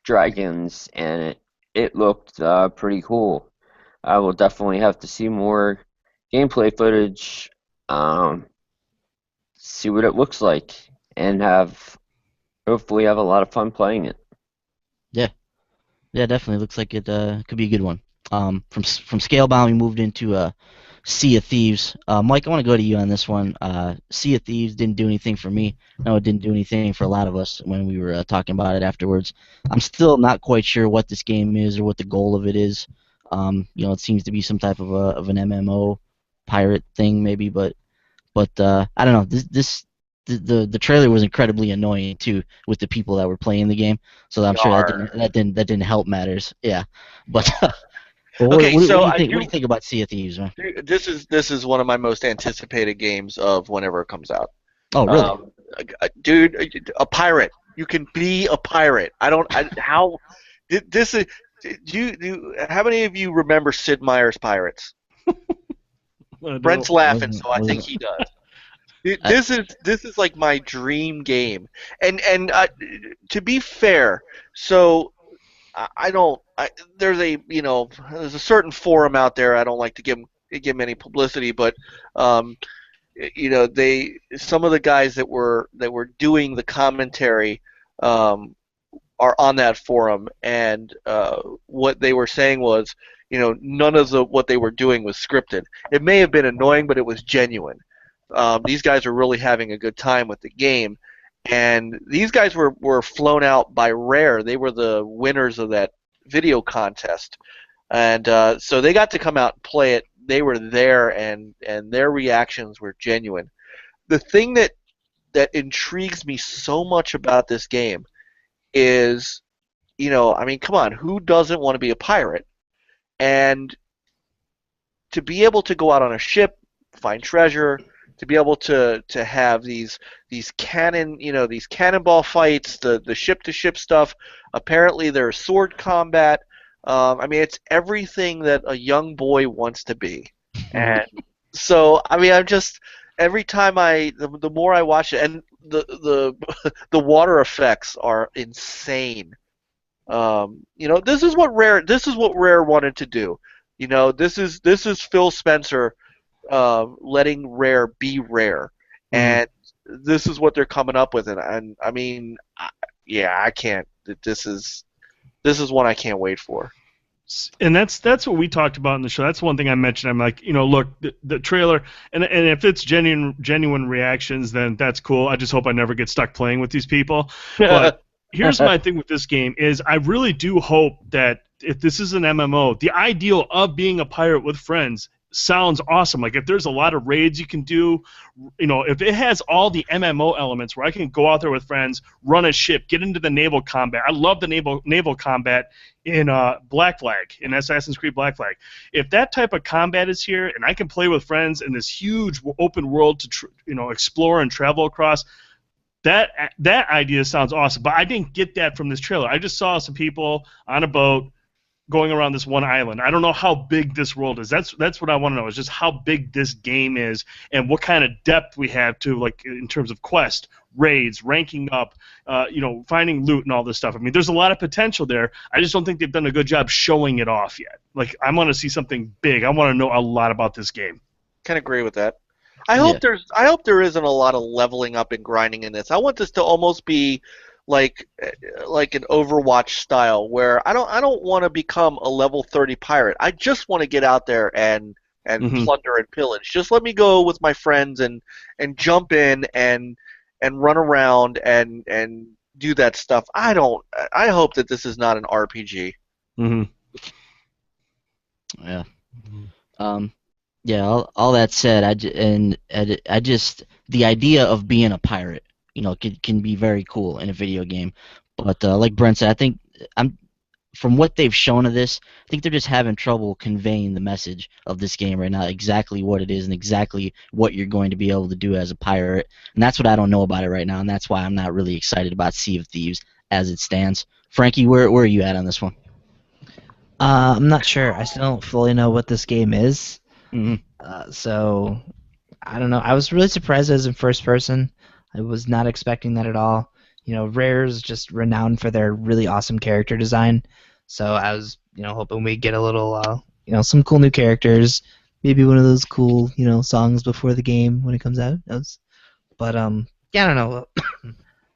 dragons, and it looked pretty cool. I will definitely have to see more gameplay footage, see what it looks like, and hopefully have a lot of fun playing it. Yeah, definitely looks like it could be a good one. From Scalebound, we moved into Sea of Thieves. Mike, I want to go to you on this one. Sea of Thieves didn't do anything for me. No, it didn't do anything for a lot of us when we were talking about it afterwards. I'm still not quite sure what this game is or what the goal of it is. It seems to be some type of an MMO pirate thing maybe, but I don't know. The trailer was incredibly annoying too with the people that were playing the game. So I'm sure that didn't help matters. Yeah, but. What do you think about Sea of Thieves, man? This is one of my most anticipated games of whenever it comes out. Oh, really? Dude, a pirate. You can be a pirate. How many of you remember Sid Meier's Pirates? Brent's laughing, so I think he does. This is like my dream game, and to be fair, so there's a certain forum out there. I don't like to give them any publicity, but some of the guys that were doing the commentary are on that forum, and what they were saying was, none of what they were doing was scripted. It may have been annoying, but it was genuine. These guys are really having a good time with the game, and these guys were flown out by Rare. They were the winners of that video contest, and so they got to come out and play it. They were there, and their reactions were genuine. The thing that intrigues me so much about this game is, come on, who doesn't want to be a pirate? And to be able to go out on a ship, find treasure, to be able to have these cannonball fights, the ship to ship stuff. Apparently there's sword combat. It's everything that a young boy wants to be. And so I'm just every time the more I watch it, and the water effects are insane. This is what Rare wanted to do. This is Phil Spencer letting Rare be Rare, and this is what they're coming up with, and I can't. This is one I can't wait for. And that's what we talked about in the show. That's one thing I mentioned. I'm like, look, the trailer, and if it's genuine reactions, then that's cool. I just hope I never get stuck playing with these people. But here's my thing with this game is I really do hope that if this is an MMO, the ideal of being a pirate with friends sounds awesome. Like if there's a lot of raids you can do, if it has all the MMO elements where I can go out there with friends, run a ship, get into the naval combat. I love the naval combat in Black Flag, in Assassin's Creed Black Flag. If that type of combat is here and I can play with friends in this huge open world to explore and travel across, that idea sounds awesome. But I didn't get that from this trailer. I just saw some people on a boat going around this one island. I don't know how big this world is. That's what I want to know, is just how big this game is and what kind of depth we have to, like, in terms of quest, raids, ranking up, finding loot and all this stuff. There's a lot of potential there. I just don't think they've done a good job showing it off yet. Like, I want to see something big. I want to know a lot about this game. Can agree with that. I hope there isn't a lot of leveling up and grinding in this. I want this to almost be like an Overwatch style, where I don't want to become a level 30 pirate. I just want to get out there and and plunder and pillage. Just let me go with my friends and jump in and run around and do that stuff. I hope that this is not an RPG. Mm-hmm. Yeah. Yeah. All that said, I just the idea of being a pirate, can be very cool in a video game. But like Brent said, I think from what they've shown of this, I think they're just having trouble conveying the message of this game right now, exactly what it is and exactly what you're going to be able to do as a pirate. And that's what I don't know about it right now, and that's why I'm not really excited about Sea of Thieves as it stands. Frankie, where are you at on this one? I'm not sure. I still don't fully know what this game is. Mm-hmm. So I don't know. I was really surprised as in first person. I was not expecting that at all. Rare is just renowned for their really awesome character design. So I was, hoping we get a little, some cool new characters. Maybe one of those cool, songs before the game when it comes out. But yeah, I don't know.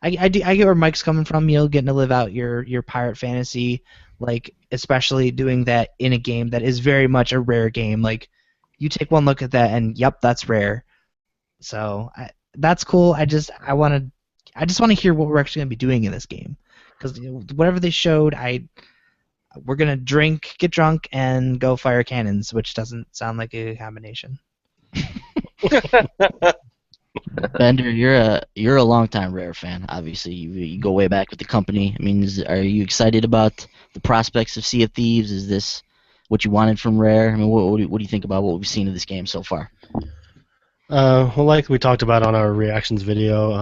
I get where Mike's coming from. Getting to live out your pirate fantasy, like especially doing that in a game that is very much a Rare game. Like you take one look at that and yep, that's Rare. So that's cool. I just want to hear what we're actually gonna be doing in this game, because whatever they showed, we're gonna drink, get drunk, and go fire cannons, which doesn't sound like a combination. Bender, you're a longtime Rare fan. Obviously, you go way back with the company. I mean, are you excited about the prospects of Sea of Thieves? Is this what you wanted from Rare? I mean, what do you think about what we've seen of this game so far? Well, like we talked about on our reactions video,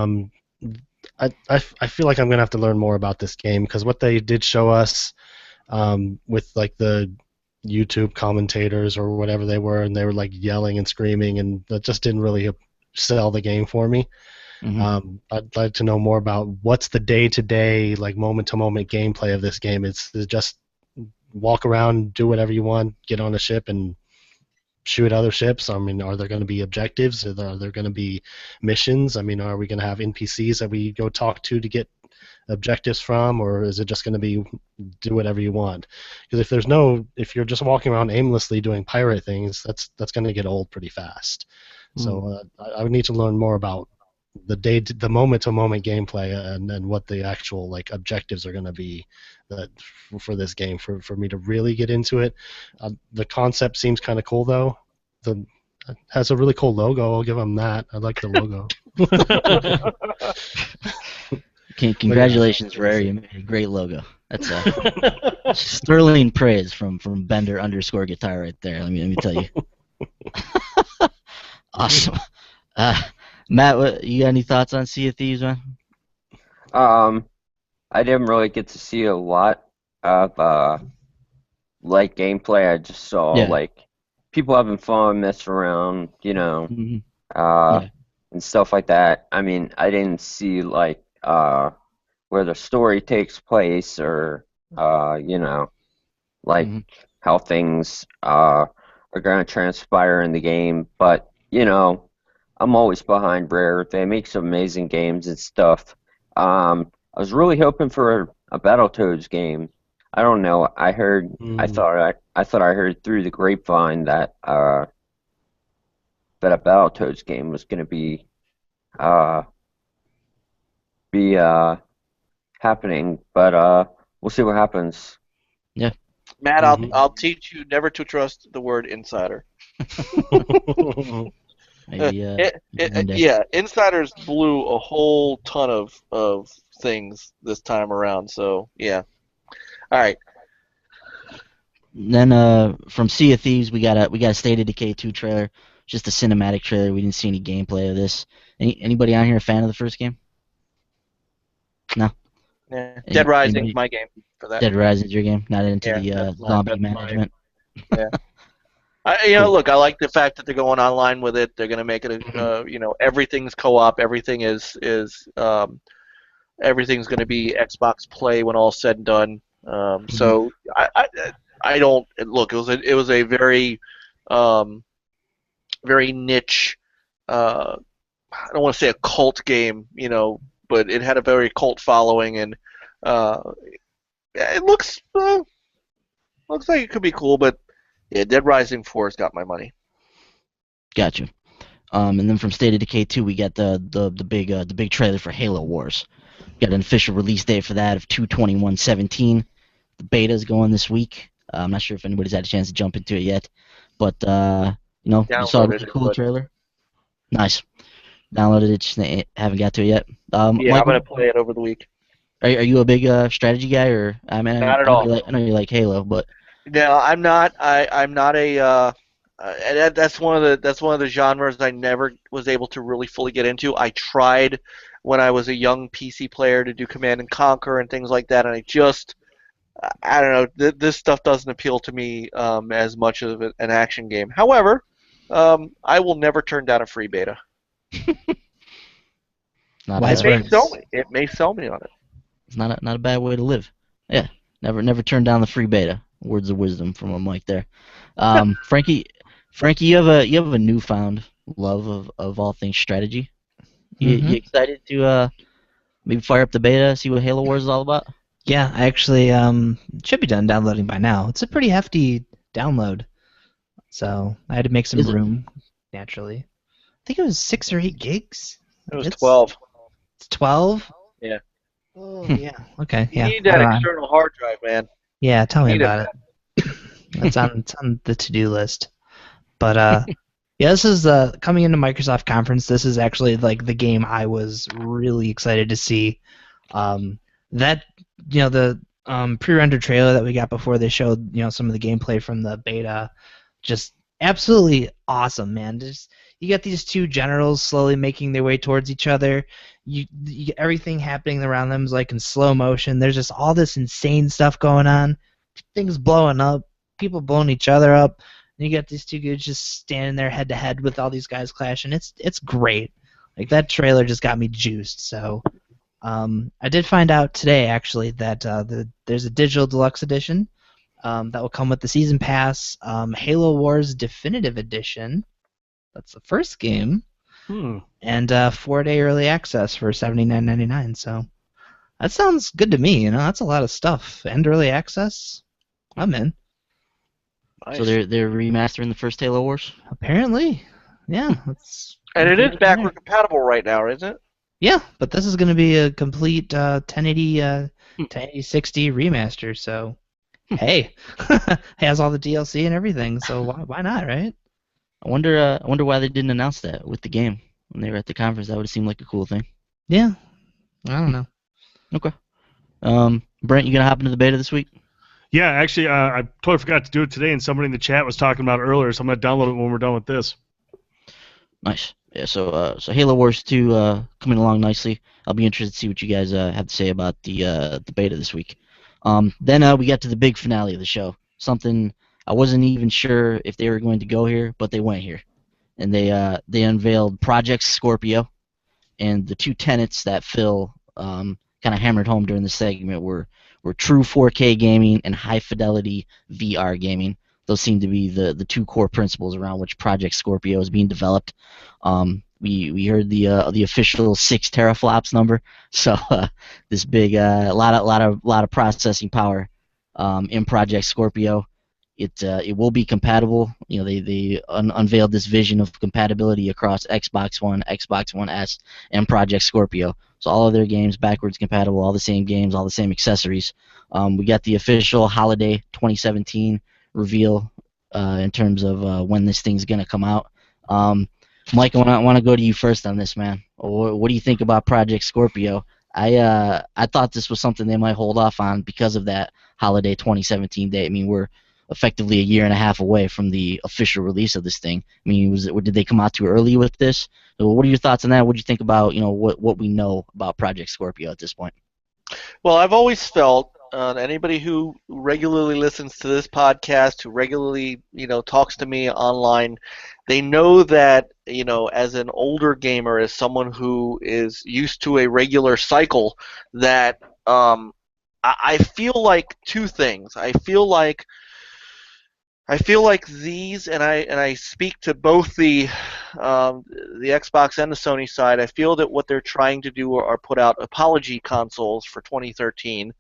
I feel like I'm gonna have to learn more about this game, because what they did show us with like the YouTube commentators or whatever they were, and they were like yelling and screaming, and that just didn't really sell the game for me. Mm-hmm. I'd like to know more about what's the day-to-day, like moment-to-moment gameplay of this game. It's just walk around, do whatever you want, get on a ship, and shoot other ships. I mean, are there going to be objectives? Are there going to be missions? I mean, are we going to have NPCs that we go talk to get objectives from, or is it just going to be do whatever you want? Because if you're just walking around aimlessly doing pirate things, that's going to get old pretty fast. So I would need to learn more about the moment-to-moment gameplay and what the actual like objectives are going to be for this game for me to really get into it. The concept seems kind of cool though. It has a really cool logo. I'll give them that. I like the logo. Congratulations, Rare. You made a great logo. That's sterling praise from Bender _ guitar right there. Let me tell you. Awesome. Matt, you got any thoughts on Sea of Thieves, man? I didn't really get to see a lot of like gameplay. I just saw like people having fun, messing around, and stuff like that. I mean, I didn't see like where the story takes place, or like how things are going to transpire in the game. But I'm always behind Rare. They make some amazing games and stuff. I was really hoping for a Battletoads game. I don't know. I thought I heard through the grapevine that a Battletoads game was going to be happening, but we'll see what happens. Yeah. Matt, I'll teach you never to trust the word insider. Maybe, insiders blew a whole ton of things this time around. So yeah. All right. Then from Sea of Thieves, we got a State of Decay 2 trailer, just a cinematic trailer. We didn't see any gameplay of this. Anybody on here a fan of the first game? No. Yeah. Dead Rising's my game for that. Dead Rising's your game, not into the zombie management. Yeah. Look, I like the fact that they're going online with it. They're going to make it, everything's co-op. Everything is everything's going to be Xbox Play when all's said and done. So I don't look. It was a very very niche. I don't want to say a cult game, but it had a very cult following, and it looks like it could be cool. But yeah, Dead Rising 4's got my money. Gotcha. And then from State of Decay 2, we got the big trailer for Halo Wars. Got an official release date for that of 2/21/17. The beta's going this week. I'm not sure if anybody's had a chance to jump into it yet, but you saw a Downloaded really it, cool but trailer. Nice. Downloaded it, just haven't got to it yet. yeah, I'm Michael, gonna play it over the week. are you a big strategy guy, or I mean, Not at I know all. I know you like Halo, but No, I'm not. I'm not a. And that's one of the genres I never was able to really fully get into. I tried when I was a young PC player to do Command and Conquer and things like that, and I don't know. This stuff doesn't appeal to me as much of an action game. However, I will never turn down a free beta. not It Wise a may sell words. me. It may sell me on it. it's not a bad way to live. Yeah, never turn down the free beta. Words of wisdom from a Mike there. Frankie, you have a newfound love of all things strategy. You Hmm. excited to maybe fire up the beta, see what Halo Wars is all about? Yeah, I actually should be done downloading by now. It's a pretty hefty download, so I had to make some Is it? room naturally. I think it was 6 or 8 gigs. It was It's 12. it's 12. Yeah. Oh yeah. Okay. You Yeah. need I that don't know. external hard drive, man. Yeah. Tell me Need it. about it. It's on the to-do list. But yeah, this is coming into Microsoft conference. This is actually like the game I was really excited to see. That the pre-rendered trailer that we got before they showed some of the gameplay from the beta, just absolutely awesome, man. Just you got these two generals slowly making their way towards each other. Everything happening around them is like in slow motion. There's just all this insane stuff going on. Things blowing up, people blowing each other up. And you got these two dudes just standing there head to head with all these guys clashing. It's great. Like that trailer just got me juiced. So I did find out today actually that there's a digital deluxe edition that will come with the season pass, Halo Wars Definitive Edition. That's the first game, and 4-day early access for $79.99. So that sounds good to me. That's a lot of stuff. And early access, I'm in. Nice. So they're remastering the first Halo Wars. Apparently, yeah. That's And it is information there. backward compatible right now, isn't it? Yeah, but this is going to be a complete 1080, 1080 60 remaster. So, hey, has all the DLC and everything. So why not, right? I wonder why they didn't announce that with the game when they were at the conference. That would have seemed like a cool thing. Yeah, I don't know. Okay. Brent, you gonna hop into the beta this week? Yeah, actually, I totally forgot to do it today, and somebody in the chat was talking about it earlier, so I'm gonna download it when we're done with this. Nice. Yeah. So Halo Wars 2 coming along nicely. I'll be interested to see what you guys have to say about the beta this week. Then we got to the big finale of the show. Something I wasn't even sure if they were going to go here, but they went here, and they unveiled Project Scorpio, and the two tenets that Phil kind of hammered home during the segment were true 4K gaming and high fidelity VR gaming. Those seem to be the two core principles around which Project Scorpio is being developed. We heard the official 6 teraflops number, so this big lot of processing power in Project Scorpio. It will be compatible. They unveiled this vision of compatibility across Xbox One, Xbox One S, and Project Scorpio. So all of their games backwards compatible, all the same games, all the same accessories. We got the official holiday 2017 reveal in terms of when this thing's gonna come out. Mike, I want to go to you first on this, man. What do you think about Project Scorpio? I thought this was something they might hold off on because of that holiday 2017 date. I mean, we're effectively a year and a half away from the official release of this thing. I mean, did they come out too early with this? So what are your thoughts on that? What do you think about what we know about Project Scorpio at this point? Well, I've always felt anybody who regularly listens to this podcast, who regularly talks to me online, they know that as an older gamer, as someone who is used to a regular cycle, that I feel like two things. I feel like these, and I speak to both the Xbox and the Sony side. I feel that what they're trying to do are put out apology consoles for 2013.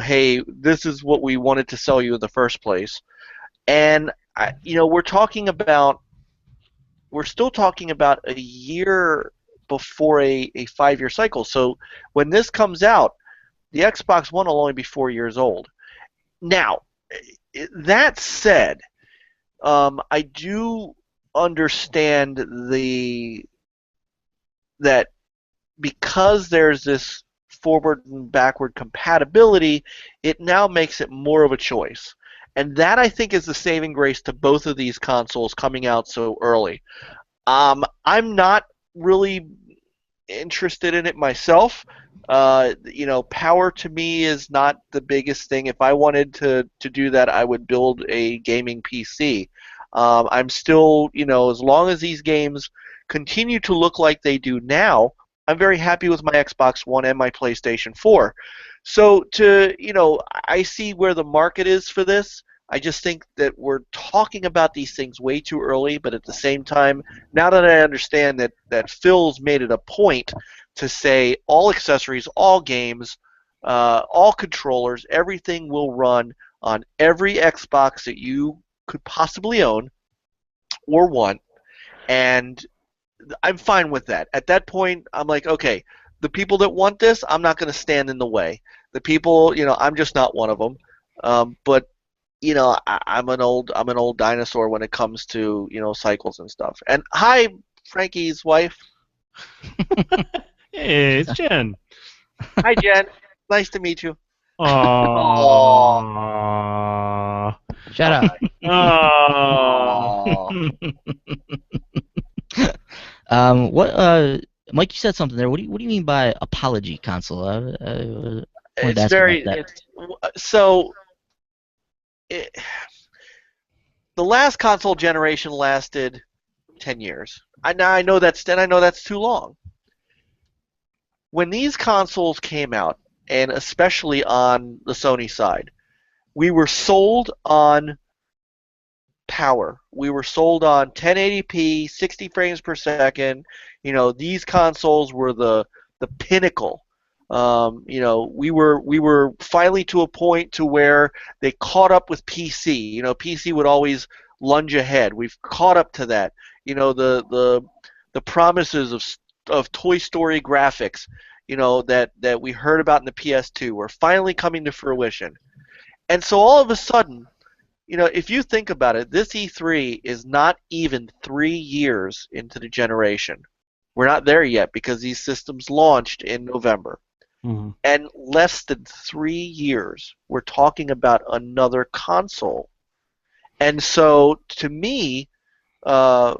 Hey, this is what we wanted to sell you in the first place, and we're talking about we're still talking about a year before a 5-year cycle. So when this comes out, the Xbox One will only be 4 years old. Now, that said, I do understand that because there's this forward and backward compatibility, it now makes it more of a choice. And that, I think, is the saving grace to both of these consoles coming out so early. I'm not really interested in it myself. Power to me is not the biggest thing. If I wanted to do that, I would build a gaming PC. I'm still, as long as these games continue to look like they do now, I'm very happy with my Xbox One and my PlayStation 4. So I see where the market is for this. I just think that we're talking about these things way too early, but at the same time, now that I understand that Phil's made it a point to say all accessories, all games, all controllers, everything will run on every Xbox that you could possibly own or want, and I'm fine with that. At that point, I'm like, okay, the people that want this, I'm not going to stand in the way. The people, I'm just not one of them. But I'm an old dinosaur when it comes to cycles and stuff. And hi, Frankie's wife. Hey, it's Jen. Hi, Jen. Nice to meet you. Aww. Shut up. Mike, you said something there. What do you mean by apology console? I wanted to ask about that. The last console generation lasted 10 years. I know that's too long. When these consoles came out, and especially on the Sony side, we were sold on power. We were sold on 1080p, 60 frames per second. These consoles were the pinnacle. We were finally to a point to where they caught up with PC. PC would always lunge ahead. We've caught up to that. The promises of Toy Story graphics, that we heard about in the PS2 were finally coming to fruition. And so all of a sudden, if you think about it, this E3 is not even 3 years into the generation. We're not there yet because these systems launched in November. Mm-hmm. And less than 3 years, we're talking about another console. And so, to me, and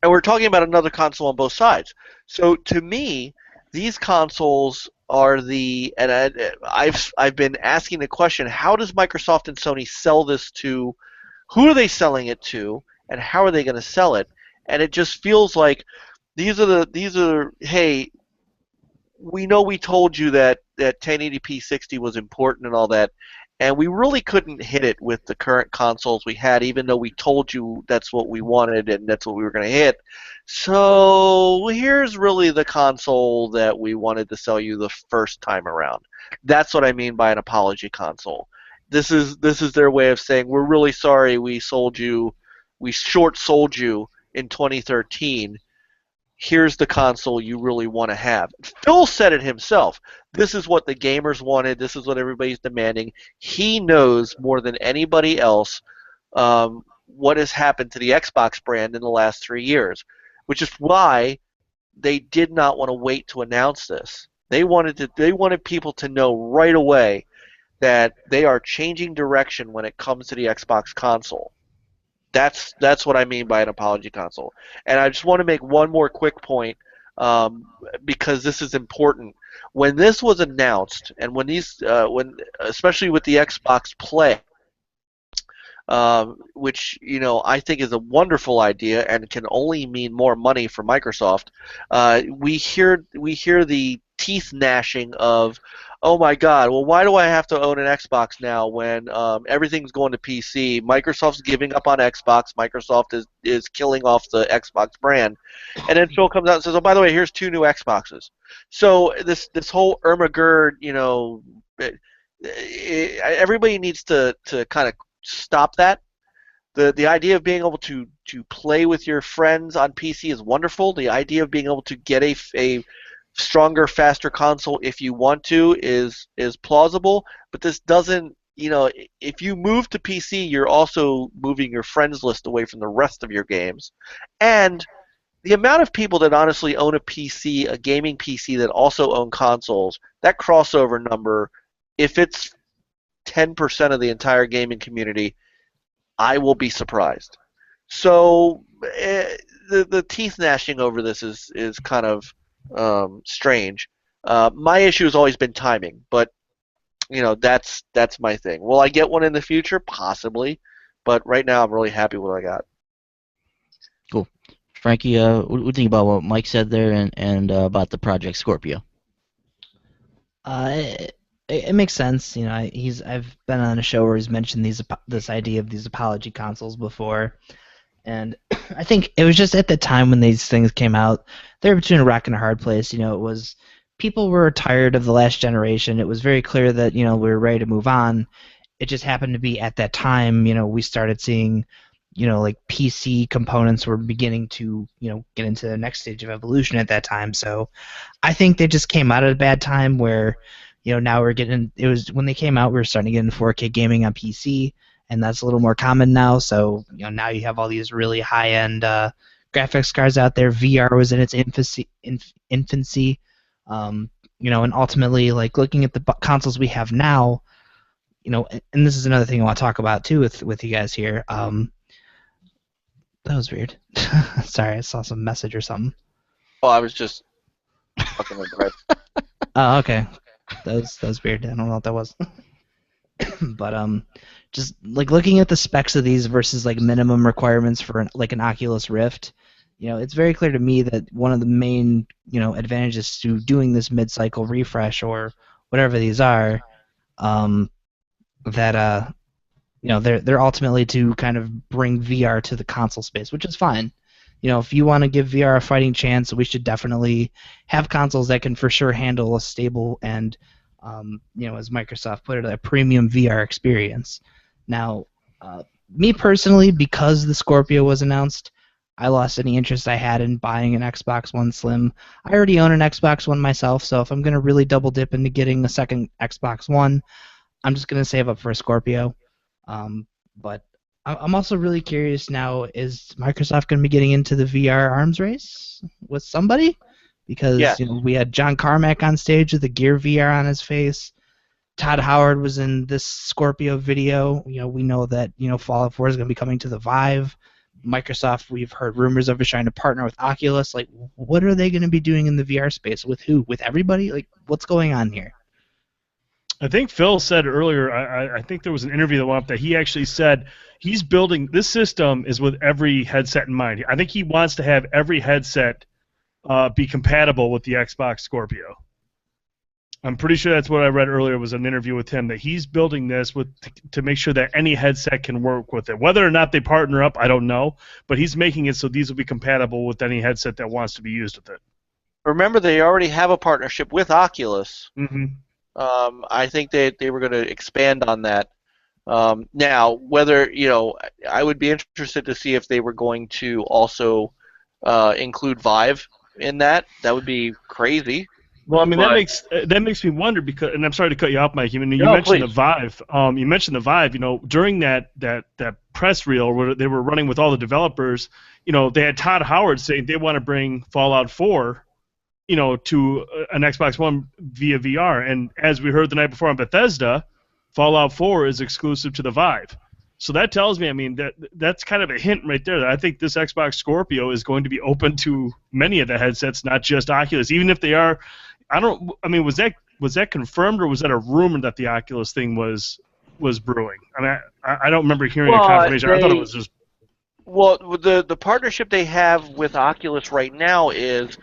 we're talking about another console on both sides. So, to me, these consoles are I've been asking the question, how does Microsoft and Sony sell this to? Who are they selling it to, and how are they going to sell it? And it just feels like these are hey, we know we told you that 1080p 60 was important and all that, and we really couldn't hit it with the current consoles we had, even though we told you that's what we wanted and that's what we were going to hit. So here's really the console that we wanted to sell you the first time around. That's what I mean by an apology console. This is their way of saying, we're really sorry we short sold you in 2013. Here's the console you really want to have. Phil said it himself. This is what the gamers wanted. This is what everybody's demanding. He knows more than anybody else what has happened to the Xbox brand in the last 3 years, which is why they did not want to wait to announce this. They wanted people to know right away that they are changing direction when it comes to the Xbox console. That's what I mean by an apology console. And I just want to make one more quick point, because this is important. When this was announced, and when especially with the Xbox Play, which I think is a wonderful idea and can only mean more money for Microsoft, we hear the teeth gnashing of, oh my God, well, why do I have to own an Xbox now when everything's going to PC? Microsoft's giving up on Xbox. Microsoft is killing off the Xbox brand. And then Phil comes out and says, oh, by the way, here's 2 new Xboxes. So this whole Irma Gerd, everybody needs to kind of stop that. the idea of being able to play with your friends on PC is wonderful. The idea of being able to get a stronger, faster console if you want to is plausible. But this doesn't, if you move to PC, you're also moving your friends list away from the rest of your games. And the amount of people that honestly own a PC, a gaming PC that also own consoles, that crossover number, if it's 10% of the entire gaming community, I will be surprised. So the teeth gnashing over this is kind of strange. My issue has always been timing, but that's my thing. Will I get one in the future? Possibly, but right now I'm really happy with what I got. Cool. Frankie, what do you think about what Mike said there and about the Project Scorpio? It makes sense. I've been on a show where he's mentioned this idea of these apology consoles before, and I think it was just at the time when these things came out, they were between a rock and a hard place. It was people were tired of the last generation. It was very clear that we were ready to move on. It just happened to be at that time, we started seeing, like PC components were beginning to, get into the next stage of evolution at that time. So I think they just came out at a bad time where, now we're getting, it was when they came out, we were starting to get into 4K gaming on PC, and that's a little more common now. So, now you have all these really high-end graphics cards out there. VR was in its infancy. And ultimately, like looking at the consoles we have now, and this is another thing I want to talk about too with you guys here. That was weird. Sorry, I saw some message or something. Oh, I was just fucking with Brett. Oh, okay. That was weird. I don't know what that was. But just like looking at the specs of these versus like minimum requirements for an Oculus Rift, it's very clear to me that one of the main advantages to doing this mid-cycle refresh or whatever these are, that they're ultimately to kind of bring VR to the console space, which is fine. If you want to give VR a fighting chance, we should definitely have consoles that can for sure handle a stable and, as Microsoft put it, a premium VR experience. Now, me personally, because the Scorpio was announced, I lost any interest I had in buying an Xbox One Slim. I already own an Xbox One myself, so if I'm going to really double dip into getting a second Xbox One, I'm just going to save up for a Scorpio. But I'm also really curious now, is Microsoft going to be getting into the VR arms race with somebody? Because we had John Carmack on stage with the Gear VR on his face. Todd Howard was in this Scorpio video. We know that Fallout 4 is going to be coming to the Vive. Microsoft, we've heard rumors of it trying to partner with Oculus. Like, what are they going to be doing in the VR space? With who? With everybody? Like, what's going on here? I think Phil said earlier, I think there was an interview that went up that he actually said he's building, this system is with every headset in mind. I think he wants to have every headset be compatible with the Xbox Scorpio. I'm pretty sure that's what I read earlier was an interview with him, that he's building this to make sure that any headset can work with it. Whether or not they partner up, I don't know, but he's making it so these will be compatible with any headset that wants to be used with it. Remember, they already have a partnership with Oculus. Mm-hmm. I think they were going to expand on that. Now, whether, I would be interested to see if they were going to also include Vive in that. That would be crazy. Well, I mean, that makes me wonder because, and I'm sorry to cut you off, Mike. You mentioned please. the Vive. You mentioned the Vive. During that press reel where they were running with all the developers, they had Todd Howard saying they want to bring Fallout 4, to an Xbox One via VR. And as we heard the night before on Bethesda, Fallout 4 is exclusive to the Vive. So that tells me, I mean, that's kind of a hint right there that I think this Xbox Scorpio is going to be open to many of the headsets, not just Oculus. Even if they are, was that confirmed or was that a rumor that the Oculus thing was brewing? I mean, I don't remember hearing a confirmation. I thought it was just. Well, the partnership they have with Oculus right now is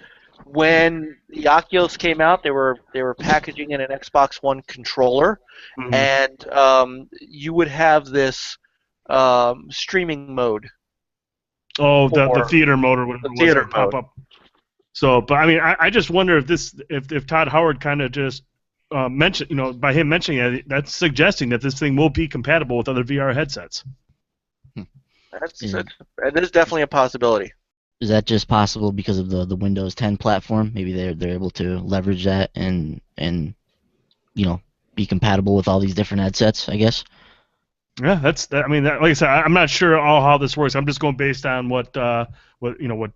when the Oculus came out, they were packaging in an Xbox One controller, Mm-hmm. and you would have this streaming mode. Oh, the theater mode would pop up. So, but I mean, I just wonder if Todd Howard kind of just mentioned, by him mentioning it, that's suggesting that this thing will be compatible with other VR headsets. It is definitely a possibility. Is that just possible because of the Windows 10 platform? Maybe they're able to leverage that and be compatible with all these different headsets, I guess. Yeah, I mean, like I said, I'm not sure all how this works. I'm just going based on what Todd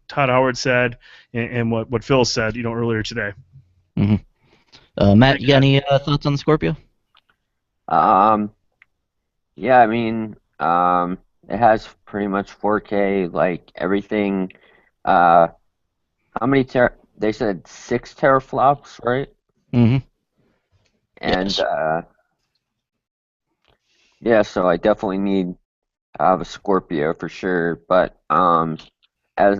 Howard said and what Phil said earlier today. Mm-hmm. Matt, you got any thoughts on the Scorpio? Yeah, I mean, it has pretty much 4K, like everything. How many they said 6 teraflops, right? Mm-hmm. And Yes. yeah, so I definitely need a Scorpio for sure. But as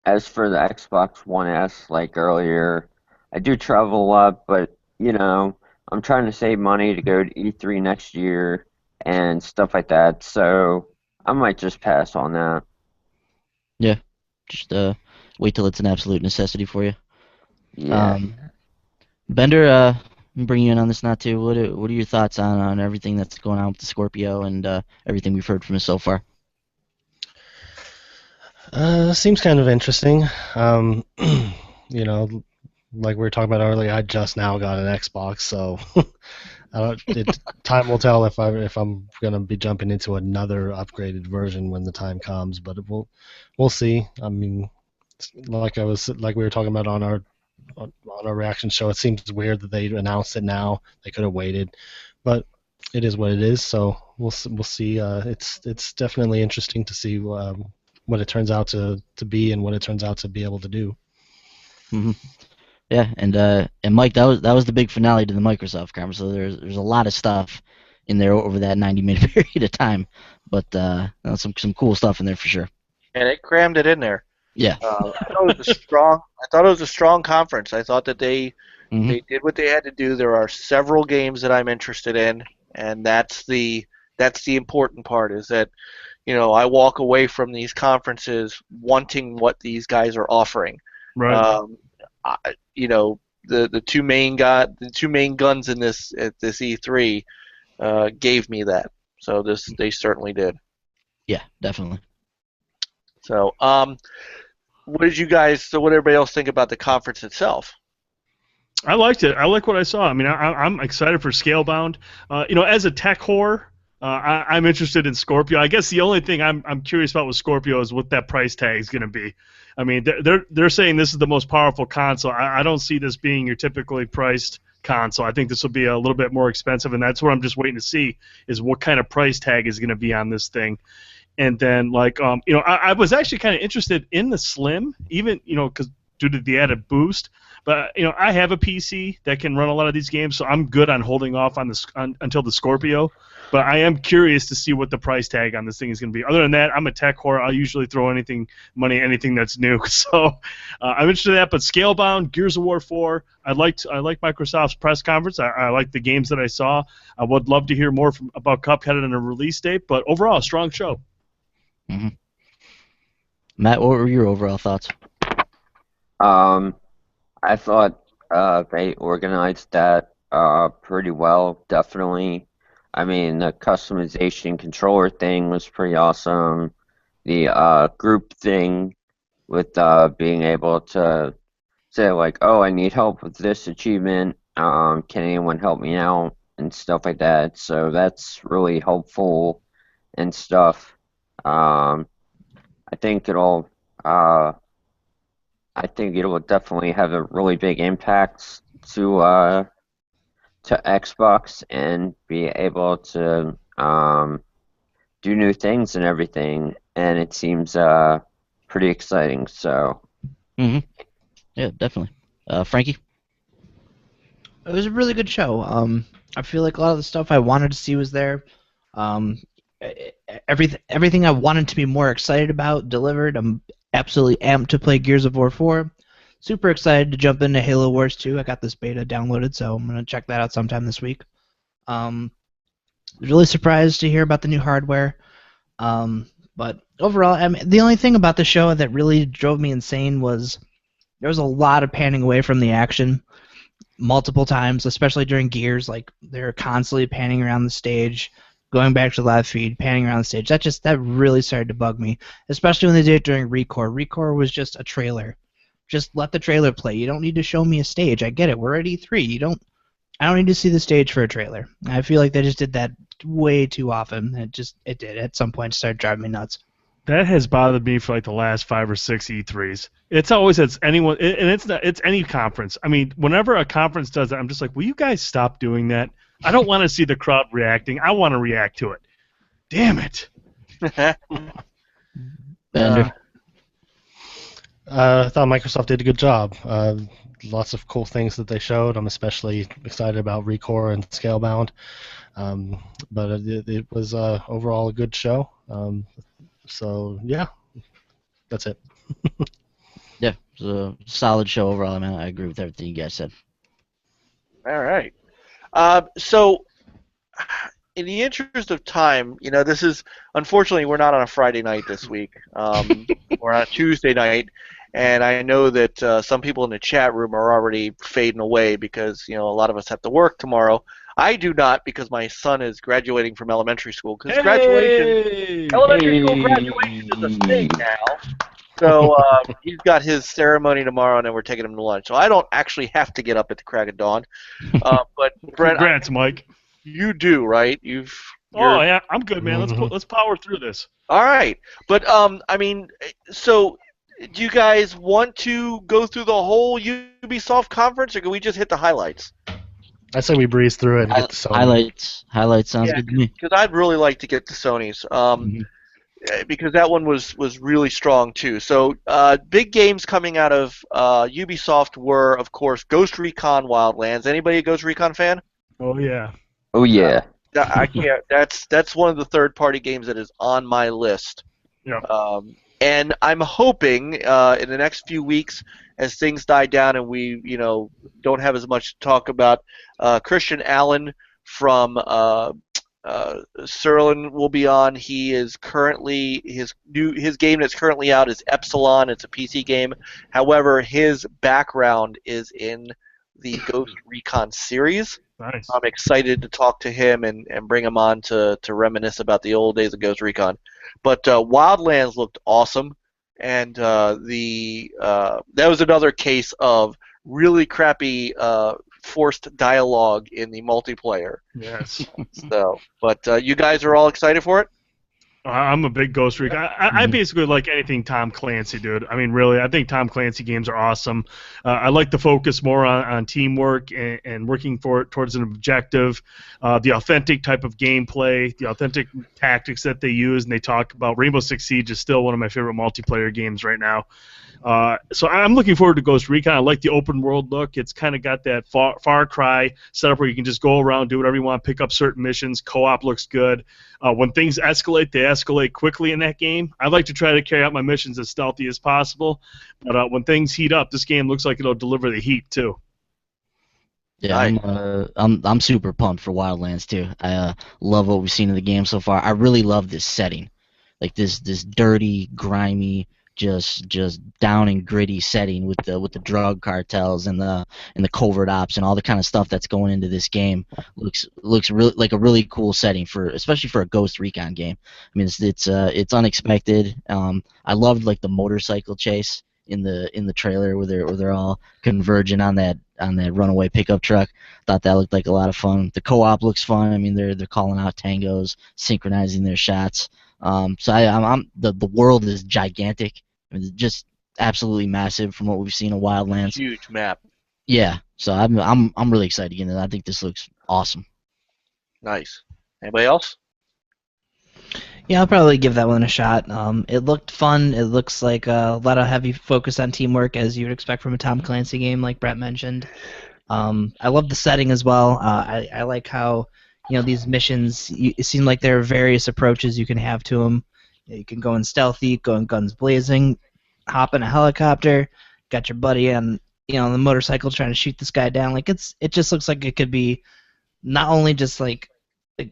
as for the Xbox One S, like earlier, I do travel a lot, but I'm trying to save money to go to E3 next year and stuff like that. So I might just pass on that. Yeah. Just wait till it's an absolute necessity for you. Yeah. Bender, I'm bringing you in on this now too. What are your thoughts on everything that's going on with the Scorpio and everything we've heard from it so far? Seems kind of interesting. You know, like we were talking about earlier, I just now got an Xbox, so time will tell if I'm gonna be jumping into another upgraded version when the time comes. But we'll see. I mean, like we were talking about on our reaction show, it seems weird that they announced it now. They could have waited, but it is what it is. So we'll see. It's definitely interesting to see what it turns out to be and what it turns out to be able to do. Mm-hmm. Yeah, and Mike, that was the big finale to the Microsoft conference. So there's a lot of stuff in there over that 90-minute period of time, but some cool stuff in there for sure. And it crammed it in there. Yeah. I thought it was a strong. I thought it was a strong conference. I thought that they Mm-hmm. did what they had to do. There are several games that I'm interested in, and that's the important part. Is that I walk away from these conferences wanting what these guys are offering. Right. The two main guns in this at this E3 gave me that. So they certainly did. Yeah, definitely. So what did everybody else think about the conference itself? I liked it. I like what I saw. I mean, I'm excited for Scalebound. As a tech whore, I'm interested in Scorpio. I guess the only thing I'm curious about with Scorpio is what that price tag is going to be. I mean, they're saying this is the most powerful console. I don't see this being your typically priced console. I think this will be a little bit more expensive, and that's what I'm just waiting to see is what kind of price tag is going to be on this thing. And then, I was actually kind of interested in the Slim, even, because due to the added boost. But, I have a PC that can run a lot of these games, so I'm good on holding off until the Scorpio. But I am curious to see what the price tag on this thing is going to be. Other than that, I'm a tech whore. I'll usually throw anything that's new. So I'm interested in that. But Scalebound, Gears of War 4, I like Microsoft's press conference. I like the games that I saw. I would love to hear more about Cuphead and a release date. But overall, a strong show. Mm-hmm. Matt, what were your overall thoughts? I thought they organized that pretty well, definitely. I mean, the customization controller thing was pretty awesome. The group thing with being able to say, like, oh, I need help with this achievement. Can anyone help me out? And stuff like that. So that's really helpful and stuff. I think it'll definitely have a really big impact to Xbox and be able to do new things and everything, and it seems pretty exciting. So. Mm-hmm. Yeah, definitely. Frankie? It was a really good show. I feel like a lot of the stuff I wanted to see was there. Everything I wanted to be more excited about delivered. I'm absolutely amped to play Gears of War 4. Super excited to jump into Halo Wars 2. I got this beta downloaded, so I'm gonna check that out sometime this week. Really surprised to hear about the new hardware. But overall, I mean, the only thing about the show that really drove me insane was there was a lot of panning away from the action multiple times, especially during Gears. Like, they're constantly panning around the stage, going back to the live feed, panning around the stage. That really started to bug me, especially when they did it during Recore. Recore was just a trailer. Just let the trailer play. You don't need to show me a stage. I get it. We're at E3. I don't need to see the stage for a trailer. I feel like they just did that way too often. It did at some point start driving me nuts. That has bothered me for like the last 5 or 6 E3s. It's always and it's any conference. I mean, whenever a conference does that, I'm just like, will you guys stop doing that? I don't want to see the crowd reacting. I want to react to it. Damn it. Bender. I thought Microsoft did a good job. Lots of cool things that they showed. I'm especially excited about Recore and Scalebound. But it was overall a good show. So, yeah, that's it. Yeah, it was a solid show overall. I mean, I agree with everything you guys said. All right. So, in the interest of time, this is, unfortunately, we're not on a Friday night this week. We're on a Tuesday night, and I know that some people in the chat room are already fading away because, a lot of us have to work tomorrow. I do not because my son is graduating from elementary school. Because elementary school graduation is a thing now. So he's got his ceremony tomorrow, and then we're taking him to lunch. So I don't actually have to get up at the crack of dawn. But Brent, Congrats, Mike. you do, right? Oh yeah, I'm good, man. Let's power through this. All right, but so do you guys want to go through the whole Ubisoft conference, or can we just hit the highlights? I say we breeze through it and get to Sony. Highlights sounds good to me. Because I'd really like to get to Sony's. Because that one was really strong too. So big games coming out of Ubisoft were, of course, Ghost Recon Wildlands. Anybody a Ghost Recon fan? Oh yeah. Oh yeah. I can't. That's one of the third-party games that is on my list. Yeah. And I'm hoping in the next few weeks, as things die down and we don't have as much to talk about, Christian Allen from Serlin will be on. He is currently his game that's currently out is Epsilon. It's a PC game. However, his background is in the Ghost Recon series. Nice. I'm excited to talk to him and bring him on to reminisce about the old days of Ghost Recon. But Wildlands looked awesome, and that was another case of really crappy forced dialogue in the multiplayer. Yes. So, but you guys are all excited for it? I'm a big Ghost Recon. I basically like anything Tom Clancy, dude. I mean, really, I think Tom Clancy games are awesome. I like to focus more on teamwork and working towards an objective, the authentic type of gameplay, the authentic tactics that they use, and they talk about. Rainbow Six Siege is still one of my favorite multiplayer games right now. So I'm looking forward to Ghost Recon. I like the open world look. It's kind of got that Far Cry setup where you can just go around, do whatever you want, pick up certain missions. Co-op looks good. When things escalate, they escalate quickly in that game. I like to try to carry out my missions as stealthy as possible. But when things heat up, this game looks like it'll deliver the heat too. Yeah, I'm super pumped for Wildlands too. I love what we've seen in the game so far. I really love this setting, like this dirty, grimy, just down and gritty setting with the drug cartels and the covert ops and all the kind of stuff that's going into this game. Looks really like a really cool setting especially for a Ghost Recon game. I mean, it's unexpected. I loved like the motorcycle chase in the trailer where they're all converging on that runaway pickup truck. Thought that looked like a lot of fun. The co-op looks fun. I mean, they're calling out tangos, synchronizing their shots. So the world is gigantic. I mean, just absolutely massive from what we've seen in Wildlands. Huge map. Yeah, so I'm really excited again. I think this looks awesome. Nice. Anybody else? Yeah, I'll probably give that one a shot. It looked fun. It looks like a lot of heavy focus on teamwork, as you would expect from a Tom Clancy game, like Brett mentioned. I love the setting as well. I like how these missions. It seems like there are various approaches you can have to them. You can go in stealthy, go in guns blazing, hop in a helicopter, got your buddy on the motorcycle trying to shoot this guy down. Like it just looks like it could be not only just like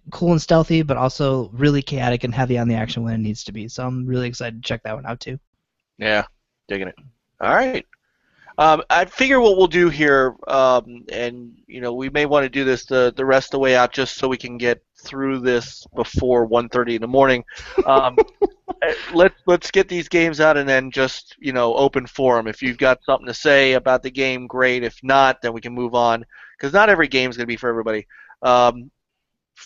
cool and stealthy, but also really chaotic and heavy on the action when it needs to be. So I'm really excited to check that one out too. Yeah, digging it. All right. I figure what we'll do here, and we may want to do this the rest of the way out, just so we can get through this before 1:30 in the morning. Um, let's get these games out and then just open forum. If you've got something to say about the game, great. If not, then we can move on, because not every game is going to be for everybody.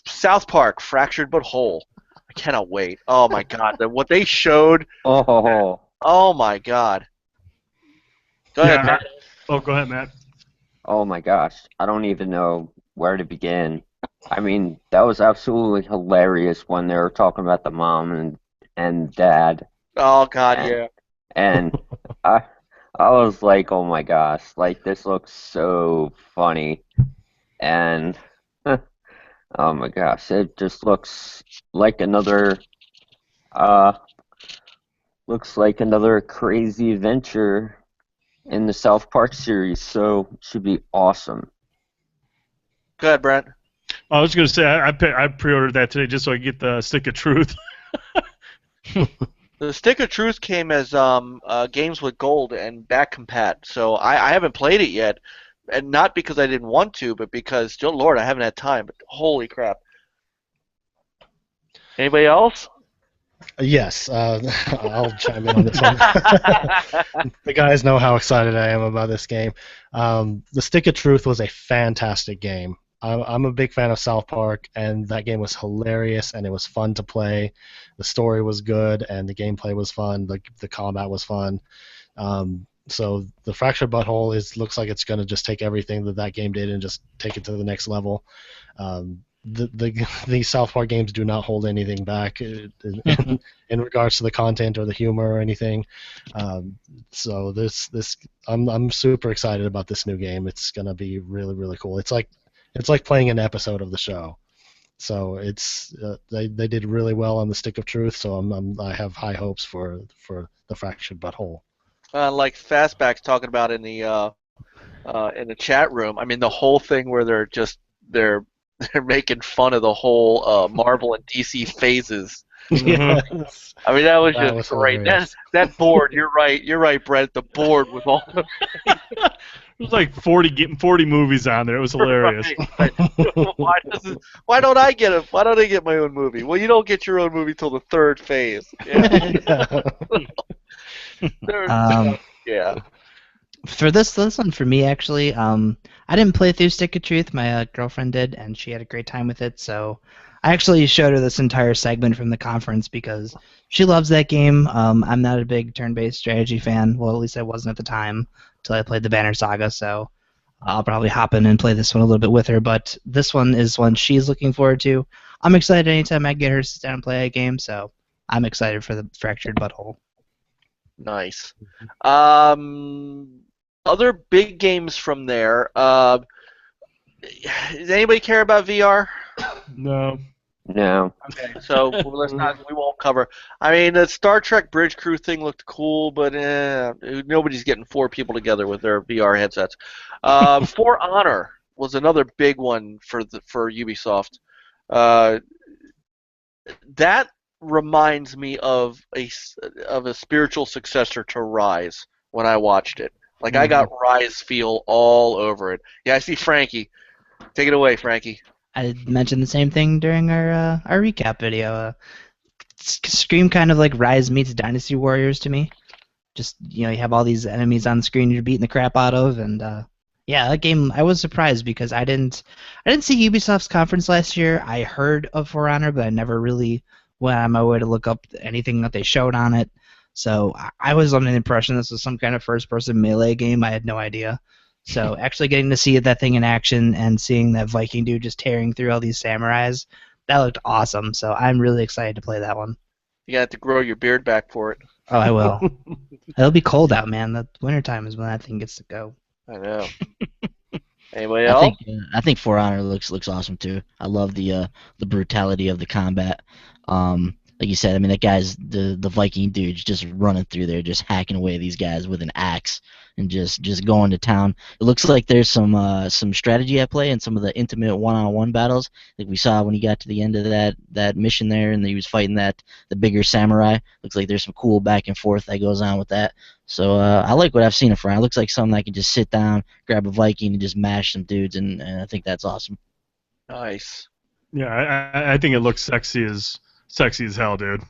South Park, Fractured But Whole. I cannot wait. Oh my god, what they showed. Oh, Oh my god. Go ahead, Matt. Oh, go ahead, Matt. oh my gosh. I don't even know where to begin. I mean, that was absolutely hilarious when they were talking about the mom and dad. Oh god, And, yeah. and I was like, oh my gosh, like this looks so funny. And oh my gosh, it just uh looks like another crazy adventure in the South Park series, so it should be awesome. Go ahead, Brent. I was going to say I pre-ordered that today just so I could get the Stick of Truth. The Stick of Truth came as games with gold and back compat, so I haven't played it yet, and not because I didn't want to, but because, oh Lord, I haven't had time. But holy crap! Anybody else? Yes, I'll chime in on this one. The guys know how excited I am about this game. The Stick of Truth was a fantastic game. I'm a big fan of South Park, and that game was hilarious, and it was fun to play. The story was good, and the gameplay was fun. The combat was fun. So the Fractured Butthole looks like it's going to just take everything that game did and just take it to the next level. The South Park games do not hold anything back in regards to the content or the humor or anything. So I'm super excited about this new game. It's gonna be really, really cool. It's like playing an episode of the show. So they did really well on the Stick of Truth. So I have high hopes for the Fractured Butthole. Like Fastback's talking about in the chat room. I mean, the whole thing where they're making fun of the whole Marvel and DC phases. Yes. I mean, that was That just was great. hilarious. That board, you're right, Brent. The board with all the There's like 40 movies on there. It was hilarious. right. Why don't I get my own movie? Well, you don't get your own movie till the third phase. Yeah. Yeah. For this one, for me actually, I didn't play through Stick of Truth. My girlfriend did, and she had a great time with it. So I actually showed her this entire segment from the conference because she loves that game. I'm not a big turn-based strategy fan. Well, at least I wasn't at the time until I played the Banner Saga. So I'll probably hop in and play this one a little bit with her. But this one is one she's looking forward to. I'm excited anytime I get her to sit down and play a game. So I'm excited for the Fractured Butthole. Nice. Other big games from there. Does anybody care about VR? No. No. Okay, so we won't cover. I mean, the Star Trek Bridge Crew thing looked cool, but nobody's getting 4 people together with their VR headsets. For Honor was another big one for Ubisoft. That reminds me of a spiritual successor to Rise when I watched it. Like, I got Rise feel all over it. Yeah, I see Frankie. Take it away, Frankie. I mentioned the same thing during our recap video. Scream kind of like Rise meets Dynasty Warriors to me. Just, you have all these enemies on the screen you're beating the crap out of, and yeah, that game I was surprised because I didn't see Ubisoft's conference last year. I heard of For Honor, but I never really went on my way to look up anything that they showed on it. So I was under the impression this was some kind of first-person melee game. I had no idea. So actually getting to see that thing in action and seeing that Viking dude just tearing through all these samurais, that looked awesome. So I'm really excited to play that one. You have to grow your beard back for it. Oh, I will. It'll be cold out, man. The wintertime is when that thing gets to go. I know. Anybody else? I think For Honor looks awesome too. I love the brutality of the combat. like you said, I mean, that guy's the Viking dude's just running through there, just hacking away these guys with an axe and just going to town. It looks like there's some strategy at play in some of the intimate one-on-one battles, like we saw when he got to the end of that mission there, and he was fighting the bigger samurai. Looks like there's some cool back and forth that goes on with that. So I like what I've seen it for. It looks like something I can just sit down, grab a Viking, and just mash some dudes, and I think that's awesome. Nice. Yeah, I think it looks sexy as hell, dude.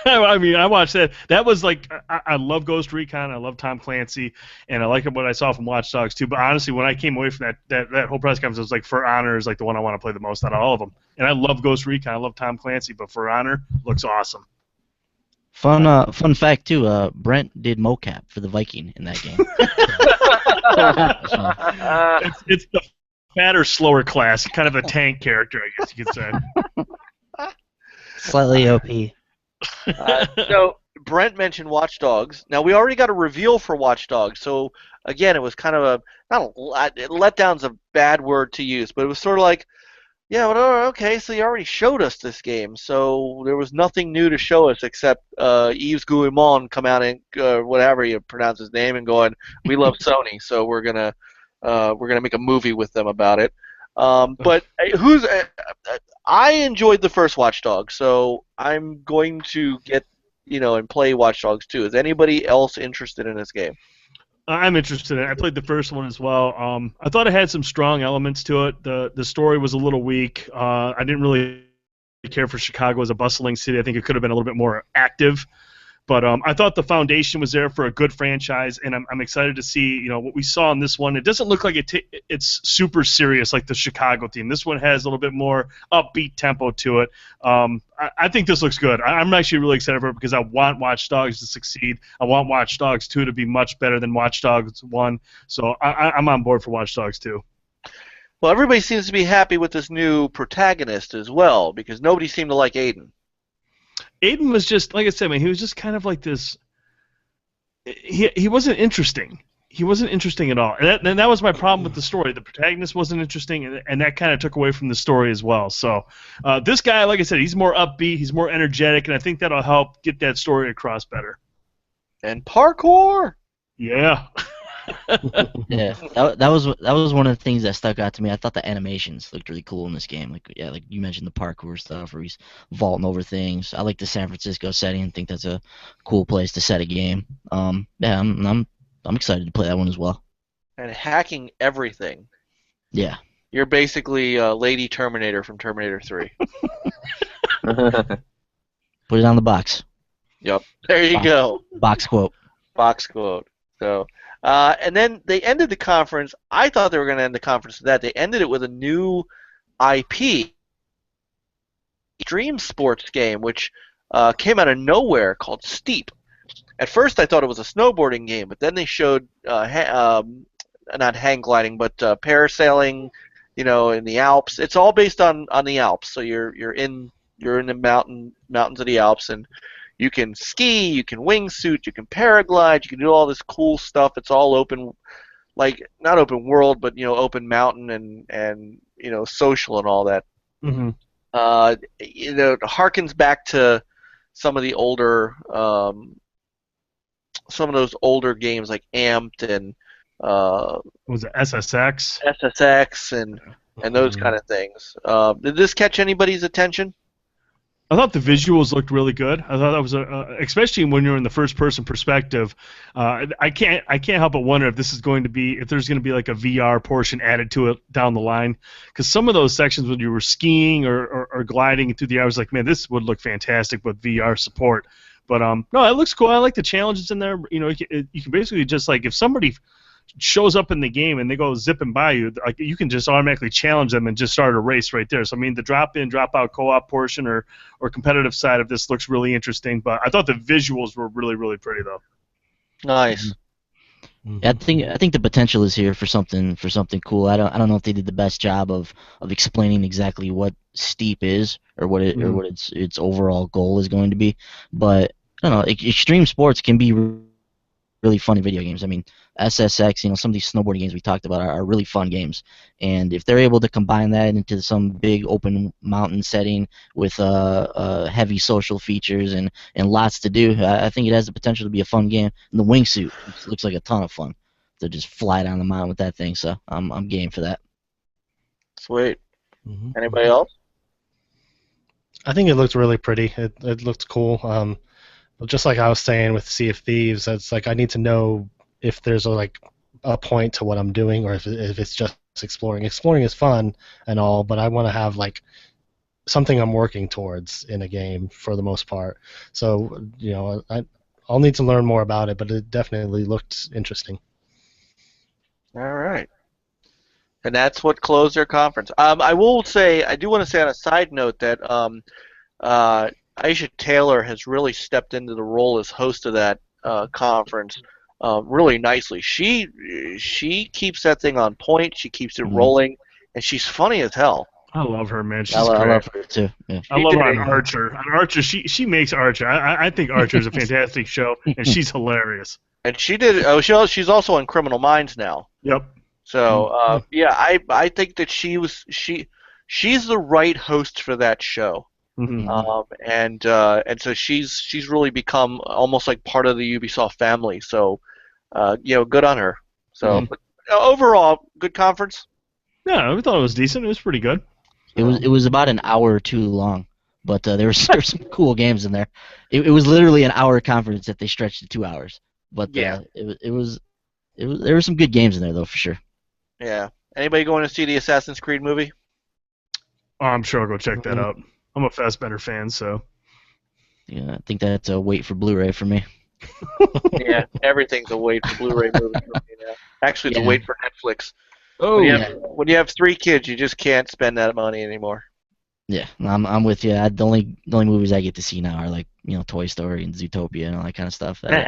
I mean, I watched that. That was like, I love Ghost Recon. I love Tom Clancy, and I like what I saw from Watch Dogs too. But honestly, when I came away from that whole press conference, it was like For Honor is like the one I want to play the most out of all of them. And I love Ghost Recon. I love Tom Clancy, but For Honor looks awesome. Fun fact too. Brent did mocap for the Viking in that game. It's the fatter, slower class, kind of a tank character, I guess you could say. Slightly OP. So Brent mentioned Watch Dogs. Now we already got a reveal for Watch Dogs, so again, it was kind of letdown's a bad word to use, but it was sort of like, yeah, well, okay, so you already showed us this game, so there was nothing new to show us except Yves Guillemot come out and whatever you pronounce his name and going, we love Sony, so we're gonna make a movie with them about it. But I enjoyed the first Watch Dogs, so I'm going to get and play Watch Dogs 2. Is anybody else interested in this game? I'm interested in it. I played the first one as well. I thought it had some strong elements to it. The story was a little weak. I didn't really care for Chicago as a bustling city. I think it could have been a little bit more active. But I thought the foundation was there for a good franchise, and I'm excited to see what we saw in this one. It doesn't look like it's super serious like the Chicago team. This one has a little bit more upbeat tempo to it. I think this looks good. I'm actually really excited for it because I want Watch Dogs to succeed. I want Watch Dogs 2 to be much better than Watch Dogs 1. So I'm on board for Watch Dogs 2. Well, everybody seems to be happy with this new protagonist as well because nobody seemed to like Aiden. Aiden was just, like I said, man, he was just kind of like this. He wasn't interesting. He wasn't interesting at all. And that was my problem with the story. The protagonist wasn't interesting, and that kind of took away from the story as well. So this guy, like I said, he's more upbeat, he's more energetic, and I think that'll help get that story across better. And parkour! Yeah. Yeah, that was one of the things that stuck out to me. I thought the animations looked really cool in this game. Like you mentioned the parkour stuff where he's vaulting over things. I like the San Francisco setting. I think that's a cool place to set a game. Yeah, I'm excited to play that one as well. And hacking everything. Yeah. You're basically Lady Terminator from Terminator 3. Put it on the box. Yep. There you go. Box quote. Box quote. So. And then they ended the conference. I thought they were going to end the conference with that. They ended it with a new IP, Extreme Sports game, which came out of nowhere called Steep. At first, I thought it was a snowboarding game, but then they showed not hang gliding, but parasailing, in the Alps. It's all based on the Alps. So you're in the mountains of the Alps, and you can ski, you can wingsuit, you can paraglide, you can do all this cool stuff. It's all open, like not open world, but open mountain and social and all that. Mm-hmm. It harkens back to some of the older, some of those older games like Amped and was it SSX? SSX and those kind of things. Did this catch anybody's attention? I thought the visuals looked really good. I thought that was especially when you're in the first-person perspective. I can't help but wonder if there's going to be like a VR portion added to it down the line. Because some of those sections when you were skiing or gliding through the air, I was like, man, this would look fantastic with VR support. But no, it looks cool. I like the challenges in there. You can basically just like if somebody shows up in the game and they go zipping by you, like you can just automatically challenge them and just start a race right there. So I mean, the drop-in, drop-out co-op portion or competitive side of this looks really interesting. But I thought the visuals were really, really pretty though. Nice. Mm-hmm. I think the potential is here for something cool. I don't know if they did the best job of explaining exactly what Steep is or what its overall goal is going to be. But I don't know. Extreme sports can be really funny video games. I mean, SSX, some of these snowboarding games we talked about are really fun games. And if they're able to combine that into some big open mountain setting with heavy social features and lots to do, I think it has the potential to be a fun game. And the wingsuit looks like a ton of fun to just fly down the mountain with that thing. So I'm game for that. Sweet. Mm-hmm. Anybody else? I think it looked really pretty. It looked cool. Just like I was saying with Sea of Thieves, it's like I need to know if there's a point to what I'm doing, or if it's just exploring. Exploring is fun and all, but I want to have something I'm working towards in a game for the most part. So I'll need to learn more about it, but it definitely looked interesting. All right. And that's what closed their conference. I do want to say on a side note that Aisha Taylor has really stepped into the role as host of that conference really nicely. She keeps that thing on point. She keeps it rolling, and she's funny as hell. I love her, man. She's I great. love her too. Yeah. I love her on Archer. On Archer, she makes Archer. I think Archer is a fantastic show, and she's hilarious. And she did. Oh, she's also on Criminal Minds now. Yep. So yeah, I think that she's the right host for that show. Mm-hmm. And so she's really become almost like part of the Ubisoft family. So good on her. So but, overall, good conference. Yeah, we thought it was decent. It was pretty good. It was about an hour or two long, but there were some cool games in there. It was literally an hour conference that they stretched to 2 hours. But there were some good games in there though, for sure. Yeah. Anybody going to see the Assassin's Creed movie? Oh, I'm sure I'll go check that out. I'm a Fassbender fan, so. Yeah, I think that's a wait for Blu-ray for me. Yeah, everything's a wait for Blu-ray movie for me now. Actually, it's a wait for Netflix. Oh, when you have 3 kids, you just can't spend that money anymore. Yeah, I'm with you. The only movies I get to see now are like Toy Story and Zootopia and all that kind of stuff. I don't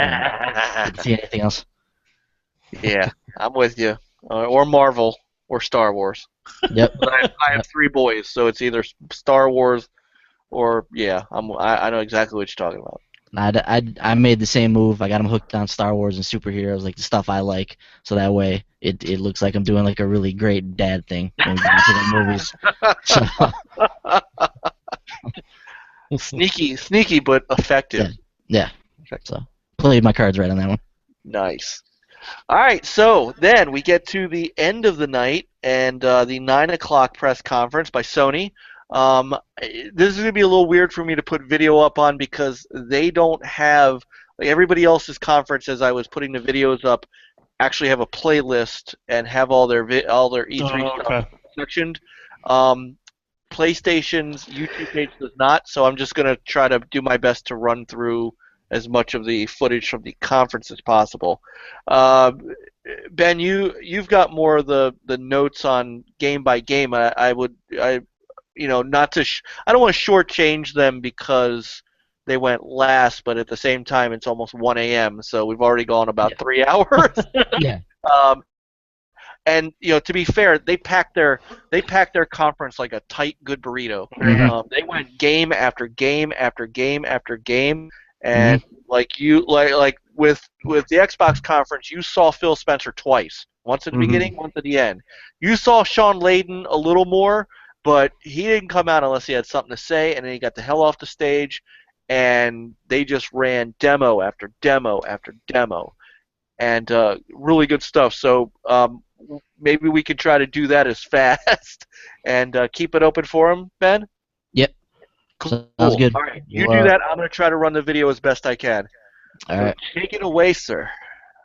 get to see anything else. Yeah, I'm with you. Or Marvel or Star Wars. Yep. But I have 3 boys, so it's either Star Wars or I know exactly what you're talking about. I made the same move. I got them hooked on Star Wars and superheroes, like the stuff I like, so that way it looks like I'm doing like a really great dad thing when we get into the movies. Sneaky, but effective. Yeah. So played my cards right on that one. Nice. All right, so then we get to the end of the night and the 9 o'clock press conference by Sony. This is going to be a little weird for me to put video up on because they don't have, like everybody else's conference as I was putting the videos up, actually have a playlist and have all their E3 stuff sectioned. PlayStation's YouTube page does not, so I'm just going to try to do my best to run through as much of the footage from the conference as possible. Ben, you've got more of the notes on game by game. I don't want to shortchange them because they went last, but at the same time it's almost 1 a.m. so we've already gone about 3 hours. Yeah. And to be fair, they packed their conference like a tight, good burrito. Mm-hmm. They went game after game after game after game, and like with the Xbox conference, you saw Phil Spencer twice, once at the beginning, once at the end. You saw Sean Layden a little more, but he didn't come out unless he had something to say, and then he got the hell off the stage, and they just ran demo after demo after demo, and really good stuff. So maybe we could try to do that as fast and keep it open for him, Ben? Yep. Cool. Sounds good. All right, you do that. I'm going to try to run the video as best I can. All right. Take it away, sir.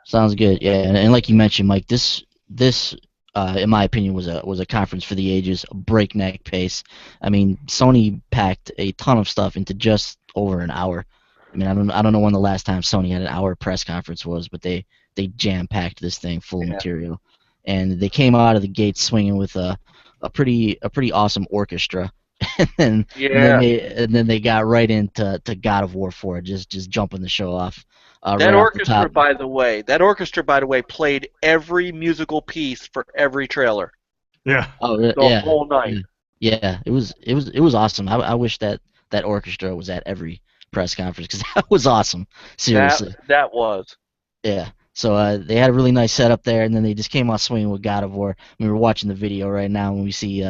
Sounds good. Yeah, and like you mentioned, Mike, this in my opinion was a conference for the ages, a breakneck pace. I mean, Sony packed a ton of stuff into just over an hour. I mean, I don't know when the last time Sony had an hour press conference was, but they jam packed this thing full of material, and they came out of the gate swinging with a pretty awesome orchestra. and then they got right into God of War 4, just jumping the show off. That orchestra, by the way, played every musical piece for every trailer. Yeah. Oh, the whole night. Yeah, it was awesome. I wish that orchestra was at every press conference because that was awesome. Seriously. That was. Yeah. So they had a really nice setup there, and then they just came out swinging with God of War. We were watching the video right now when we see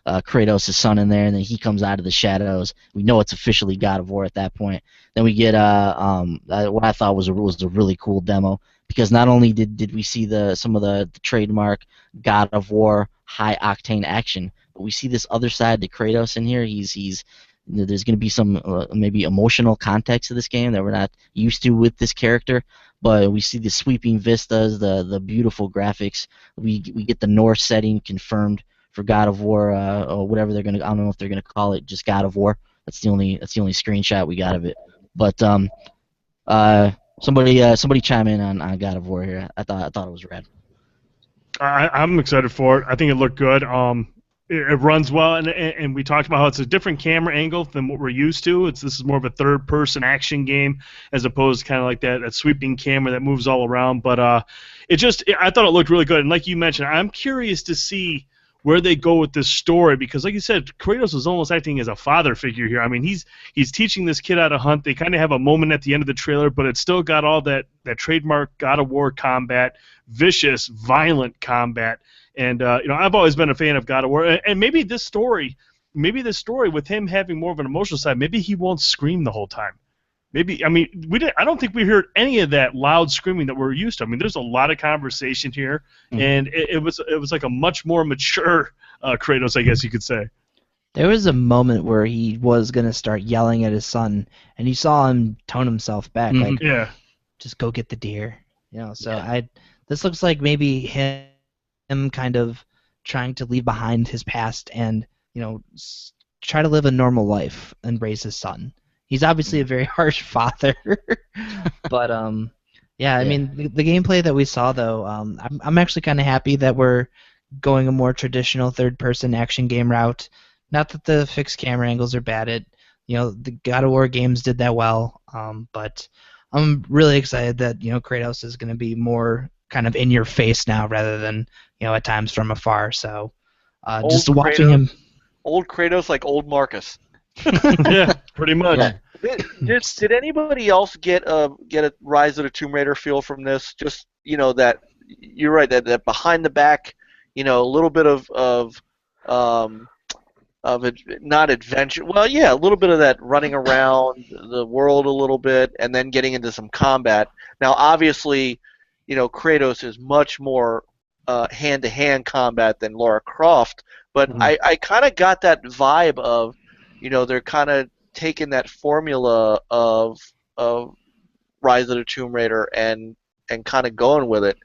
Kratos' son in there, and then he comes out of the shadows. We know it's officially God of War at that point. Then we get what I thought was a really cool demo, because not only did we see some of the trademark God of War high octane action, but we see this other side to Kratos in here. There's going to be some maybe emotional context to this game that we're not used to with this character. But we see the sweeping vistas, the beautiful graphics. We get the Norse setting confirmed for God of War, or whatever they're gonna. I don't know if they're gonna call it just God of War. That's the only screenshot we got of it. But somebody chime in on God of War here. I thought it was rad. I'm excited for it. I think it looked good. It runs well, and we talked about how it's a different camera angle than what we're used to. This is more of a third-person action game as opposed to kind of like that sweeping camera that moves all around. But I thought it looked really good. And like you mentioned, I'm curious to see where they go with this story, because like you said, Kratos is almost acting as a father figure here. I mean, he's teaching this kid how to hunt. They kind of have a moment at the end of the trailer, but it's still got all that trademark God of War combat, vicious, violent combat. And I've always been a fan of God of War, and maybe this story with him having more of an emotional side, maybe he won't scream the whole time. Maybe, I mean, I don't think we heard any of that loud screaming that we're used to. I mean, there's a lot of conversation here, and it was like a much more mature Kratos, I guess you could say. There was a moment where he was gonna start yelling at his son, and you saw him tone himself back, like, yeah, just go get the deer, So this looks like maybe him kind of trying to leave behind his past and try to live a normal life and raise his son. He's obviously a very harsh father, but I mean the gameplay that we saw though, I'm actually kind of happy that we're going a more traditional third-person action game route. Not that the fixed camera angles are bad. The God of War games did that well, but I'm really excited that Kratos is going to be more kind of in your face now rather than at times from afar. So just watching him. Old Kratos, like old Marcus. Yeah, pretty much. Yeah. Did anybody else get a Rise of the Tomb Raider feel from this? Just that you're right, that behind the back, a little bit of not adventure. Well, yeah, a little bit of that running around the world a little bit, and then getting into some combat. Now, obviously, Kratos is much more hand-to-hand combat than Lara Croft, but I kind of got that vibe of, they're kind of taking that formula of Rise of the Tomb Raider and kind of going with it.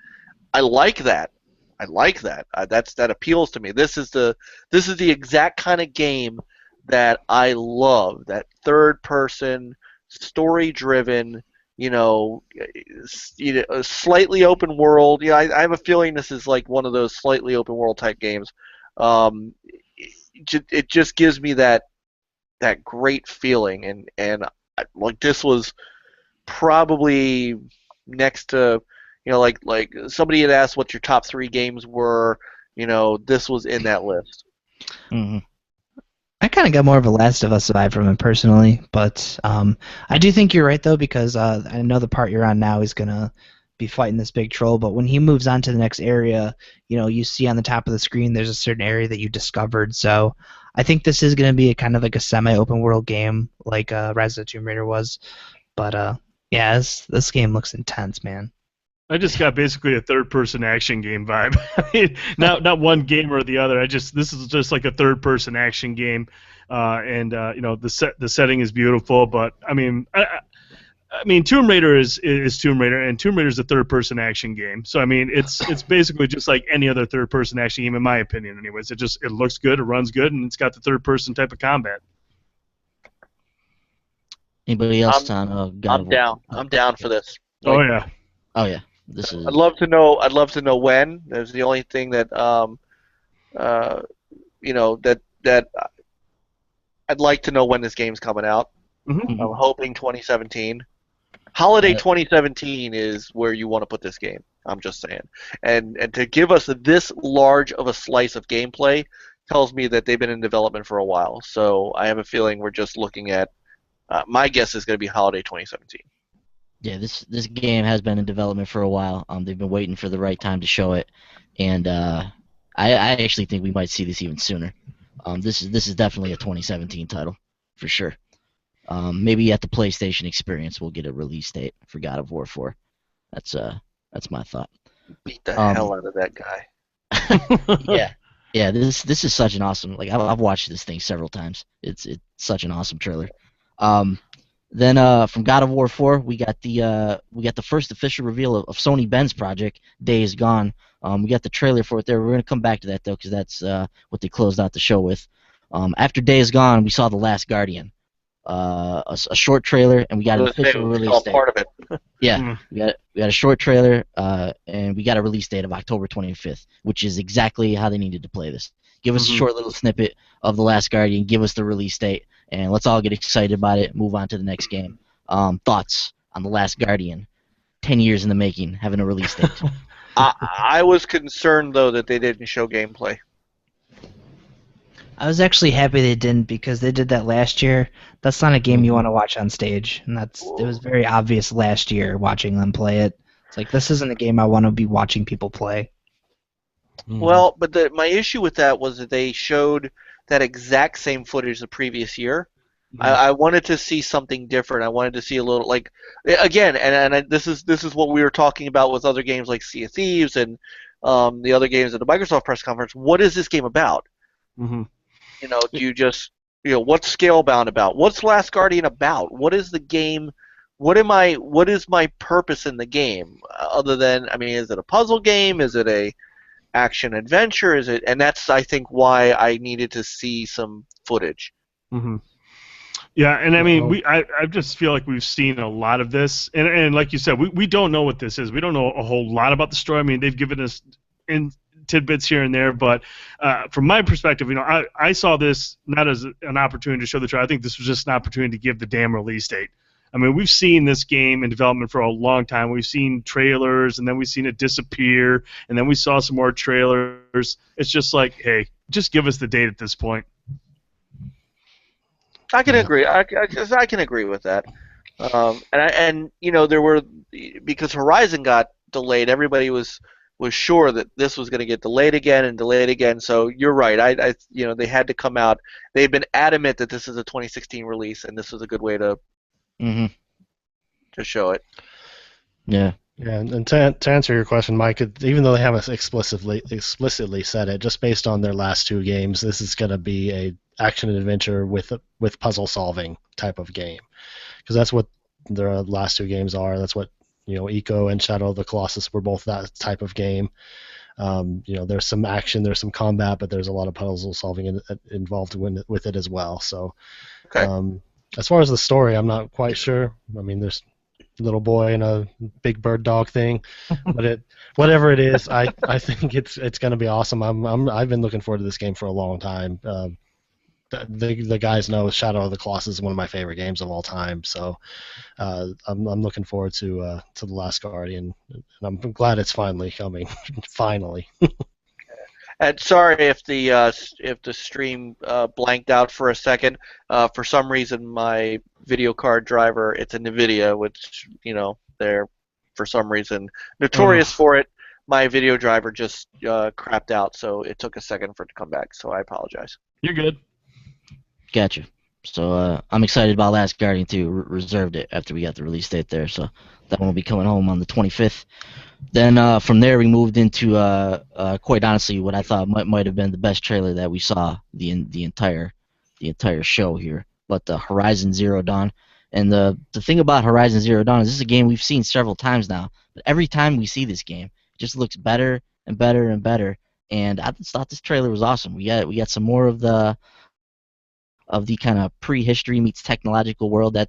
I like that. That appeals to me. This is the exact kind of game that I love. That third-person, story-driven, a slightly open world. I have a feeling this is like one of those slightly open world type games. It just gives me that great feeling, and like this was probably next to, like somebody had asked what your top 3 games were. This was in that list. Mm-hmm. I kind of got more of a Last of Us vibe from him personally, but I do think you're right though, because I know the part you're on now is gonna be fighting this big troll, but when he moves on to the next area, you see on the top of the screen there's a certain area that you discovered. So I think this is gonna be a kind of like a semi-open world game, like Rise of the Tomb Raider was. But yeah, this game looks intense, man. I just got basically a third-person action game vibe. I mean, not one game or the other. This is just like a third-person action game, and the setting is beautiful. But I mean, Tomb Raider is Tomb Raider, and Tomb Raider is a third-person action game. So I mean, it's basically just like any other third-person action game, in my opinion. Anyways, it looks good, it runs good, and it's got the third-person type of combat. Anybody else on God of War? Down. I'm down for this. Oh yeah. Oh yeah. This is. I'd love to know when. There's the only thing that that I'd like to know when this game's coming out. Mm-hmm. I'm hoping 2017. Holiday 2017 is where you want to put this game. I'm just saying. And to give us this large of a slice of gameplay tells me that they've been in development for a while. So I have a feeling we're just looking at. My guess is going to be Holiday 2017. Yeah, this game has been in development for a while. They've been waiting for the right time to show it, and I actually think we might see this even sooner. This is definitely a 2017 title for sure. Maybe at the PlayStation Experience we'll get a release date for God of War 4. That's my thought. Beat the Um, hell out of that guy. yeah, yeah. This is such an awesome. Like I've watched this thing several times. It's such an awesome trailer. Um, then from God of War 4, we got the first official reveal of Sony Ben's project, Days Gone. We got the trailer for it there. We're gonna come back to that though, because that's what they closed out the show with. After Days Gone, we saw The Last Guardian, a short trailer, and we got an official We release saw date. part of it. Yeah, Mm. we got a short trailer, and we got a release date of October 25th, which is exactly how they needed to play this. Give us a Mhm. short little snippet of The Last Guardian, give us the release date, and let's all get excited about it. Move on to the next game. Thoughts on The Last Guardian? 10 years in the making, having a release date. I was concerned though that they didn't show gameplay. I was actually happy they didn't because they did that last year. That's not a game you Mhm. want to watch on stage, and it was very obvious last year watching them play it. It's like this isn't a game I want to be watching people play. Well, but my issue with that was that they showed that exact same footage the previous year. I wanted to see something different. I wanted to see a little like again, this is what we were talking about with other games like Sea of Thieves and the other games at the Microsoft press conference. What is this game about? Mhm. You know, do you just what's Scalebound about? What's Last Guardian about? What is the game? What is my purpose in the game other than I mean, is it a puzzle game? Is it a action adventure? Is it? And that's I think why I needed to see some footage. Mhm. Yeah, and I mean, Well, I just feel like we've seen a lot of this, and like you said, we don't know what this is. We don't know a whole lot about the story. I mean, they've given us in tidbits here and there, but from my perspective, I saw this not as an opportunity to show the trailer. I think this was just an opportunity to give the damn release date. I mean, we've seen this game in development for a long time. We've seen trailers, and then we've seen it disappear, and then we saw some more trailers. It's just like, hey, just give us the date at this point. I can Yeah. agree. I can agree with that. And there were because Horizon got delayed. Everybody was sure that this was going to get delayed again and delayed again. So you're right. They had to come out. They've been adamant that this is a 2016 release, and this was a good way to hmm show it. Yeah. Yeah, and to answer your question, Mike, even though they haven't explicitly said it, just based on their last two games, this is going to be a action and adventure with puzzle solving type of game, because that's what their last two games are. That's what Eco and Shadow of the Colossus were both that type of game. There's some action, there's some combat, but there's a lot of puzzle solving involved with it as well. So, Okay. as far as the story, I'm not quite sure. I mean, there's little boy and a big bird dog thing, but whatever it is, I think it's going to be awesome. I've been looking forward to this game for a long time. The guys know Shadow of the Colossus is one of my favorite games of all time, so I'm looking forward to The Last Guardian, and I'm glad it's finally coming. Finally. And sorry if the stream blanked out for a second. For some reason, my video card driver, it's a NVIDIA, which they're for some reason notorious for it. My video driver just crapped out, so it took a second for it to come back. So I apologize. You're good. Gotcha. So I'm excited about Last Guardian too. Reserved it after we got the release date there, so that one will be coming home on the 25th. Then from there we moved into quite honestly what I thought might have been the best trailer that we saw the entire show here. But the Horizon Zero Dawn, and the thing about Horizon Zero Dawn is this is a game we've seen several times now. But every time we see this game, it just looks better and better and better. And I just thought this trailer was awesome. We got some more of the kind of prehistory meets technological world that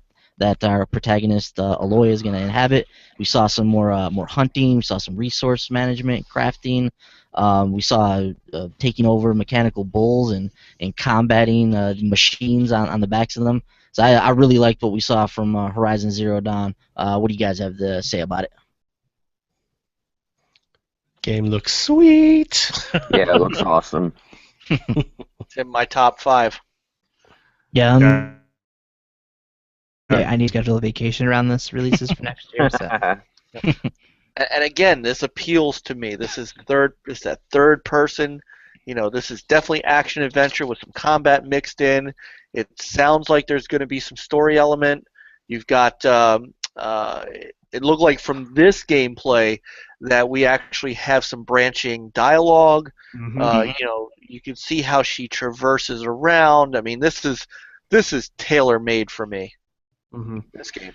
our protagonist Aloy is going to inhabit. We saw some more hunting. We saw some resource management, crafting. We saw taking over mechanical bulls and combating machines on the backs of them. So I really liked what we saw from Horizon Zero Dawn. What do you guys have to say about it? Game looks sweet. Yeah, it looks awesome. It's in my top 5. Yeah, I need to schedule a vacation around this releases for next year. So And again, this appeals to me. This is that third person. This is definitely action adventure with some combat mixed in. It sounds like there's going to be some story element. You've got. It looked like from this gameplay that we actually have some branching dialogue. You can see how she traverses around. I mean, this is tailor made for me. This game.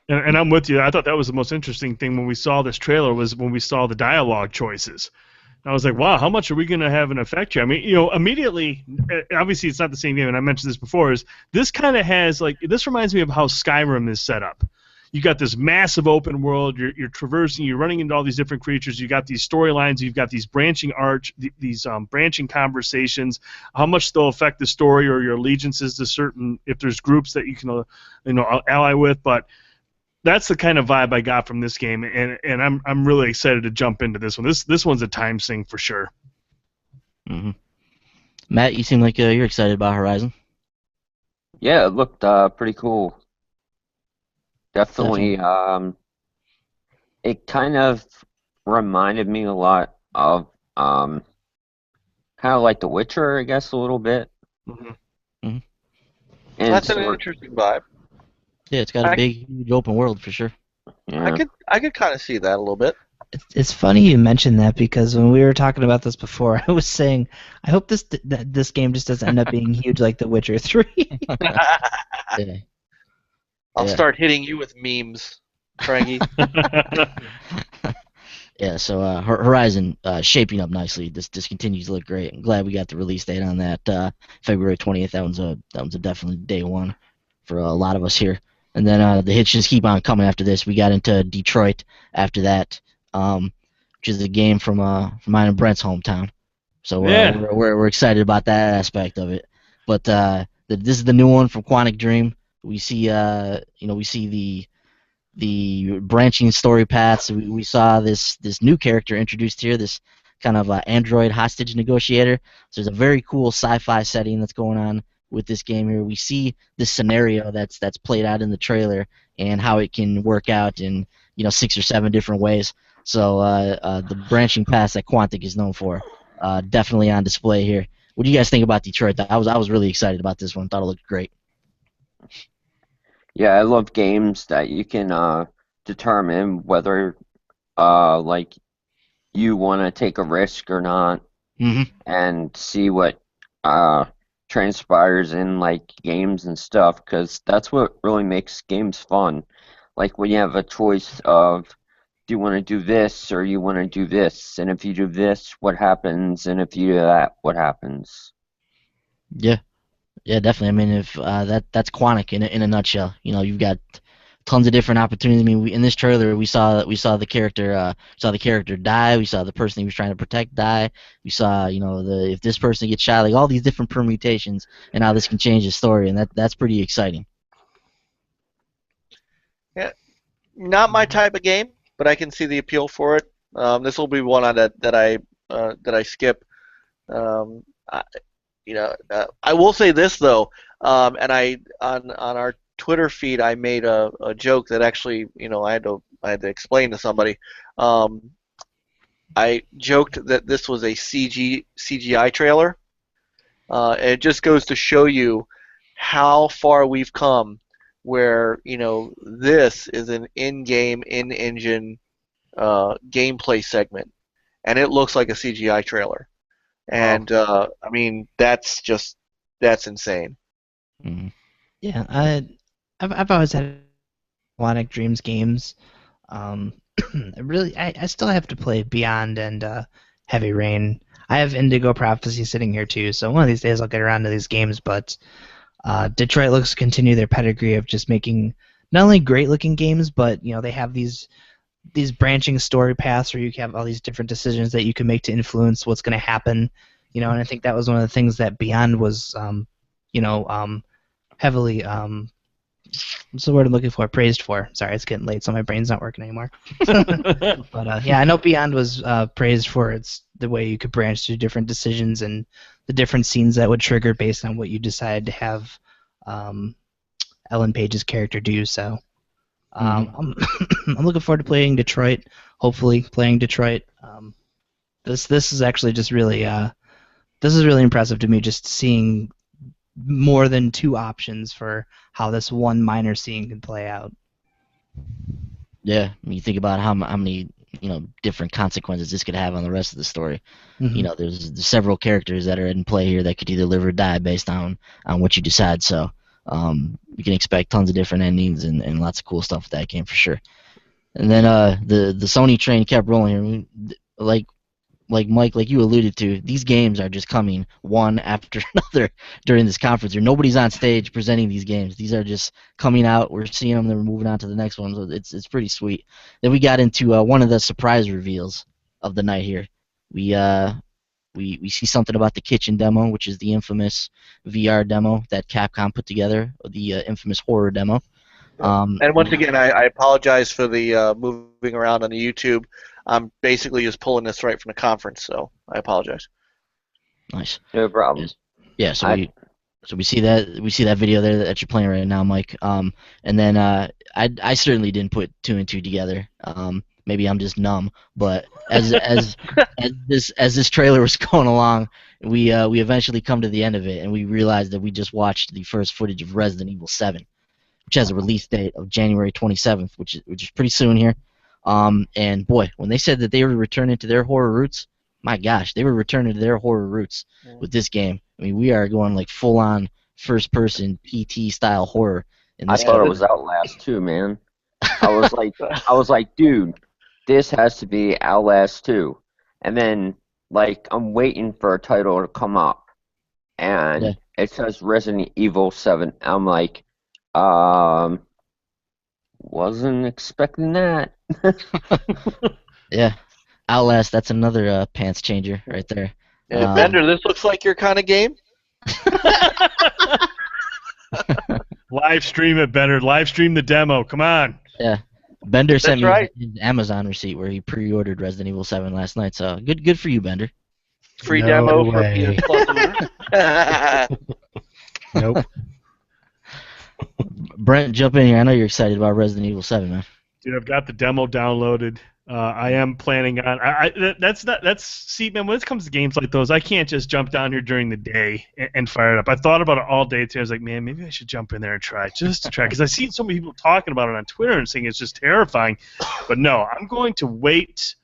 And I'm with you. I thought that was the most interesting thing when we saw this trailer was when we saw the dialogue choices. I was like, wow, how much are we going to have an effect here? I mean, immediately, obviously it's not the same game, and I mentioned this before, is this kind of has, this reminds me of how Skyrim is set up. You got this massive open world, you're traversing, you're running into all these different creatures, you got these storylines, you've got these branching branching conversations, how much they'll affect the story or your allegiances to certain, if there's groups that you can, ally with, but that's the kind of vibe I got from this game, and I'm really excited to jump into this one. This one's a time sink for sure. Matt, you seem like you're excited about Horizon. Yeah, it looked pretty cool. Definitely. It kind of reminded me a lot of kind of like The Witcher, I guess, a little bit. Mm-hmm. And That's an interesting vibe. Yeah, it's got a big, huge open world for sure. Yeah. I could kind of see that a little bit. it's funny you mentioned that because when we were talking about this before, I was saying I hope this game just doesn't end up being huge like The Witcher 3. Yeah. I'll start hitting you with memes, Frankie. Yeah, so Horizon shaping up nicely. This continues to look great. I'm glad we got the release date on that February 20th. That one's a definitely day one for a lot of us here. And then the hits just keep on coming after this. We got into Detroit after that, which is a game from mine and Brent's hometown. So we're excited about that aspect of it. But this is the new one from Quantic Dream. We see the branching story paths. We saw this new character introduced here, this kind of android hostage negotiator. So there's a very cool sci-fi setting that's going on with this game here. We see this scenario that's played out in the trailer and how it can work out in 6 or 7 different ways. So the branching paths that Quantic is known for definitely on display here. What do you guys think about Detroit? I was really excited about this one. Thought it looked great. Yeah, I love games that you can determine whether like you want to take a risk or not, and see what transpires in like games and stuff, because that's what really makes games fun. Like when you have a choice of, do you want to do this or you want to do this, and if you do this, what happens, and if you do that, what happens. Yeah, definitely. I mean, if that's Quantic in a nutshell. You've got tons of different opportunities. I mean, in this trailer, we saw the character die. We saw the person he was trying to protect die. We saw, if this person gets shot, like all these different permutations, and how this can change the story, and that's pretty exciting. Yeah, not my type of game, but I can see the appeal for it. This will be one on that I skip. I will say this though, and on our Twitter feed I made a joke that actually I had to explain to somebody. I joked that this was a CGI trailer. It just goes to show you how far we've come, where this is an in-game, in-engine gameplay segment, and it looks like a CGI trailer. And I mean, that's insane. Mm-hmm. Yeah, I've always had Quantic Dreams games. I still have to play Beyond and Heavy Rain. I have Indigo Prophecy sitting here too, so one of these days I'll get around to these games. But Detroit looks to continue their pedigree of just making not only great-looking games, but they have these branching story paths where you have all these different decisions that you can make to influence what's going to happen. And I think that was one of the things that Beyond was, heavily. What's the word I'm looking for? Praised for. Sorry, it's getting late, so my brain's not working anymore. But yeah, I know Beyond was praised for the way you could branch through different decisions and the different scenes that would trigger based on what you decided to have Ellen Page's character do. So I'm looking forward to playing Detroit. Hopefully, playing Detroit. This is actually just really this is really impressive to me. Just seeing more than two options for how this one minor scene can play out. Yeah, I mean, you think about how many different consequences this could have on the rest of the story. Mhm. There's several characters that are in play here that could either live or die based on what you decide. So you can expect tons of different endings and lots of cool stuff with that game for sure. And then the Sony train kept rolling here. I mean, like Mike, like you alluded to, these games are just coming one after another during this conference here. Nobody's on stage presenting these games. These are just coming out. We're seeing them, then we're moving on to the next one. So it's pretty sweet. Then we got into one of the surprise reveals of the night here. We see something about the kitchen demo, which is the infamous VR demo that Capcom put together, the infamous horror demo. And once again, I apologize for the moving around on the YouTube. I'm basically just pulling this right from the conference, so I apologize. Nice. No problem. Yeah, so we see that video there that you're playing right now, Mike. And then I certainly didn't put two and two together. Maybe I'm just numb, but as this trailer was going along, we eventually come to the end of it, and we realized that we just watched the first footage of Resident Evil 7, which has a release date of January 27th, which is pretty soon here. And boy, when they said that they were returning to their horror roots, my gosh, they were returning to their horror roots with this game. I mean, we are going like full on first person PT style horror in I this thought it game. was Outlast too, man. I was like, dude, this has to be Outlast 2. And then, like, I'm waiting for a title to come up, and it says Resident Evil 7. I'm like, wasn't expecting that. Yeah, Outlast, that's another pants changer right there. Yeah, Bender, this looks like your kind of game. Live stream it, Bender. Live stream the demo. Come on. Yeah. Bender sent me right. his Amazon receipt where he pre-ordered Resident Evil 7 last night. So good for you, Bender. Free No demo for way. PS Plus owners. Nope. Brent, jump in here. I know you're excited about Resident Evil 7, man. Dude, I've got the demo downloaded. I am planning on. See, man. When it comes to games like those, I can't just jump down here during the day and fire it up. I thought about it all day today. I was like, man, maybe I should jump in there and try because I've seen so many people talking about it on Twitter and saying it's just terrifying. But no, I'm going to wait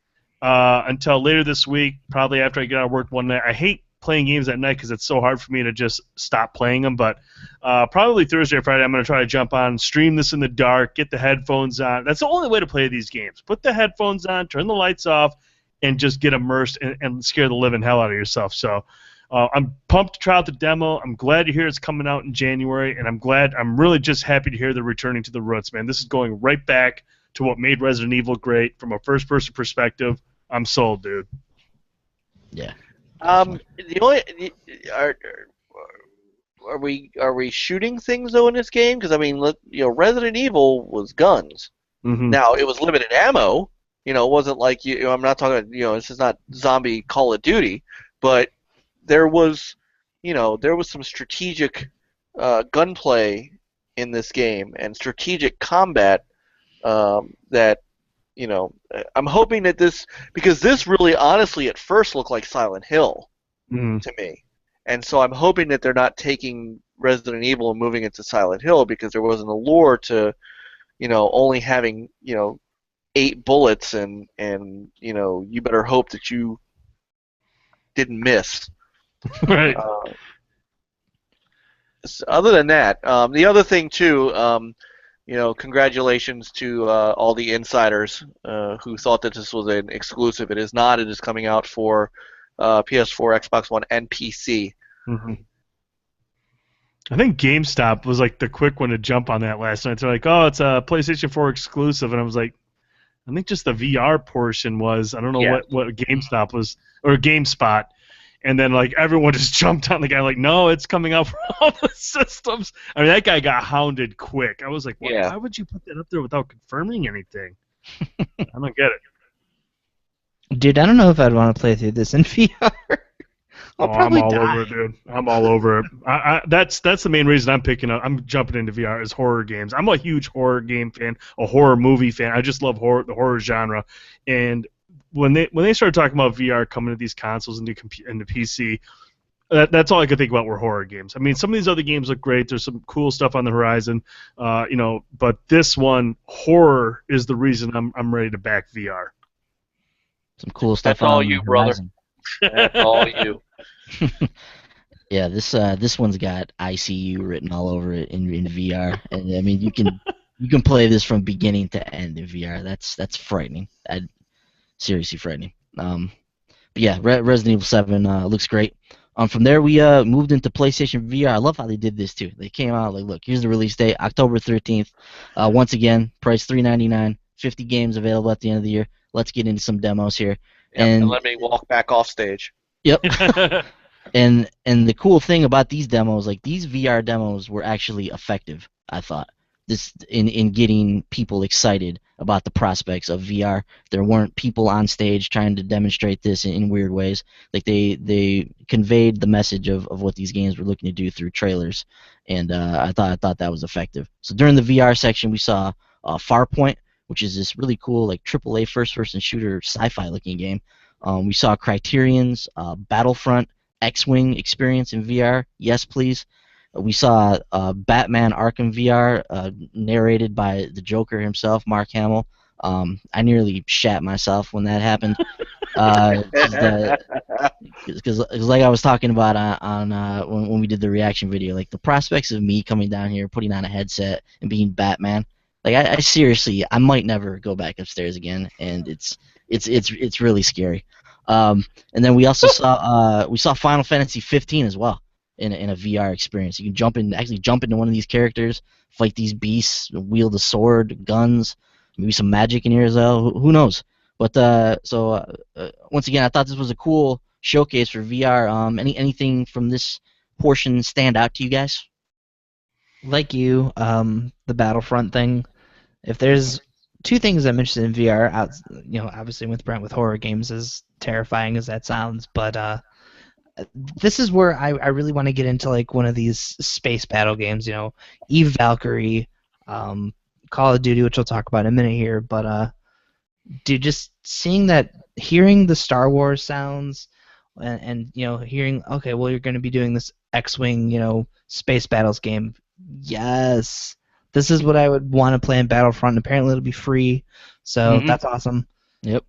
until later this week, probably after I get out of work one night. I hate playing games at night because it's so hard for me to just stop playing them. But probably Thursday or Friday, I'm going to try to jump on, stream this in the dark, get the headphones on. That's the only way to play these games. Put the headphones on, turn the lights off, and just get immersed and scare the living hell out of yourself. So I'm pumped to try out the demo. I'm glad to hear it's coming out in January, and I'm really just happy to hear they're returning to the roots, man. This is going right back to what made Resident Evil great from a first-person perspective. I'm sold, dude. Yeah. The only are we shooting things though in this game? Because I mean, Resident Evil was guns. Mm-hmm. Now it was limited ammo. It wasn't like I'm not talking. This is not zombie Call of Duty, but there was some strategic gunplay in this game and strategic combat that. I'm hoping that because this really honestly at first looked like Silent Hill to me. And so I'm hoping that they're not taking Resident Evil and moving it to Silent Hill because there was an allure to, only having, 8 bullets and you better hope that you didn't miss. Right. Other than that, the other thing too, congratulations to all the insiders who thought that this was an exclusive. It is not. It is coming out for PS4, Xbox One, and PC. Mm-hmm. I think GameStop was like the quick one to jump on that last night. They're like, oh, it's a PlayStation 4 exclusive. And I was like, I think just the VR portion was, I don't know what GameStop was, or GameSpot. And then, like, everyone just jumped on the guy, like, no, it's coming out for all the systems. I mean, that guy got hounded quick. I was like, why would you put that up there without confirming anything? I don't get it. Dude, I don't know if I'd want to play through this in VR. I'll Oh, I'm probably all die. over it, dude. I'm all over it. That's the main reason I'm picking up. I'm jumping into VR is horror games. I'm a huge horror game fan, a horror movie fan. I just love the horror genre. And when they started talking about VR coming to these consoles and the PC, that's all I could think about were horror games. I mean, some of these other games look great. There's some cool stuff on the horizon, but this one, horror, is the reason I'm ready to back VR. Some cool stuff That's all on you, the brother. horizon. That's all you. Yeah, this one's got ICU written all over it in VR, and I mean you can play this from beginning to end in VR. That's frightening. Seriously frightening. But yeah, Resident Evil 7 looks great. From there we moved into PlayStation VR. I love how they did this too. They came out like, look, here's the release date, October 13th. Once again, price $3.99, 50 games available at the end of the year. Let's get into some demos here. Yep, and let me walk back off stage. Yep. And the cool thing about these demos, like these VR demos were actually effective, I thought. This in getting people excited about the prospects of VR. There weren't people on stage trying to demonstrate this in weird ways. Like they conveyed the message of what these games were looking to do through trailers, and I thought that was effective. So during the VR section, we saw Farpoint, which is this really cool like AAA first-person shooter sci-fi looking game. We saw Criterion's Battlefront X-Wing experience in VR. Yes, please. We saw Batman Arkham VR narrated by the Joker himself, Mark Hamill. I nearly shat myself when that happened. Because like I was talking about on when we did the reaction video, like the prospects of me coming down here, putting on a headset, and being Batman. Like I seriously, I might never go back upstairs again, and it's really scary. And then we also saw Final Fantasy 15 as well in a VR experience. You can actually jump into one of these characters, fight these beasts, wield a sword, guns, maybe some magic in here as well. Who knows? But once again, I thought this was a cool showcase for VR. Anything from this portion stand out to you guys? Like you, the Battlefront thing. If there's two things I'm interested in VR, obviously with Brent with horror games, as terrifying as that sounds, but this is where I really want to get into like one of these space battle games. Eve Valkyrie, Call of Duty, which we'll talk about in a minute here, but dude, just hearing the Star Wars sounds, and hearing, okay, well, you're going to be doing this X-Wing, space battles game. Yes, this is what I would want to play in Battlefront. Apparently, it'll be free, so that's awesome. Yep.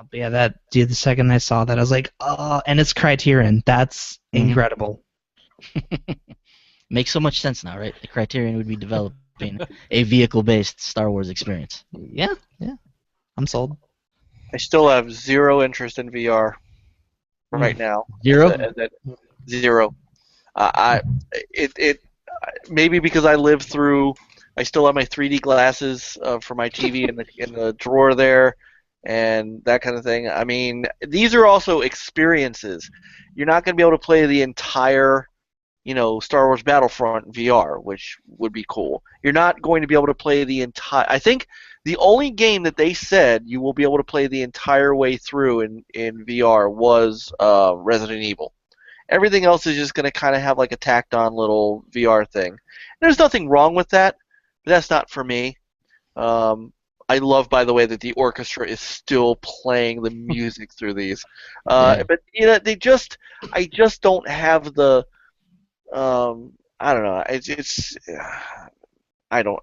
But yeah, the second I saw that, I was like, oh, and it's Criterion. That's incredible. Makes so much sense now, right? The Criterion would be developing a vehicle-based Star Wars experience. Yeah, I'm sold. I still have zero interest in VR right now. Zero? Zero. Maybe because I still have my 3D glasses for my TV in the drawer there, and that kind of thing. I mean, these are also experiences. You're not going to be able to play the entire, Star Wars Battlefront VR, which would be cool. You're not going to be able to play the entire. I think the only game that they said you will be able to play the entire way through in VR was Resident Evil. Everything else is just going to kind of have like a tacked on little VR thing. There's nothing wrong with that, but that's not for me. I love, by the way, that the orchestra is still playing the music through these. But I just don't have the. I don't know.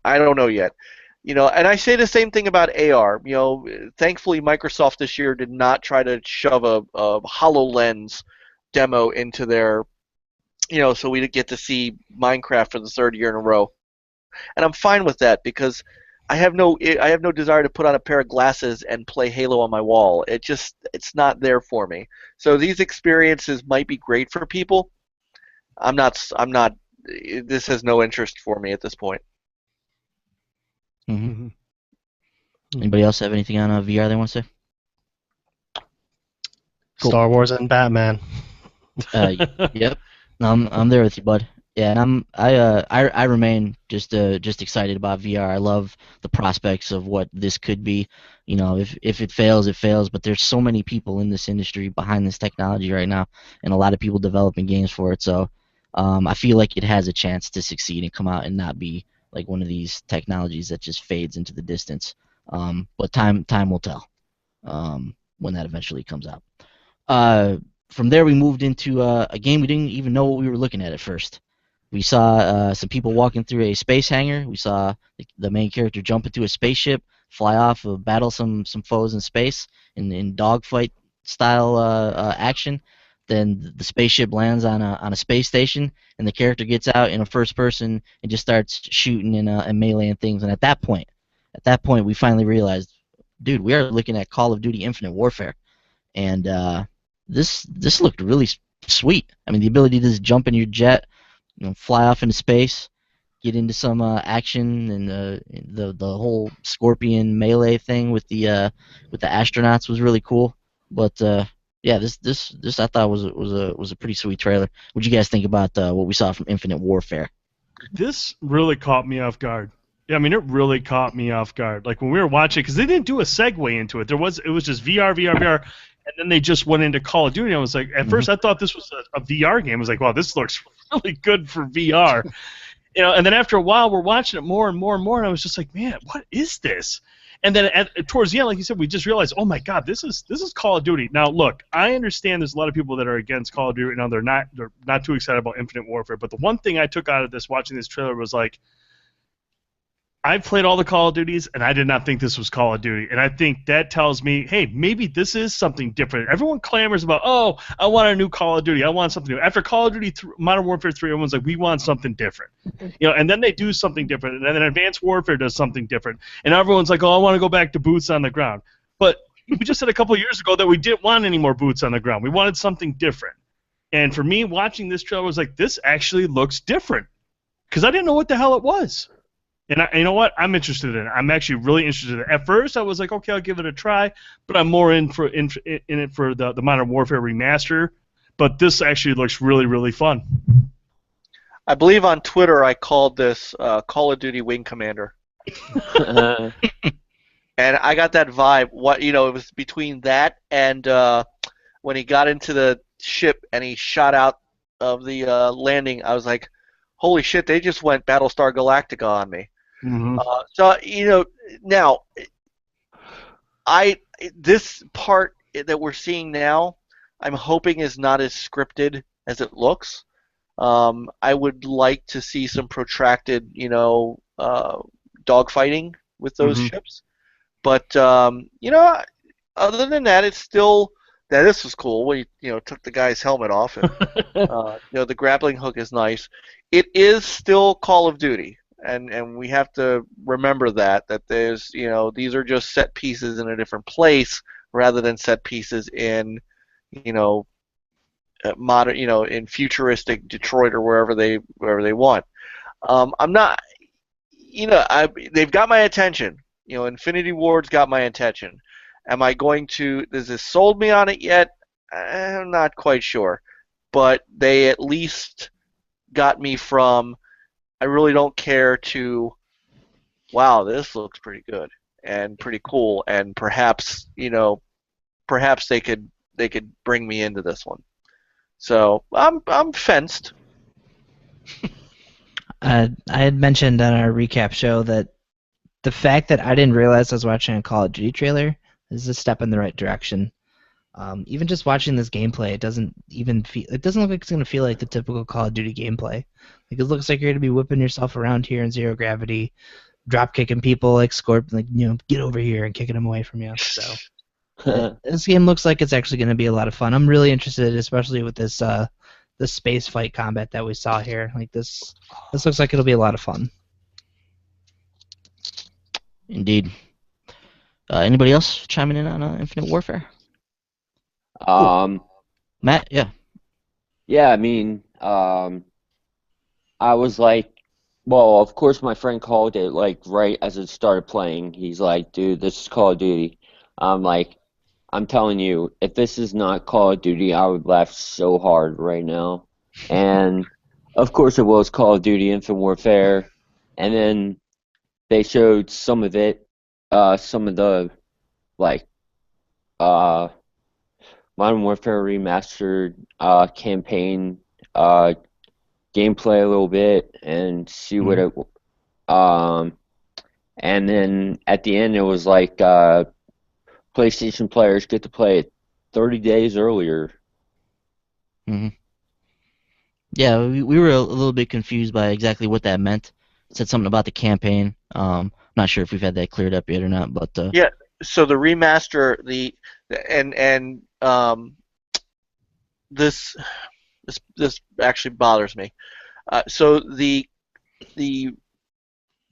I don't know yet. And I say the same thing about AR. Thankfully Microsoft this year did not try to shove a HoloLens demo into their, so we get to see Minecraft for the third year in a row. And I'm fine with that because I have no desire to put on a pair of glasses and play Halo on my wall. It's not there for me. So these experiences might be great for people. I'm not. This has no interest for me at this point. Mm-hmm. Anybody else have anything on VR they want to say? Cool. Star Wars and Batman. Yep. I'm there with you, bud. Yeah, and I remain just excited about VR. I love the prospects of what this could be. You know, if it fails, it fails. But there's so many people in this industry behind this technology right now, and a lot of people developing games for it. So, I feel like it has a chance to succeed and come out and not be like one of these technologies that just fades into the distance. But time will tell when that eventually comes out. Uh, from there, we moved into a game we didn't even know what we were looking at first. We saw some people walking through a space hangar. We saw the main character jump into a spaceship, fly off, battle some foes in space in dogfight style action. Then the spaceship lands on a space station, and the character gets out in a first person and just starts shooting and meleeing things. And at that point, we finally realized, dude, we are looking at Call of Duty Infinite Warfare, and this looked really sweet. I mean, the ability to just jump in your jet, fly off into space, get into some action, and the whole Scorpion melee thing with the astronauts was really cool. But yeah, this I thought was a pretty sweet trailer. What do you guys think about what we saw from Infinite Warfare? This really caught me off guard. Yeah, I mean, it really caught me off guard. Like when we were watching, because they didn't do a segue into it. It was just VR, VR, VR, and then they just went into Call of Duty. I was like, at first I thought this was a VR game. I was like, wow, this looks really good for VR. And then after a while, we're watching it more and more and more, and I was just like, man, what is this? And then towards the end, like you said, we just realized, oh my God, this is Call of Duty. Now, look, I understand there's a lot of people that are against Call of Duty. Now they're not too excited about Infinite Warfare. But the one thing I took out of this watching this trailer was like, I've played all the Call of Duties, and I did not think this was Call of Duty. And I think that tells me, hey, maybe this is something different. Everyone clamors about, oh, I want a new Call of Duty. I want something new. After Call of Duty Modern Warfare 3, everyone's like, we want something different. And then they do something different. And then Advanced Warfare does something different. And everyone's like, oh, I want to go back to boots on the ground. But we just said a couple of years ago that we didn't want any more boots on the ground. We wanted something different. And for me, watching this trailer, I was like, this actually looks different. Because I didn't know what the hell it was. And you know what? I'm interested in it. I'm actually really interested in it. At first, I was like, okay, I'll give it a try, but I'm more in it for the Modern Warfare remaster. But this actually looks really, really fun. I believe on Twitter I called this Call of Duty Wing Commander. And I got that vibe. It was between that and when he got into the ship and he shot out of the landing, I was like, holy shit, they just went Battlestar Galactica on me. Mm-hmm. Now, this part that we're seeing now, I'm hoping is not as scripted as it looks. I would like to see some protracted, dogfighting with those ships. But other than that, it's still. Now this was cool when he took the guy's helmet off, and the grappling hook is nice. It is still Call of Duty. And we have to remember that there's these are just set pieces in a different place rather than set pieces in modern in futuristic Detroit or wherever they want. I'm not they've got my attention. Infinity Ward's got my attention. Am I going to? Has this sold me on it yet? I'm not quite sure, but they at least got me from. I really don't care to, wow, this looks pretty good and pretty cool, and perhaps they could bring me into this one. So I'm fenced. I had mentioned on our recap show that the fact that I didn't realize I was watching a Call of Duty trailer is a step in the right direction. Even just watching this gameplay, it doesn't look like it's gonna feel like the typical Call of Duty gameplay. Like it looks like you're gonna be whipping yourself around here in zero gravity, drop kicking people like Scorpion, get over here and kicking them away from you. So this game looks like it's actually gonna be a lot of fun. I'm really interested, especially with this space fight combat that we saw here. Like this looks like it'll be a lot of fun. Indeed. Anybody else chiming in on Infinite Warfare? Matt, yeah. Yeah, I mean, I was like, well, of course my friend called it like right as it started playing. He's like, dude, this is Call of Duty. I'm like, I'm telling you, if this is not Call of Duty, I would laugh so hard right now. And of course, it was Call of Duty Infinite Warfare, and then they showed some of it, some of the like uh, Modern Warfare Remastered campaign gameplay a little bit and see what it. And then at the end, it was like PlayStation players get to play it 30 days earlier. Hmm. Yeah, we were a little bit confused by exactly what that meant. It said something about the campaign. Not sure if we've had that cleared up yet or not, but Yeah. So the remaster, and this actually bothers me. So the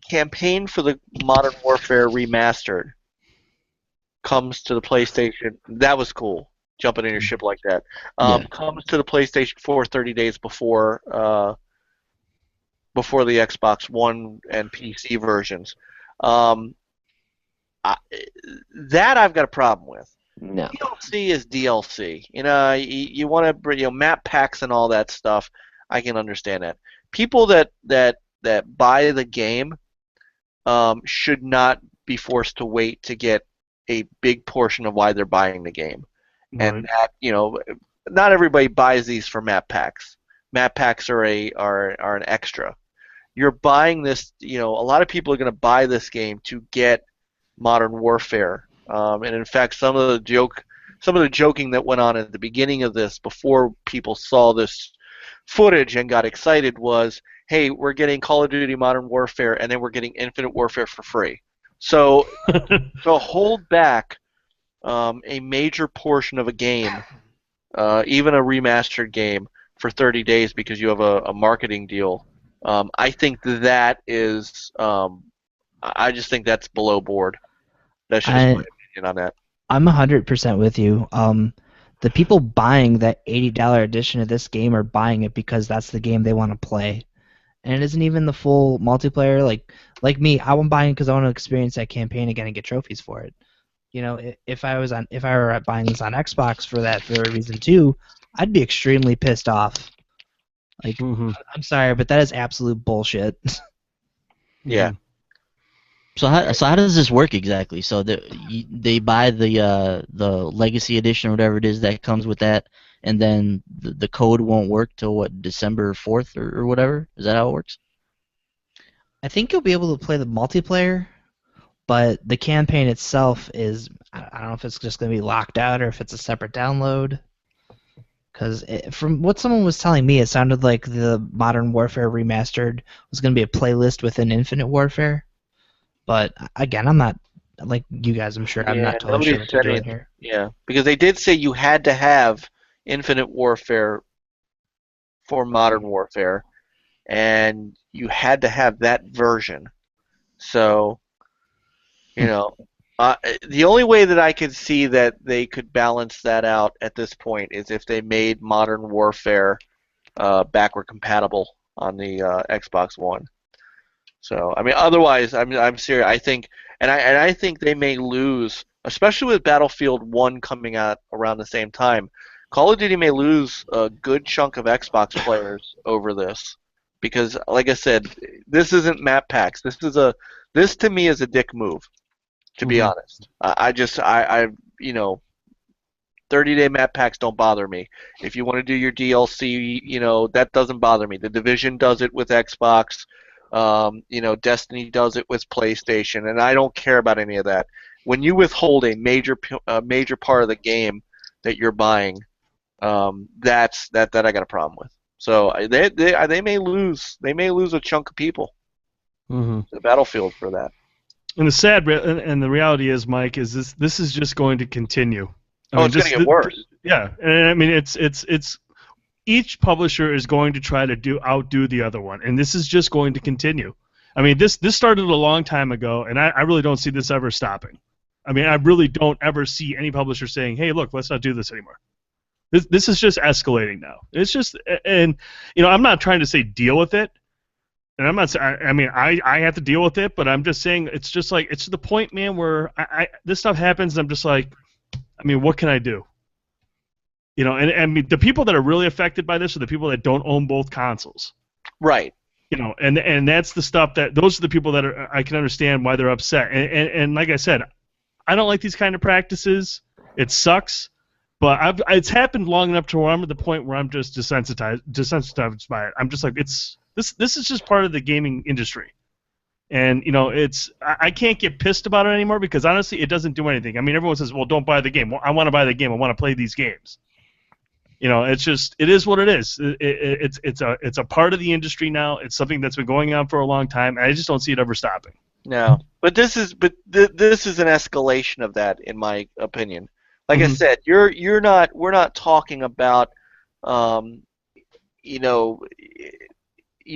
campaign for the Modern Warfare Remastered comes to the PlayStation. That was cool. Jumping in your ship like that. Yeah. Comes to the PlayStation 4 30 days before the Xbox One and PC versions. That I've got a problem with. No. DLC is DLC. You want to map packs and all that stuff. I can understand that. People that buy the game should not be forced to wait to get a big portion of why they're buying the game. Right. And that not everybody buys these for map packs. Map packs are an extra. You're buying this. A lot of people are going to buy this game to get Modern Warfare. And in fact, some of the joking that went on at the beginning of this, before people saw this footage and got excited, was, "Hey, we're getting Call of Duty Modern Warfare, and then we're getting Infinite Warfare for free." So to hold back a major portion of a game, even a remastered game, for 30 days because you have a marketing deal, I think that is. I just think that's below board. That's just my opinion on that. I'm 100% with you. The people buying that $80 edition of this game are buying it because that's the game they want to play, and it isn't even the full multiplayer. Like me, I'm buying because I want to experience that campaign again and get trophies for it. If I were buying this on Xbox for that very reason too, I'd be extremely pissed off. Like, I'm sorry, but that is absolute bullshit. Yeah. So how does this work exactly? So they buy the Legacy Edition or whatever it is that comes with that, and then the code won't work till what, December 4th or whatever? Is that how it works? I think you'll be able to play the multiplayer, but the campaign itself is, I don't know if it's just going to be locked out or if it's a separate download. Because from what someone was telling me, it sounded like the Modern Warfare Remastered was going to be a playlist within Infinite Warfare. But again, I'm not like you guys. I'm sure I'm not totally sure what they're doing here. Yeah, because they did say you had to have Infinite Warfare for Modern Warfare, and you had to have that version. So, the only way that I could see that they could balance that out at this point is if they made Modern Warfare backward compatible on the Xbox One. So, I mean, otherwise, I'm serious. I think they may lose, especially with Battlefield 1 coming out around the same time. Call of Duty may lose a good chunk of Xbox players over this because, like I said, this isn't map packs. This to me is a dick move, to be honest. 30-day map packs don't bother me. If you want to do your DLC, that doesn't bother me. The Division does it with Xbox. Destiny does it with PlayStation, and I don't care about any of that. When you withhold a major part of the game that you're buying, that I got a problem with. So they may lose a chunk of people to the Battlefield for that. And the reality is, Mike, is this is just going to continue. It's going to get worse. Yeah, and I mean it's each publisher is going to try to outdo the other one, and this is just going to continue. I mean, this started a long time ago, and I really don't see this ever stopping. I mean, I really don't ever see any publisher saying, "Hey, look, let's not do this anymore." This is just escalating now. It's just, and I'm not trying to say deal with it, and I'm not saying. I mean, I have to deal with it, but I'm just saying it's just like it's to the point, man, where this stuff happens, and I'm just like, I mean, what can I do? And I mean, the people that are really affected by this are the people that don't own both consoles. Right. And that's the stuff those are the people that I can understand why they're upset. And like I said, I don't like these kind of practices. It sucks, but it's happened long enough to where I'm at the point where I'm just desensitized by it. I'm just like, this is just part of the gaming industry. And I can't get pissed about it anymore because honestly, it doesn't do anything. I mean, everyone says, "Well, don't buy the game." Well, I want to buy the game. I want to play these games. It is what it is. It's a part of the industry now. It's something that's been going on for a long time. And I just don't see it ever stopping. No, but this is an escalation of that, in my opinion. Like I said, we're not talking about, you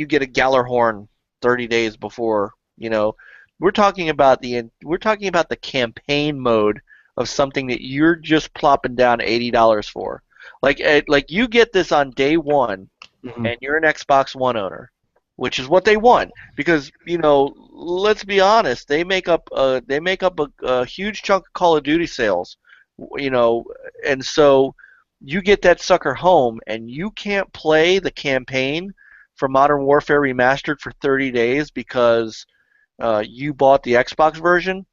get a Gallarhorn 30 days before. We're talking about the campaign mode of something that you're just plopping down $80 for. Like you get this on day one, and you're an Xbox One owner, which is what they want, because let's be honest, they make up a huge chunk of Call of Duty sales, and so you get that sucker home, and you can't play the campaign for Modern Warfare Remastered for 30 days because you bought the Xbox version.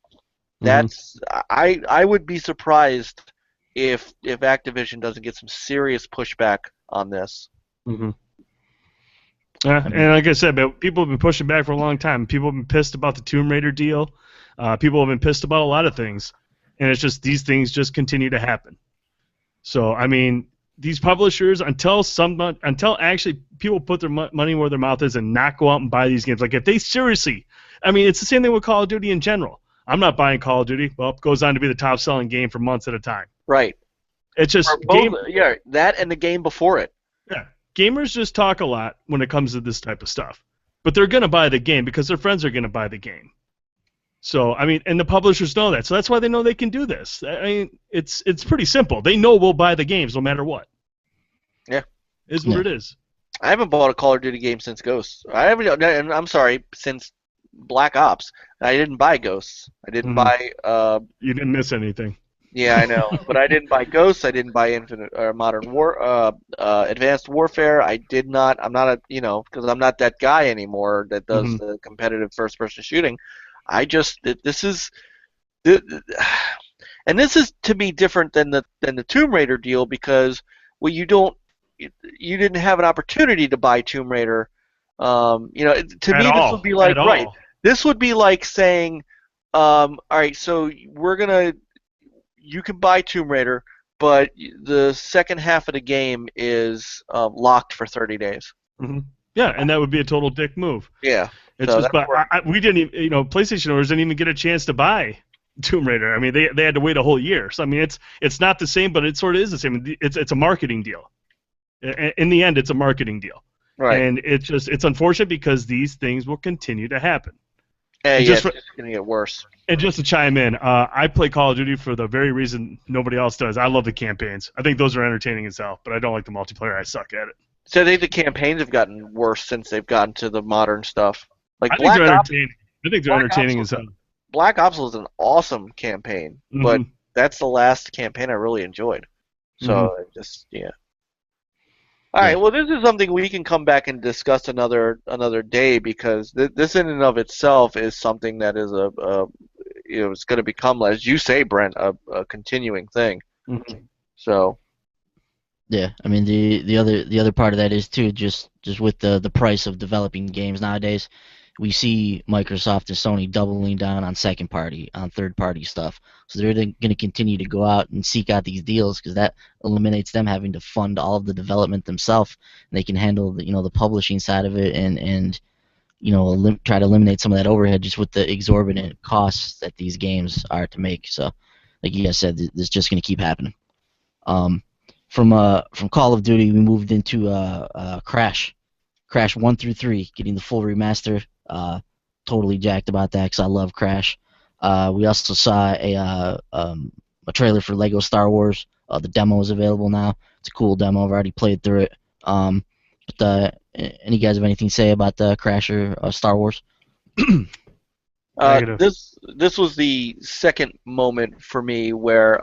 That's I would be surprised if Activision doesn't get some serious pushback on this. And like I said, people have been pushing back for a long time. People have been pissed about the Tomb Raider deal. People have been pissed about a lot of things, and it's just these things just continue to happen. So I mean, these publishers, until actually people put their money where their mouth is and not go out and buy these games. Like if they seriously, I mean, it's the same thing with Call of Duty in general. I'm not buying Call of Duty. Well, it goes on to be the top-selling game for months at a time. Right. It's just that and the game before it. Yeah. Gamers just talk a lot when it comes to this type of stuff. But they're going to buy the game because their friends are going to buy the game. So, I mean, and the publishers know that. So that's why they know they can do this. I mean, it's pretty simple. They know we'll buy the games no matter what. Yeah. Is what it is. I haven't bought a Call of Duty game since Ghosts. I'm sorry, since Black Ops. I didn't buy Ghosts. I didn't buy... You didn't miss anything. Yeah, I know. But I didn't buy Ghosts. I didn't buy Advanced Warfare. I did not. I'm not because I'm not that guy anymore that does the competitive first-person shooting. This is to me different than the Tomb Raider deal because you didn't have an opportunity to buy Tomb Raider. To me this would be like right. This would be like saying, all right, so you can buy Tomb Raider, but the second half of the game is locked for 30 days. Yeah, and that would be a total dick move. Yeah. It's just, but we didn't even, PlayStation owners didn't even get a chance to buy Tomb Raider. I mean, they had to wait a whole year. So I mean, it's not the same, but it sort of is the same. It's a marketing deal. In the end, it's a marketing deal. Right. And it's unfortunate because these things will continue to happen. It's going to get worse. And just to chime in, I play Call of Duty for the very reason nobody else does. I love the campaigns. I think those are entertaining as hell, but I don't like the multiplayer. I suck at it. So I think the campaigns have gotten worse since they've gotten to the modern stuff. Like I think they're entertaining. I think they're entertaining as hell. Black Ops was an awesome campaign, but that's the last campaign I really enjoyed. So All right, well, this is something we can come back and discuss another day because this in and of itself is something that is it's going to become, as you say, Brent, a continuing thing. So. Yeah, I mean the other part of that is too just with the price of developing games nowadays, we see Microsoft and Sony doubling down on second party, on third party stuff. So they're going to continue to go out and seek out these deals because that eliminates them having to fund all of the development themselves. They can handle the publishing side of it and try to eliminate some of that overhead just with the exorbitant costs that these games are to make. So, like you guys said, this is just going to keep happening. From Call of Duty, we moved into Crash 1 through 3, getting the full remaster. Totally jacked about that because I love Crash. We also saw a trailer for Lego Star Wars. The demo is available now. It's a cool demo. I've already played through it. But any guys have anything to say about the Crash or Star Wars? This was the second moment for me where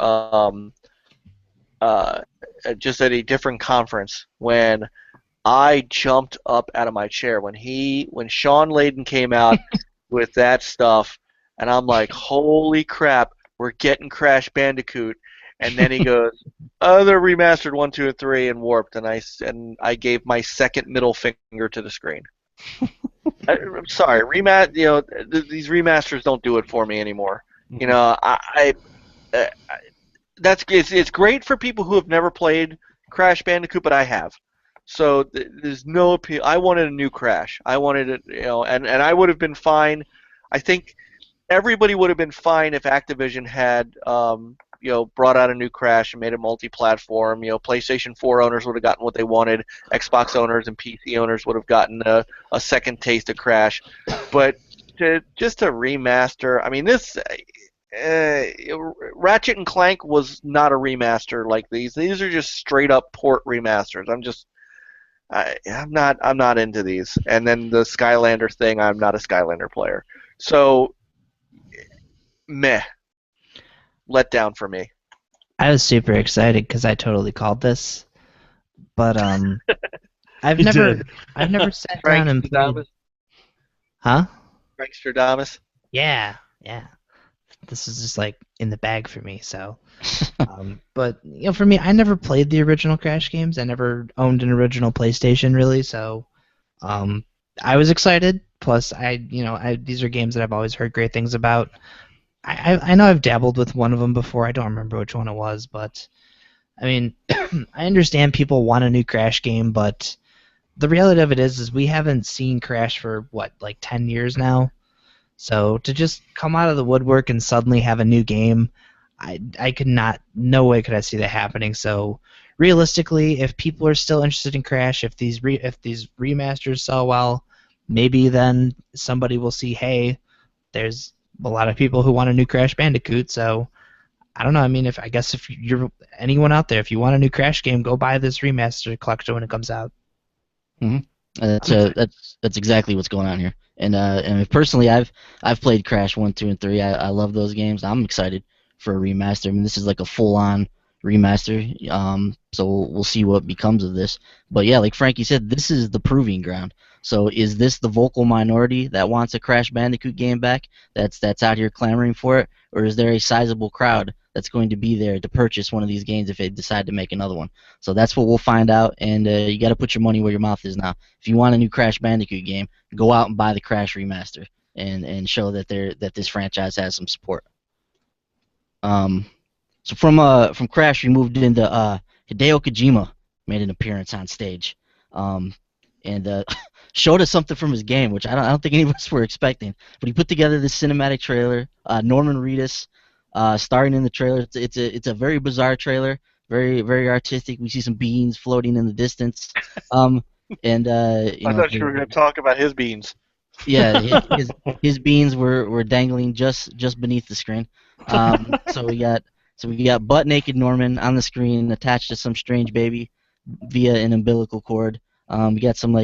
just at a different conference when I jumped up out of my chair when Sean Layden came out with that stuff, and I'm like, holy crap, we're getting Crash Bandicoot. And then he goes, other remastered 1, 2, and 3 and warped, and I gave my second middle finger to the screen. I'm sorry, these remasters don't do it for me anymore. You know, uh, it's great for people who have never played Crash Bandicoot, but I have. So there's no appeal. I wanted a new Crash. I wanted it, and I would have been fine. I think everybody would have been fine if Activision had, brought out a new Crash and made it multi-platform. PlayStation 4 owners would have gotten what they wanted. Xbox owners and PC owners would have gotten a second taste of Crash. But just to remaster, I mean, this Ratchet and Clank was not a remaster like these. These are just straight up port remasters. I'm not into these. And then the Skylander thing, I'm not a Skylander player. So meh. Let down for me. I was super excited because I totally called this, but I've You never did. sat down and played. Huh? Frankstradamus. Yeah. This is just like in the bag for me. So, but for me, I never played the original Crash games. I never owned an original PlayStation really. So, I was excited. Plus, these are games that I've always heard great things about. I know I've dabbled with one of them before. I don't remember which one it was, but I mean, I understand people want a new Crash game, but the reality of it is we haven't seen Crash for like 10 years now. So to just come out of the woodwork and suddenly have a new game, I could not, no way could I see that happening. So realistically, if people are still interested in Crash, if these remasters sell well, maybe then somebody will see, hey, there's a lot of people who want a new Crash Bandicoot. So I don't know. I mean, I guess if you're anyone out there, if you want a new Crash game, go buy this remaster collection when it comes out. Mm-hmm. That's exactly what's going on here. And personally, I've played Crash 1, 2, and 3. I love those games. I'm excited for a remaster. I mean, this is like a full-on remaster. So we'll see what becomes of this. But yeah, like Frankie said, this is the proving ground. So is this the vocal minority that wants a Crash Bandicoot game back? That's out here clamoring for it, or is there a sizable crowd that's going to be there to purchase one of these games if they decide to make another one? So that's what we'll find out, and you got to put your money where your mouth is now. If you want a new Crash Bandicoot game, go out and buy the Crash remaster and show that this franchise has some support. So from Crash, we moved into Hideo Kojima made an appearance on stage, and showed us something from his game, which I don't think any of us were expecting. But he put together this cinematic trailer. Norman Reedus starring in the trailer. It's a very bizarre trailer, very very artistic. We see some beans floating in the distance, and I thought you were going to talk about his beans. Yeah, his beans were dangling just beneath the screen. So we got butt naked Norman on the screen attached to some strange baby via an umbilical cord. We got some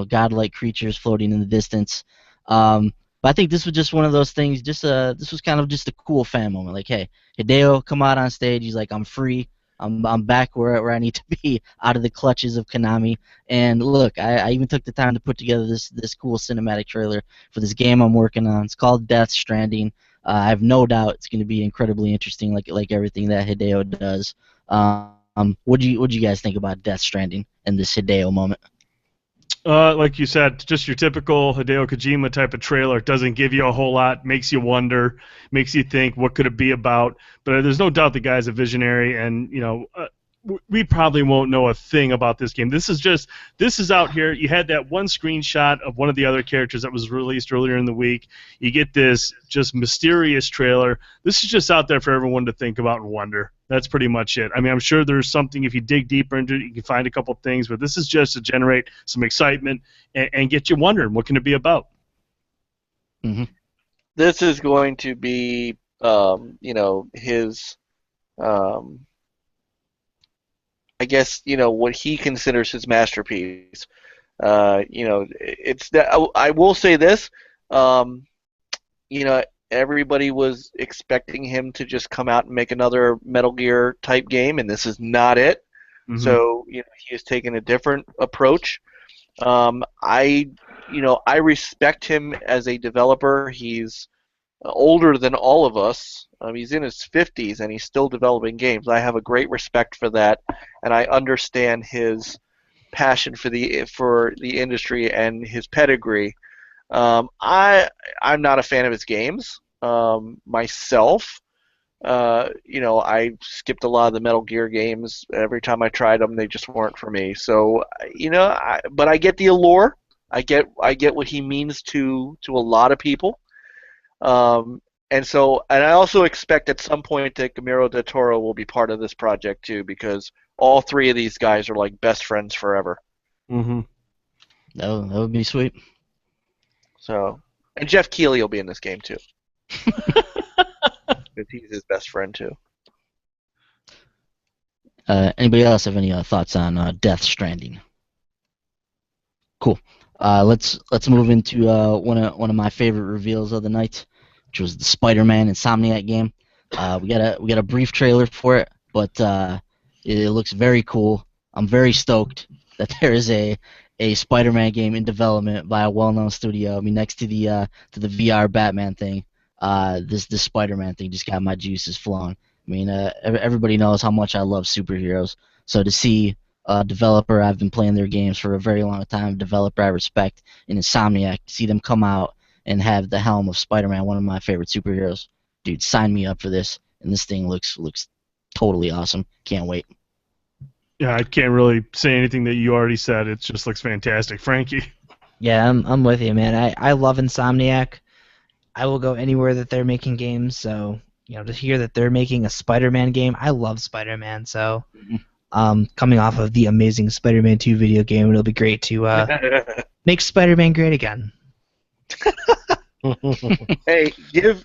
godlike creatures floating in the distance. But I think this was just one of those things. This was kind of just a cool fan moment. Like, hey, Hideo come out on stage. He's like, I'm free. I'm back where I need to be, out of the clutches of Konami. And look, I even took the time to put together this cool cinematic trailer for this game I'm working on. It's called Death Stranding. I have no doubt it's going to be incredibly interesting, like everything that Hideo does. What do you guys think about Death Stranding and this Hideo moment? Like you said, just your typical Hideo Kojima type of trailer. Doesn't give you a whole lot, makes you wonder, makes you think, what could it be about? But there's no doubt the guy's a visionary, and we probably won't know a thing about this game. This is out here. You had that one screenshot of one of the other characters that was released earlier in the week. You get this just mysterious trailer. This is just out there for everyone to think about and wonder. That's pretty much it. I mean, I'm sure there's something, if you dig deeper into it, you can find a couple things, but this is just to generate some excitement and get you wondering, what can it be about? Mm-hmm. This is going to be, his, I guess, what he considers his masterpiece. It's that I will say this, everybody was expecting him to just come out and make another Metal Gear type game, and this is not it. So he has taken a different approach. I respect him as a developer. He's older than all of us. He's in his 50s and he's still developing games. I have a great respect for that, and I understand his passion for the industry and his pedigree. I'm not a fan of his games myself. I skipped a lot of the Metal Gear games. Every time I tried them, they just weren't for me. So, but I get the allure. I get what he means to a lot of people. And I also expect at some point that Guillermo del Toro will be part of this project too, because all three of these guys are like best friends forever. Mm-hmm. That would be sweet. So, and Jeff Keighley will be in this game too. Because he's his best friend too. Anybody else have any thoughts on Death Stranding? Cool. Let's move into one of my favorite reveals of the night, which was the Spider-Man Insomniac game. We got a brief trailer for it, but it looks very cool. I'm very stoked that there is a Spider-Man game in development by a well-known studio. I mean, next to the VR Batman thing, this Spider-Man thing just got my juices flowing. I mean, everybody knows how much I love superheroes, so to see a developer, I've been playing their games for a very long time, a developer I respect, in Insomniac, see them come out and have the helm of Spider-Man, one of my favorite superheroes. Dude, sign me up for this, and this thing looks totally awesome. Can't wait. Yeah, I can't really say anything that you already said. It just looks fantastic. Frankie? Yeah, I'm with you, man. I love Insomniac. I will go anywhere that they're making games. So to hear that they're making a Spider-Man game, I love Spider-Man. So coming off of the amazing Spider-Man 2 video game, it'll be great to make Spider-Man great again. Hey, give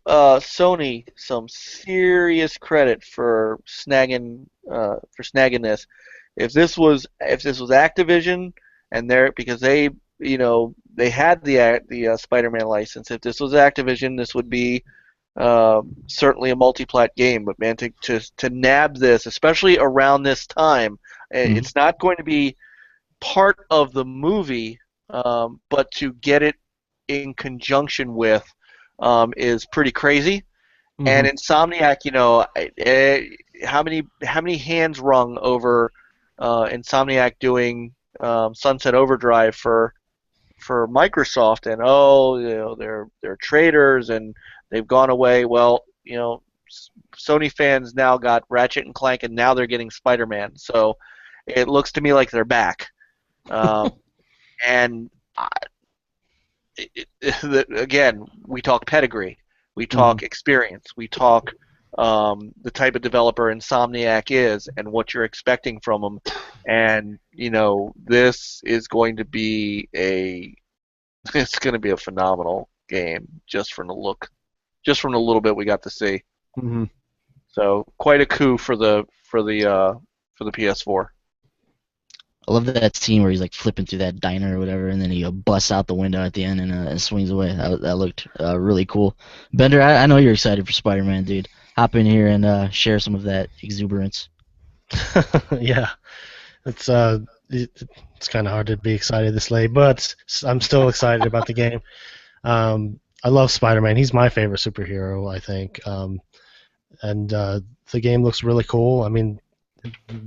Sony some serious credit for snagging this. If this was Activision, and because they had the Spider-Man license. If this was Activision, this would be certainly a multi-plat game. But man, to nab this, especially around this time, it's not going to be part of the movie. But to get it in conjunction with is pretty crazy. And Insomniac, how many hands wrung over Insomniac doing Sunset Overdrive for Microsoft, and they're traitors and they've gone away. Well, Sony fans now got Ratchet and Clank, and now they're getting Spider-Man. So it looks to me like they're back. And again, we talk pedigree, we talk experience, we talk the type of developer Insomniac is, and what you're expecting from them. And this is going to be it's going to be a phenomenal game just from the little bit we got to see. So quite a coup for the PS4. I love that scene where he's like flipping through that diner or whatever, and then he busts out the window at the end and swings away. That looked really cool. Bender, I know you're excited for Spider-Man, dude. Hop in here and share some of that exuberance. Yeah, it's kind of hard to be excited this late, but I'm still excited about the game. I love Spider-Man. He's my favorite superhero, I think. And the game looks really cool. I mean,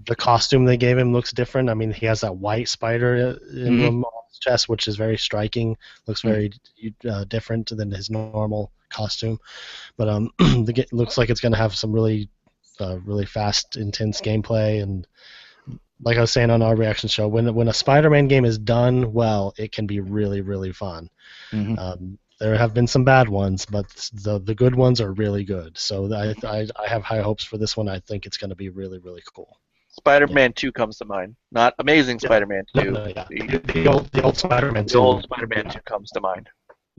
the costume they gave him looks different. I mean, he has that white spider emblem on his chest, which is very striking. Looks very different than his normal costume. But it looks like it's going to have some really fast, intense gameplay. And like I was saying on our reaction show, when a Spider-Man game is done well, it can be really, really fun. There have been some bad ones, but the good ones are really good. So I have high hopes for this one. I think it's going to be really, really cool. Spider-Man 2 comes to mind. Not Amazing Spider-Man 2. The old Spider-Man 2. The old Spider-Man 2 comes to mind.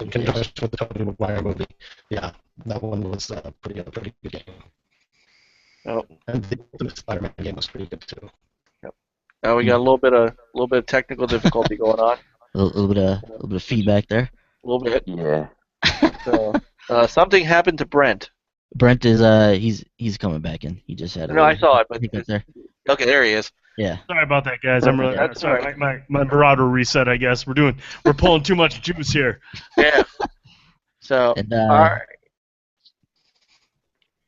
In conjunction with the Tobey Maguire movie. Yeah, that one was a pretty good game. Oh. And the Ultimate Spider-Man game was pretty good too. Yep. Now we got a little bit of technical difficulty going on. A little bit of feedback there. A little bit. Yeah. So something happened to Brent. Brent is he's coming back in. He just had a No, I little saw it, but hiccup there. okay, there he is. Yeah. Sorry about that, guys. I'm really That's all sorry. right. My Marauder reset. I guess we're pulling too much juice here. Yeah. So, And all right.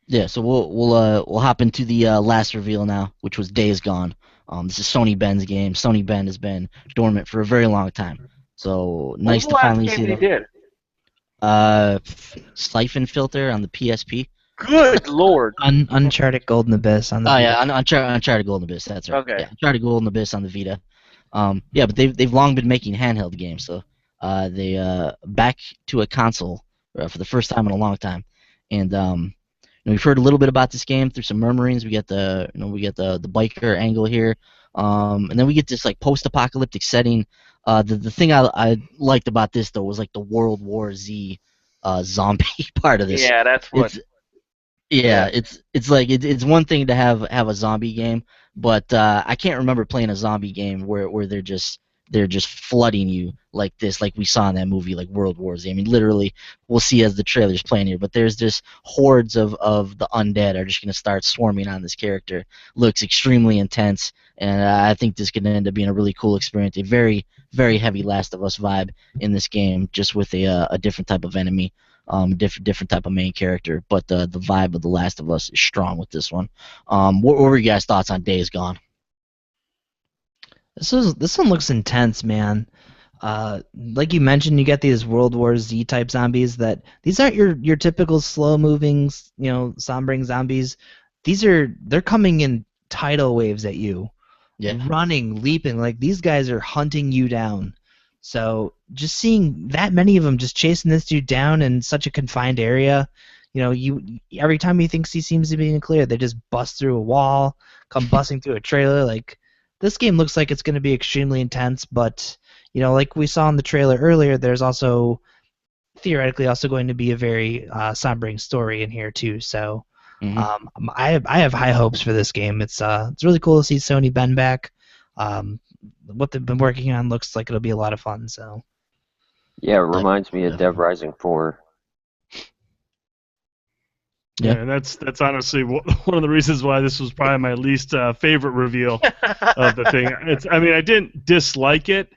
yeah, so we'll hop into the last reveal now, which was Days Gone. This is Sony Ben's game. Sony Ben has been dormant for a very long time, so What was nice the to last finally game see they them. did? Siphon Filter on the PSP. Good lord. Uncharted Golden Abyss on the Oh Vita. yeah, Uncharted Golden Abyss. That's right. Okay. Yeah, Uncharted Golden Abyss on the Vita. Yeah, but they've long been making handheld games, so they back to a console for the first time in a long time, and we've heard a little bit about this game through some murmurings. We get the biker angle here, and then we get this like post-apocalyptic setting. The thing I liked about this though was like the World War Z zombie part of this. Yeah, that's what. Yeah, it's like it's one thing to have a zombie game, but I can't remember playing a zombie game where they're just flooding you like this, like we saw in that movie, like World War Z. I mean, literally, we'll see as the trailer's playing here, but there's just hordes of the undead are just gonna start swarming on this character. Looks extremely intense, and I think this could end up being a really cool experience. A very very heavy Last of Us vibe in this game, just with a different type of enemy, different type of main character, but the vibe of The Last of Us is strong with this one. What were your guys' thoughts on Days Gone? This one looks intense, man. Like you mentioned, you get these World War Z type zombies. That these aren't your typical slow moving, sombering zombies. They're coming in tidal waves at you, Yeah. running, leaping. Like these guys are hunting you down. So just seeing that many of them just chasing this dude down in such a confined area, you every time he thinks he seems to be in the clear, they just bust through a wall, come busting through a trailer. Like this game looks like it's going to be extremely intense, but like we saw in the trailer earlier, there's also theoretically also going to be a very sombering story in here too. So I have high hopes for this game. It's really cool to see Sony Ben back. What they've been working on looks like it'll be a lot of fun. So Yeah, it reminds me of Dead Definitely. Rising 4. Yeah. Yeah, that's honestly one of the reasons why this was probably my least favorite reveal of the thing. I mean, I didn't dislike it,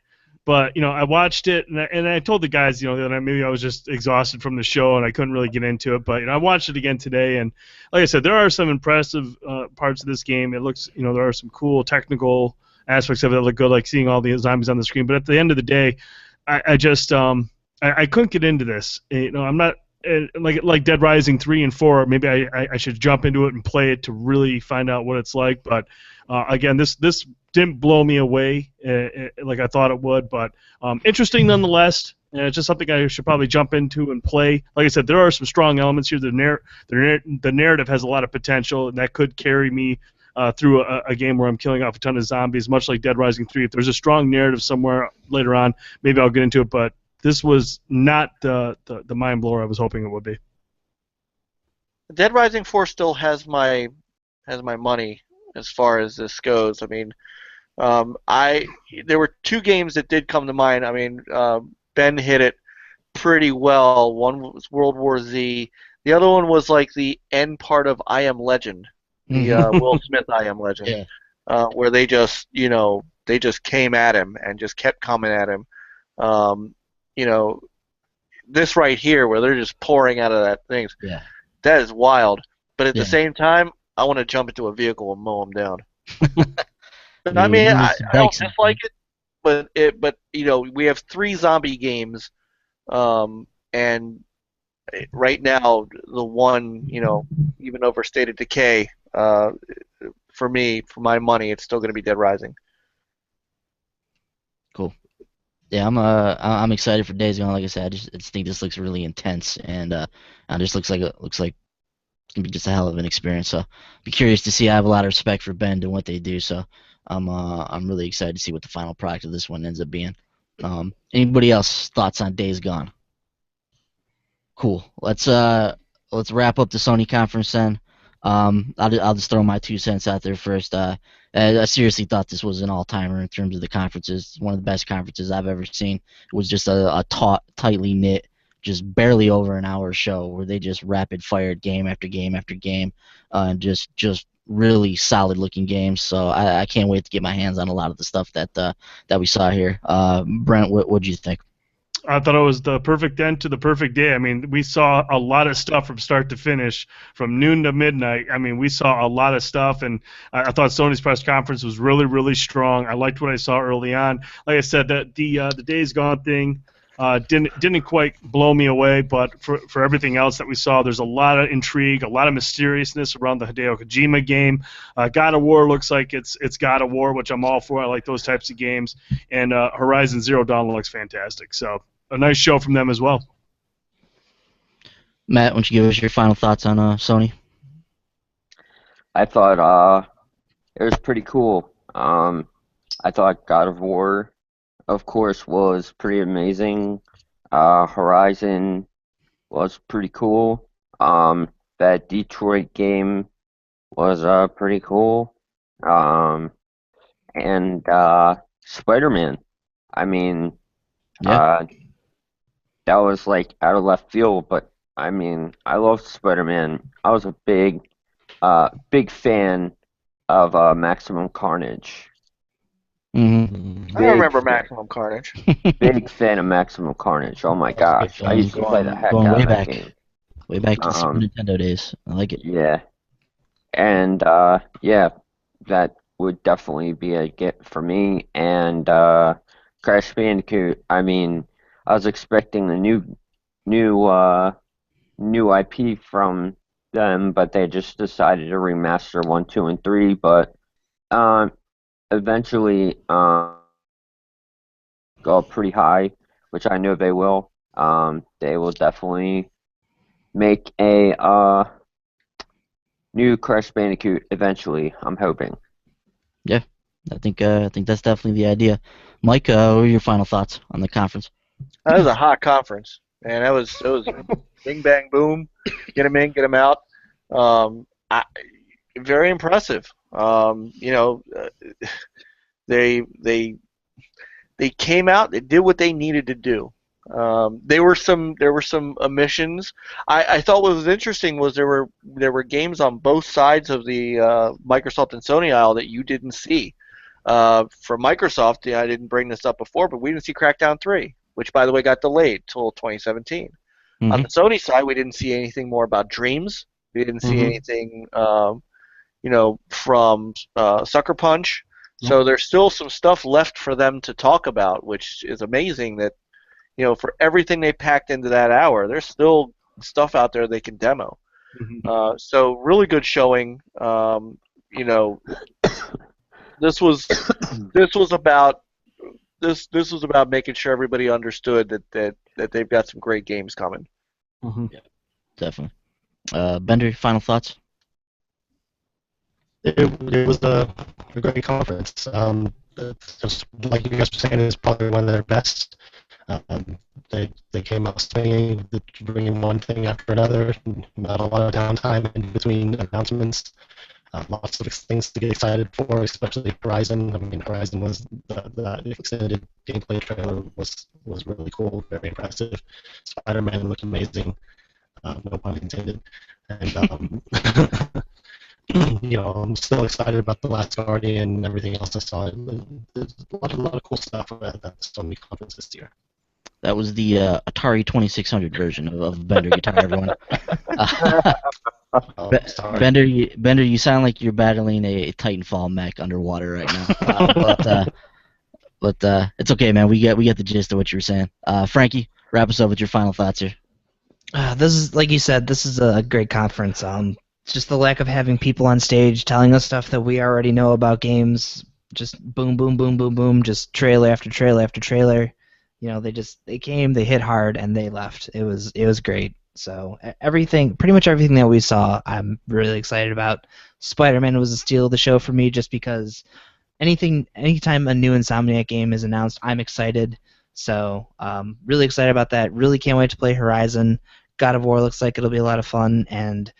but I watched it and I told the guys, that maybe I was just exhausted from the show and I couldn't really get into it. But I watched it again today, and like I said, there are some impressive parts of this game. It looks, there are some cool technical aspects of it that look good, like seeing all the zombies on the screen. But at the end of the day, I just I couldn't get into this. I'm not. Like Dead Rising 3 and 4, maybe I should jump into it and play it to really find out what it's like. But again, this didn't blow me away like I thought it would. But interesting nonetheless. And it's just something I should probably jump into and play. Like I said, there are some strong elements here. The narrative has a lot of potential, and that could carry me through a game where I'm killing off a ton of zombies, much like Dead Rising 3. If there's a strong narrative somewhere later on, maybe I'll get into it. But this was not the mind blower I was hoping it would be. Dead Rising 4 still has my money as far as this goes. I mean, there were two games that did come to mind. I mean, Ben hit it pretty well. One was World War Z. The other one was like the end part of I Am Legend, the Will Smith I Am Legend, where they just came at him and just kept coming at him. This right here where they're just pouring out of that things. Yeah. That is wild. But at Yeah. the same time, I want to jump into a vehicle and mow them down. I mean, I don't dislike it, but we have 3 zombie games, and right now the one, even over State of Decay, for me, for my money, it's still going to be Dead Rising. Cool. Yeah, I'm excited for Days Gone. Like I said, I just think this looks really intense, and it just looks like it's gonna be just a hell of an experience. So, be curious to see. I have a lot of respect for Bend and what they do. So, I'm really excited to see what the final product of this one ends up being. Anybody else thoughts on Days Gone? Cool. Let's wrap up the Sony conference then. I'll just throw my 2 cents out there first. I seriously thought this was an all-timer in terms of the conferences. One of the best conferences I've ever seen. It was just a tightly knit, just barely over an hour show where they just rapid fired game after game after game, and just really solid looking games. So I can't wait to get my hands on a lot of the stuff that we saw here. Brent, what do you think? I thought it was the perfect end to the perfect day. I mean, we saw a lot of stuff from start to finish, from noon to midnight. I mean, we saw a lot of stuff, and I thought Sony's press conference was really, really strong. I liked what I saw early on. Like I said, the Days Gone thing didn't quite blow me away, but for everything else that we saw, there's a lot of intrigue, a lot of mysteriousness around the Hideo Kojima game. God of War looks like it's God of War, which I'm all for. I like those types of games, and Horizon Zero Dawn looks fantastic. So a nice show from them as well. Matt, why don't you give us your final thoughts on Sony? I thought it was pretty cool. I thought God of War, of course, was pretty amazing. Horizon was pretty cool. That Detroit game was pretty cool. And Spider-Man. I mean, Yeah. that was like out of left field, but I mean, I loved Spider-Man. I was a big fan of Maximum Carnage. Mm-hmm. I remember Maximum Carnage. Big fan of Maximum Carnage. Oh my gosh, I used to play the heck Going out way of that back. game. Way back to the Super Nintendo days. I like it. Yeah, and yeah, that would definitely be a get for me. And Crash Bandicoot. I mean, I was expecting the new IP from them, but they just decided to remaster 1, 2, and 3. But eventually, go up pretty high, which I know they will. They will definitely make a new Crash Bandicoot eventually. I'm hoping. Yeah, I think that's definitely the idea. Mike, what are your final thoughts on the conference? That was a hot conference, and it was bing bang boom, get them in, get them out. Very impressive. They came out, they did what they needed to do. There were some omissions. I thought what was interesting was there were games on both sides of the Microsoft and Sony aisle that you didn't see. For Microsoft, I didn't bring this up before, but we didn't see Crackdown 3, which by the way got delayed till 2017. Mm-hmm. On the Sony side, we didn't see anything more about Dreams. We didn't see anything, from Sucker Punch. So there's still some stuff left for them to talk about, which is amazing that, for everything they packed into that hour, there's still stuff out there they can demo. So really good showing. This was about making sure everybody understood that they've got some great games coming. Yeah, definitely. Bender, final thoughts? It was a great conference. Just like you guys were saying, it's probably one of their best. They came out swinging, bringing one thing after another. Not a lot of downtime in between announcements. Lots of things to get excited for, especially Horizon. I mean, Horizon was the extended gameplay trailer was really cool, very impressive. Spider-Man looked amazing, no pun intended. And I'm still excited about The Last Guardian and everything else I saw. There's a lot of cool stuff at the Sony conference this year. That was the Atari 2600 version of Bender Guitar, everyone. Bender, you sound like you're battling a Titanfall mech underwater right now. But it's okay, man. We get the gist of what you were saying. Frankie, wrap us up with your final thoughts here. This is, like you said, this is a great conference. Just the lack of having people on stage telling us stuff that we already know about games. Just boom, boom, boom, boom, boom. Just trailer after trailer after trailer. They came, they hit hard, and they left. It was great. So pretty much everything that we saw, I'm really excited about. Spider-Man was a steal of the show for me, just because anytime a new Insomniac game is announced, I'm excited. So really excited about that. Really can't wait to play Horizon. God of War looks like it'll be a lot of fun, and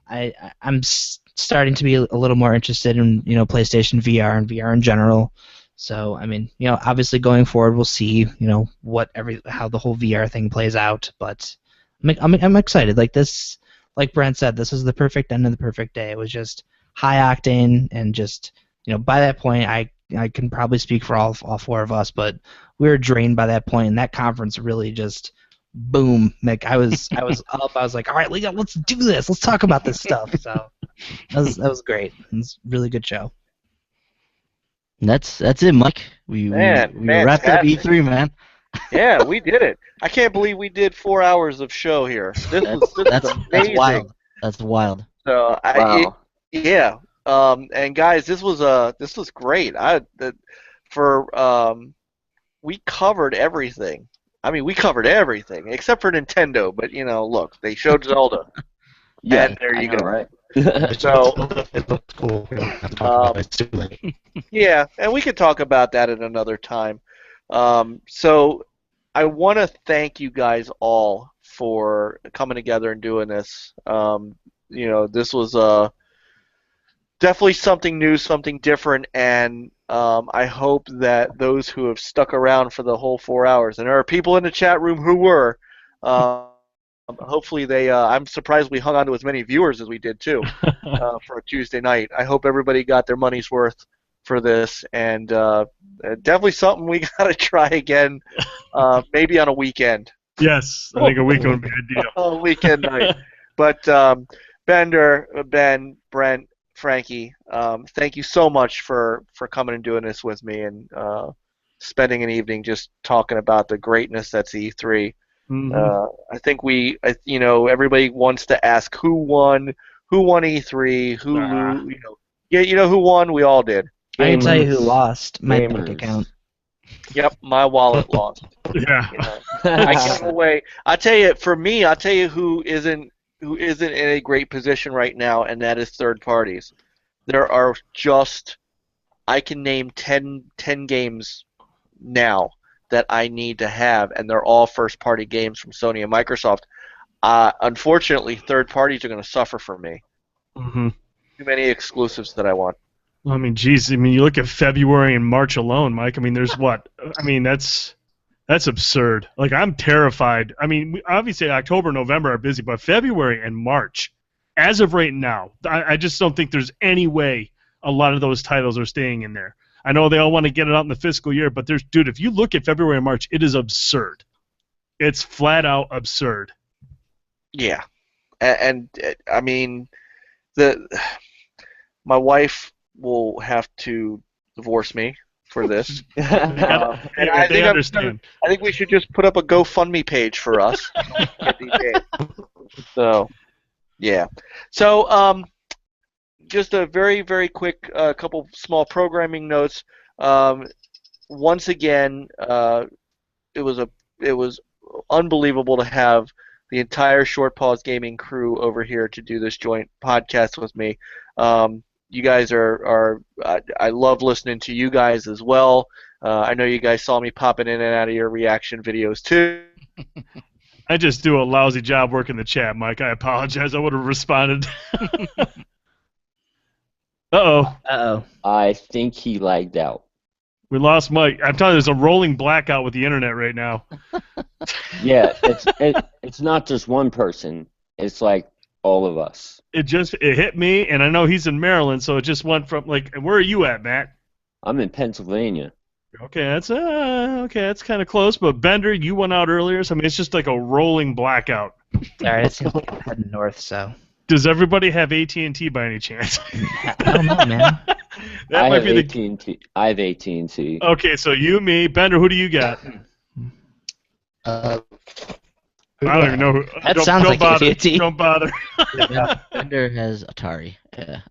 I'm starting to be a little more interested in PlayStation VR and VR in general. So I mean, obviously going forward, we'll see, how the whole VR thing plays out. But I'm excited. Like this, like Brent said, this was the perfect end of the perfect day. It was just high octane, and just by that point, I can probably speak for all four of us, but we were drained by that point, and that conference really just boom. Like I was up. I was like, all right, let's do this. Let's talk about this stuff. So that was great. It was a really good show. That's it, Mike. We wrapped up fantastic. E3, man. Yeah, we did it. I can't believe we did 4 hours of show here. This was That's amazing. wild. That's wild. So Wow. yeah. And guys, this was great. We covered everything. I mean, we covered everything except for Nintendo. But look, they showed Zelda. Yeah, And there I you know, go. right? So It looks cool. We don't have to talk about it too late. yeah, and we could talk about that at another time. So I want to thank you guys all for coming together and doing this. This was definitely something new, something different, and I hope that those who have stuck around for the whole 4 hours, and there are people in the chat room who were, hopefully they. I'm surprised we hung on to as many viewers as we did too for a Tuesday night. I hope everybody got their money's worth for this, and definitely something we got to try again, maybe on a weekend. Yes, I think a weekend would be ideal. A weekend night. But Bender, Ben, Brent, Frankie, thank you so much for coming and doing this with me, and spending an evening just talking about the greatness that's E3. I think everybody wants to ask who won E3, who won. We all did. I can tell you who Gamers. lost. My bank Gamers. account. Yep, my wallet lost. Yeah. I gave away. I'll tell you who isn't in a great position right now, and that is third parties. There are I can name 10 games now that I need to have, and they're all first-party games from Sony and Microsoft. Unfortunately, third parties are going to suffer for me. Mm-hmm. Too many exclusives that I want. I mean, geez. I mean, you look at February and March alone, Mike. I mean, there's what? I mean, that's absurd. Like, I'm terrified. I mean, obviously October, November are busy, but February and March, as of right now, I just don't think there's any way a lot of those titles are staying in there. I know they all want to get it out in the fiscal year, but dude, if you look at February and March, it is absurd. It's flat out absurd. Yeah, and I mean, my wife will have to divorce me for this. And I They think understand. I think we should just put up a GoFundMe page for us. Get these games. So, yeah. So, just a very, very quick couple small programming notes. Once again, it was unbelievable to have the entire Short Pause Gaming crew over here to do this joint podcast with me. You guys are I love listening to you guys as well. I know you guys saw me popping in and out of your reaction videos too. I just do a lousy job working the chat, Mike. I apologize. I would have responded. Uh-oh. I think he lagged out. We lost Mike. I'm telling you, there's a rolling blackout with the internet right now. Yeah, it's not just one person. It's like all of us. It hit me, and I know he's in Maryland, so it just went from, like, where are you at, Matt? I'm in Pennsylvania. Okay, that's kind of close, but Bender, you went out earlier, so I mean, it's just like a rolling blackout. Sorry, it seems like I'm heading north, so. Does everybody have AT&T by any chance? I don't know, man. I have AT&T. I have AT&T. Okay, so you, me, Bender, who do you got? I don't even know who. That sounds like bother. AT&T. Don't bother. Bender has Atari. Yeah.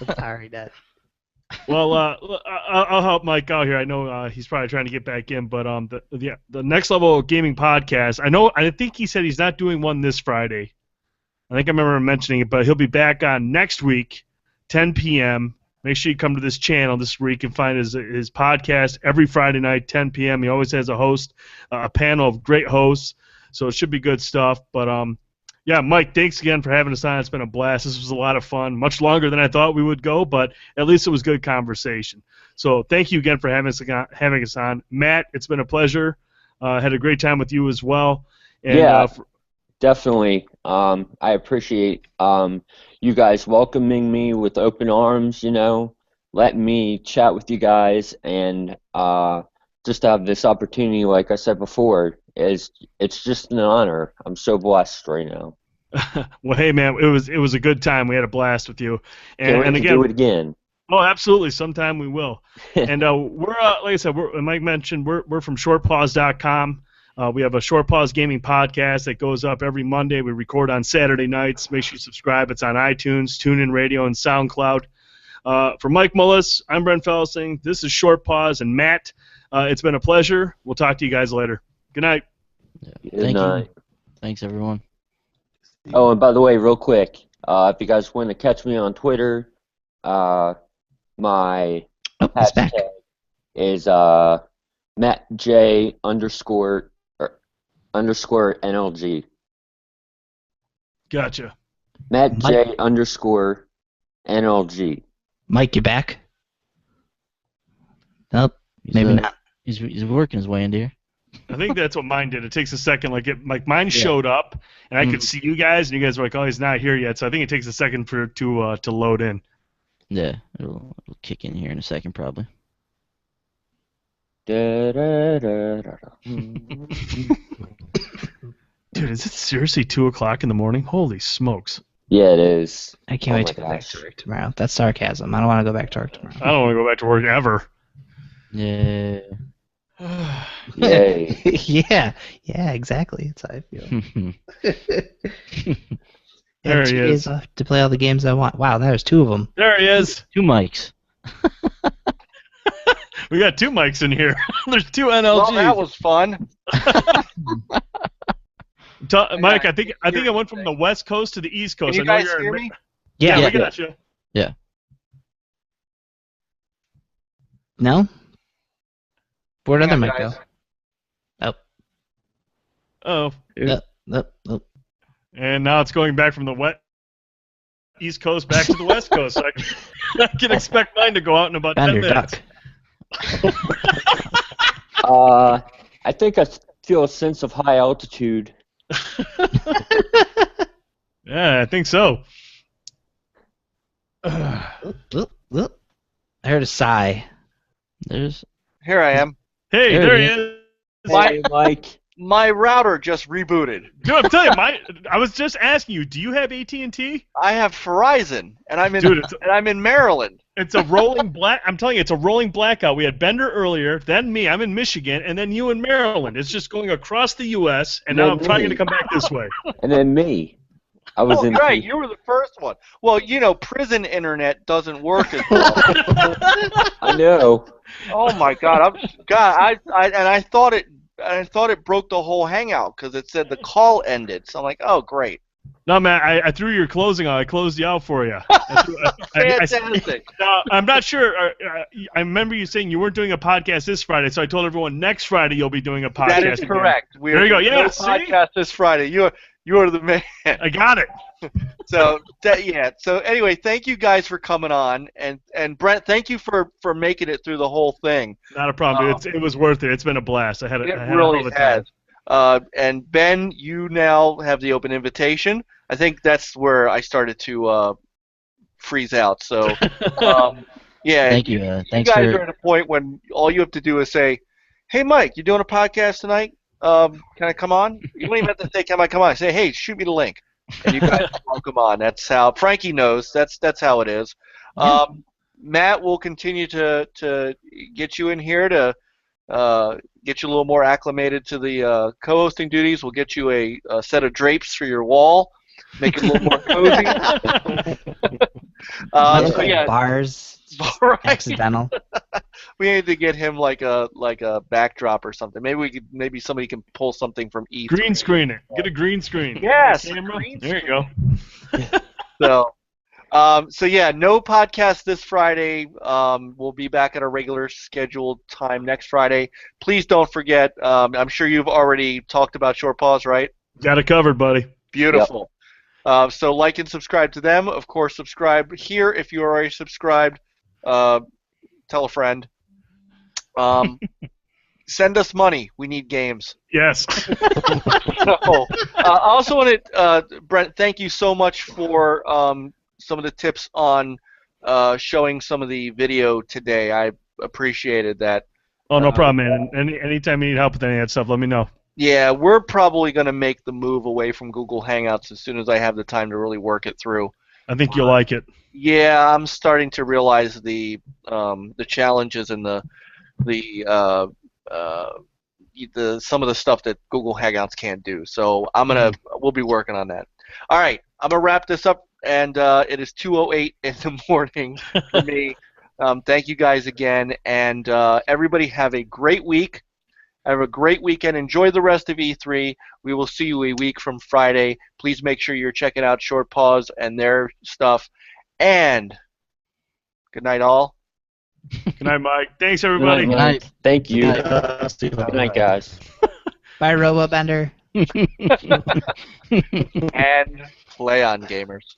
Atari dead. Well, I'll help Mike out here. I know he's probably trying to get back in, but the Next Level Gaming podcast. I think he said he's not doing one this Friday. I think I remember him mentioning it, but he'll be back on next week, 10 p.m. Make sure you come to this channel. This is where you can find his podcast every Friday night, 10 p.m. He always has a host, a panel of great hosts, so it should be good stuff. But Yeah, Mike, thanks again for having us on. It's been a blast. This was a lot of fun. Much longer than I thought we would go, but at least it was good conversation. So thank you again for having us on. Matt, it's been a pleasure. Had a great time with you as well. And, Yeah, definitely. I appreciate you guys welcoming me with open arms, letting me chat with you guys, and just to have this opportunity, like I said before, it's just an honor. I'm so blessed right now. well, hey, man, it was a good time. We had a blast with you. Can't wait And to again, do it again. Oh, absolutely. Sometime we will. And we're, like I said, Mike mentioned, we're from ShortPause.com. We have a ShortPause gaming podcast that goes up every Monday. We record on Saturday nights. Make sure you subscribe. It's on iTunes, TuneIn Radio, and SoundCloud. For Mike Mullis, I'm Brent Felsing. This is ShortPause, and Matt, it's been a pleasure. We'll talk to you guys later. Good night. Good Thank night. you. Thanks, everyone. Oh, and by the way, real quick, if you guys want to catch me on Twitter, my He's back. hashtag is @MattJ_NLG. Gotcha. @MattJ_NLG. Mike, you back? Nope, He's, maybe not. He's working his way into here. I think that's what mine did. It takes a second. Like mine showed up, and I could see you guys, and you guys were like, "Oh, he's not here yet." So I think it takes a second for it to load in. Yeah, it'll kick in here in a second probably. Dude, is it seriously 2:00 in the morning? Holy smokes! Yeah, it is. I can't Oh wait my to go back gosh. to work tomorrow. That's sarcasm. I don't want to go back to work tomorrow. I don't want to go back to work ever. Yeah. Yay. yeah, exactly. That's how I feel. There he 2 is. days off to play all the games I want. Wow, there's 2 of them. There he is. 2 mics. We got 2 mics in here. There's 2 NLGs. Well, that was fun. Mike, I think I went from the West Coast to the East Coast. Can you I know guys you're hear in. me? Yeah, Yeah. we got you. No? Where'd Hang other on, mic go? guys. Oh, Oh. and now it's going back from the East Coast back to the West Coast. So I can expect mine to go out in about 10 Found your minutes. duck. I think I feel a sense of high altitude. Yeah, I think so. Oop. I heard a sigh. There's Here I am. Hey, There there he he is. Hey, Mike. My router just rebooted. Dude, I'm telling you, I was just asking you, do you have AT&T? I have Verizon, and I'm in Dude, and I'm in Maryland. it's a rolling I'm telling you, it's a rolling blackout. We had Bender earlier, then me. I'm in Michigan, and then you in Maryland. It's just going across the U.S., and now I'm trying to come back this way. And then me. I was in. Right, you were the first one. Well, prison internet doesn't work as well. I know. Oh my God! I thought it broke the whole hangout because it said the call ended. So I'm like, oh great. No, man, I threw your closing out. I closed you out for you. Fantastic. Now, I'm not sure. I remember you saying you weren't doing a podcast this Friday, so I told everyone next Friday you'll be doing a podcast. That is again. correct. There you go. Yeah, no see? podcast this Friday. You're the man. I got it. So So anyway, thank you guys for coming on, and Brent, thank you for making it through the whole thing. Not a problem. Dude. It was worth it. It's been a blast. I had It a hell really of a time. has. And Ben, you now have the open invitation. I think that's where I started to freeze out. So yeah, Thank you. you Thanks guys for are at a point when all you have to do is say, "Hey, Mike, you doing a podcast tonight? Can I come on?" You don't even have to say, "Can I come on?" Say, "Hey, shoot me the link," and you guys will come on. That's how Frankie knows. That's how it is. Yeah. Matt will continue to get you in here to get you a little more acclimated to the co-hosting duties. We'll get you a set of drapes for your wall, make it a little more cozy. So yeah, Bars. right. Accidental. We need to get him like a backdrop or something. Maybe somebody can pull something from E3. Green screen it. Get a green screen. Yes, Camera. green There you go. So yeah, no podcast this Friday. We'll be back at our regular scheduled time next Friday. Please don't forget. I'm sure you've already talked about ShortPause, right? Got it covered, buddy. Beautiful. So like and subscribe to them. Of course, subscribe here if you are already subscribed. Tell a friend. Send us money. We need games. Yes. So, I also wanted, Brent, thank you so much for some of the tips on showing some of the video today. I appreciated that. Oh, no problem, man. Anytime you need help with any of that stuff, let me know. Yeah, we're probably going to make the move away from Google Hangouts as soon as I have the time to really work it through. I think you'll like it. Yeah, I'm starting to realize the challenges and the some of the stuff that Google Hangouts can't do. So we'll be working on that. All right, I'm gonna wrap this up, and it is 2:08 in the morning for me. Thank you guys again, and everybody have a great week. Have a great weekend. Enjoy the rest of E3. We will see you a week from Friday. Please make sure you're checking out ShortPause and their stuff. And good night, all. Good night, Mike. Thanks, everybody. Good night, Mike. Thank you. Steve, Good night, guys. Bye, Robobender. And play on, gamers.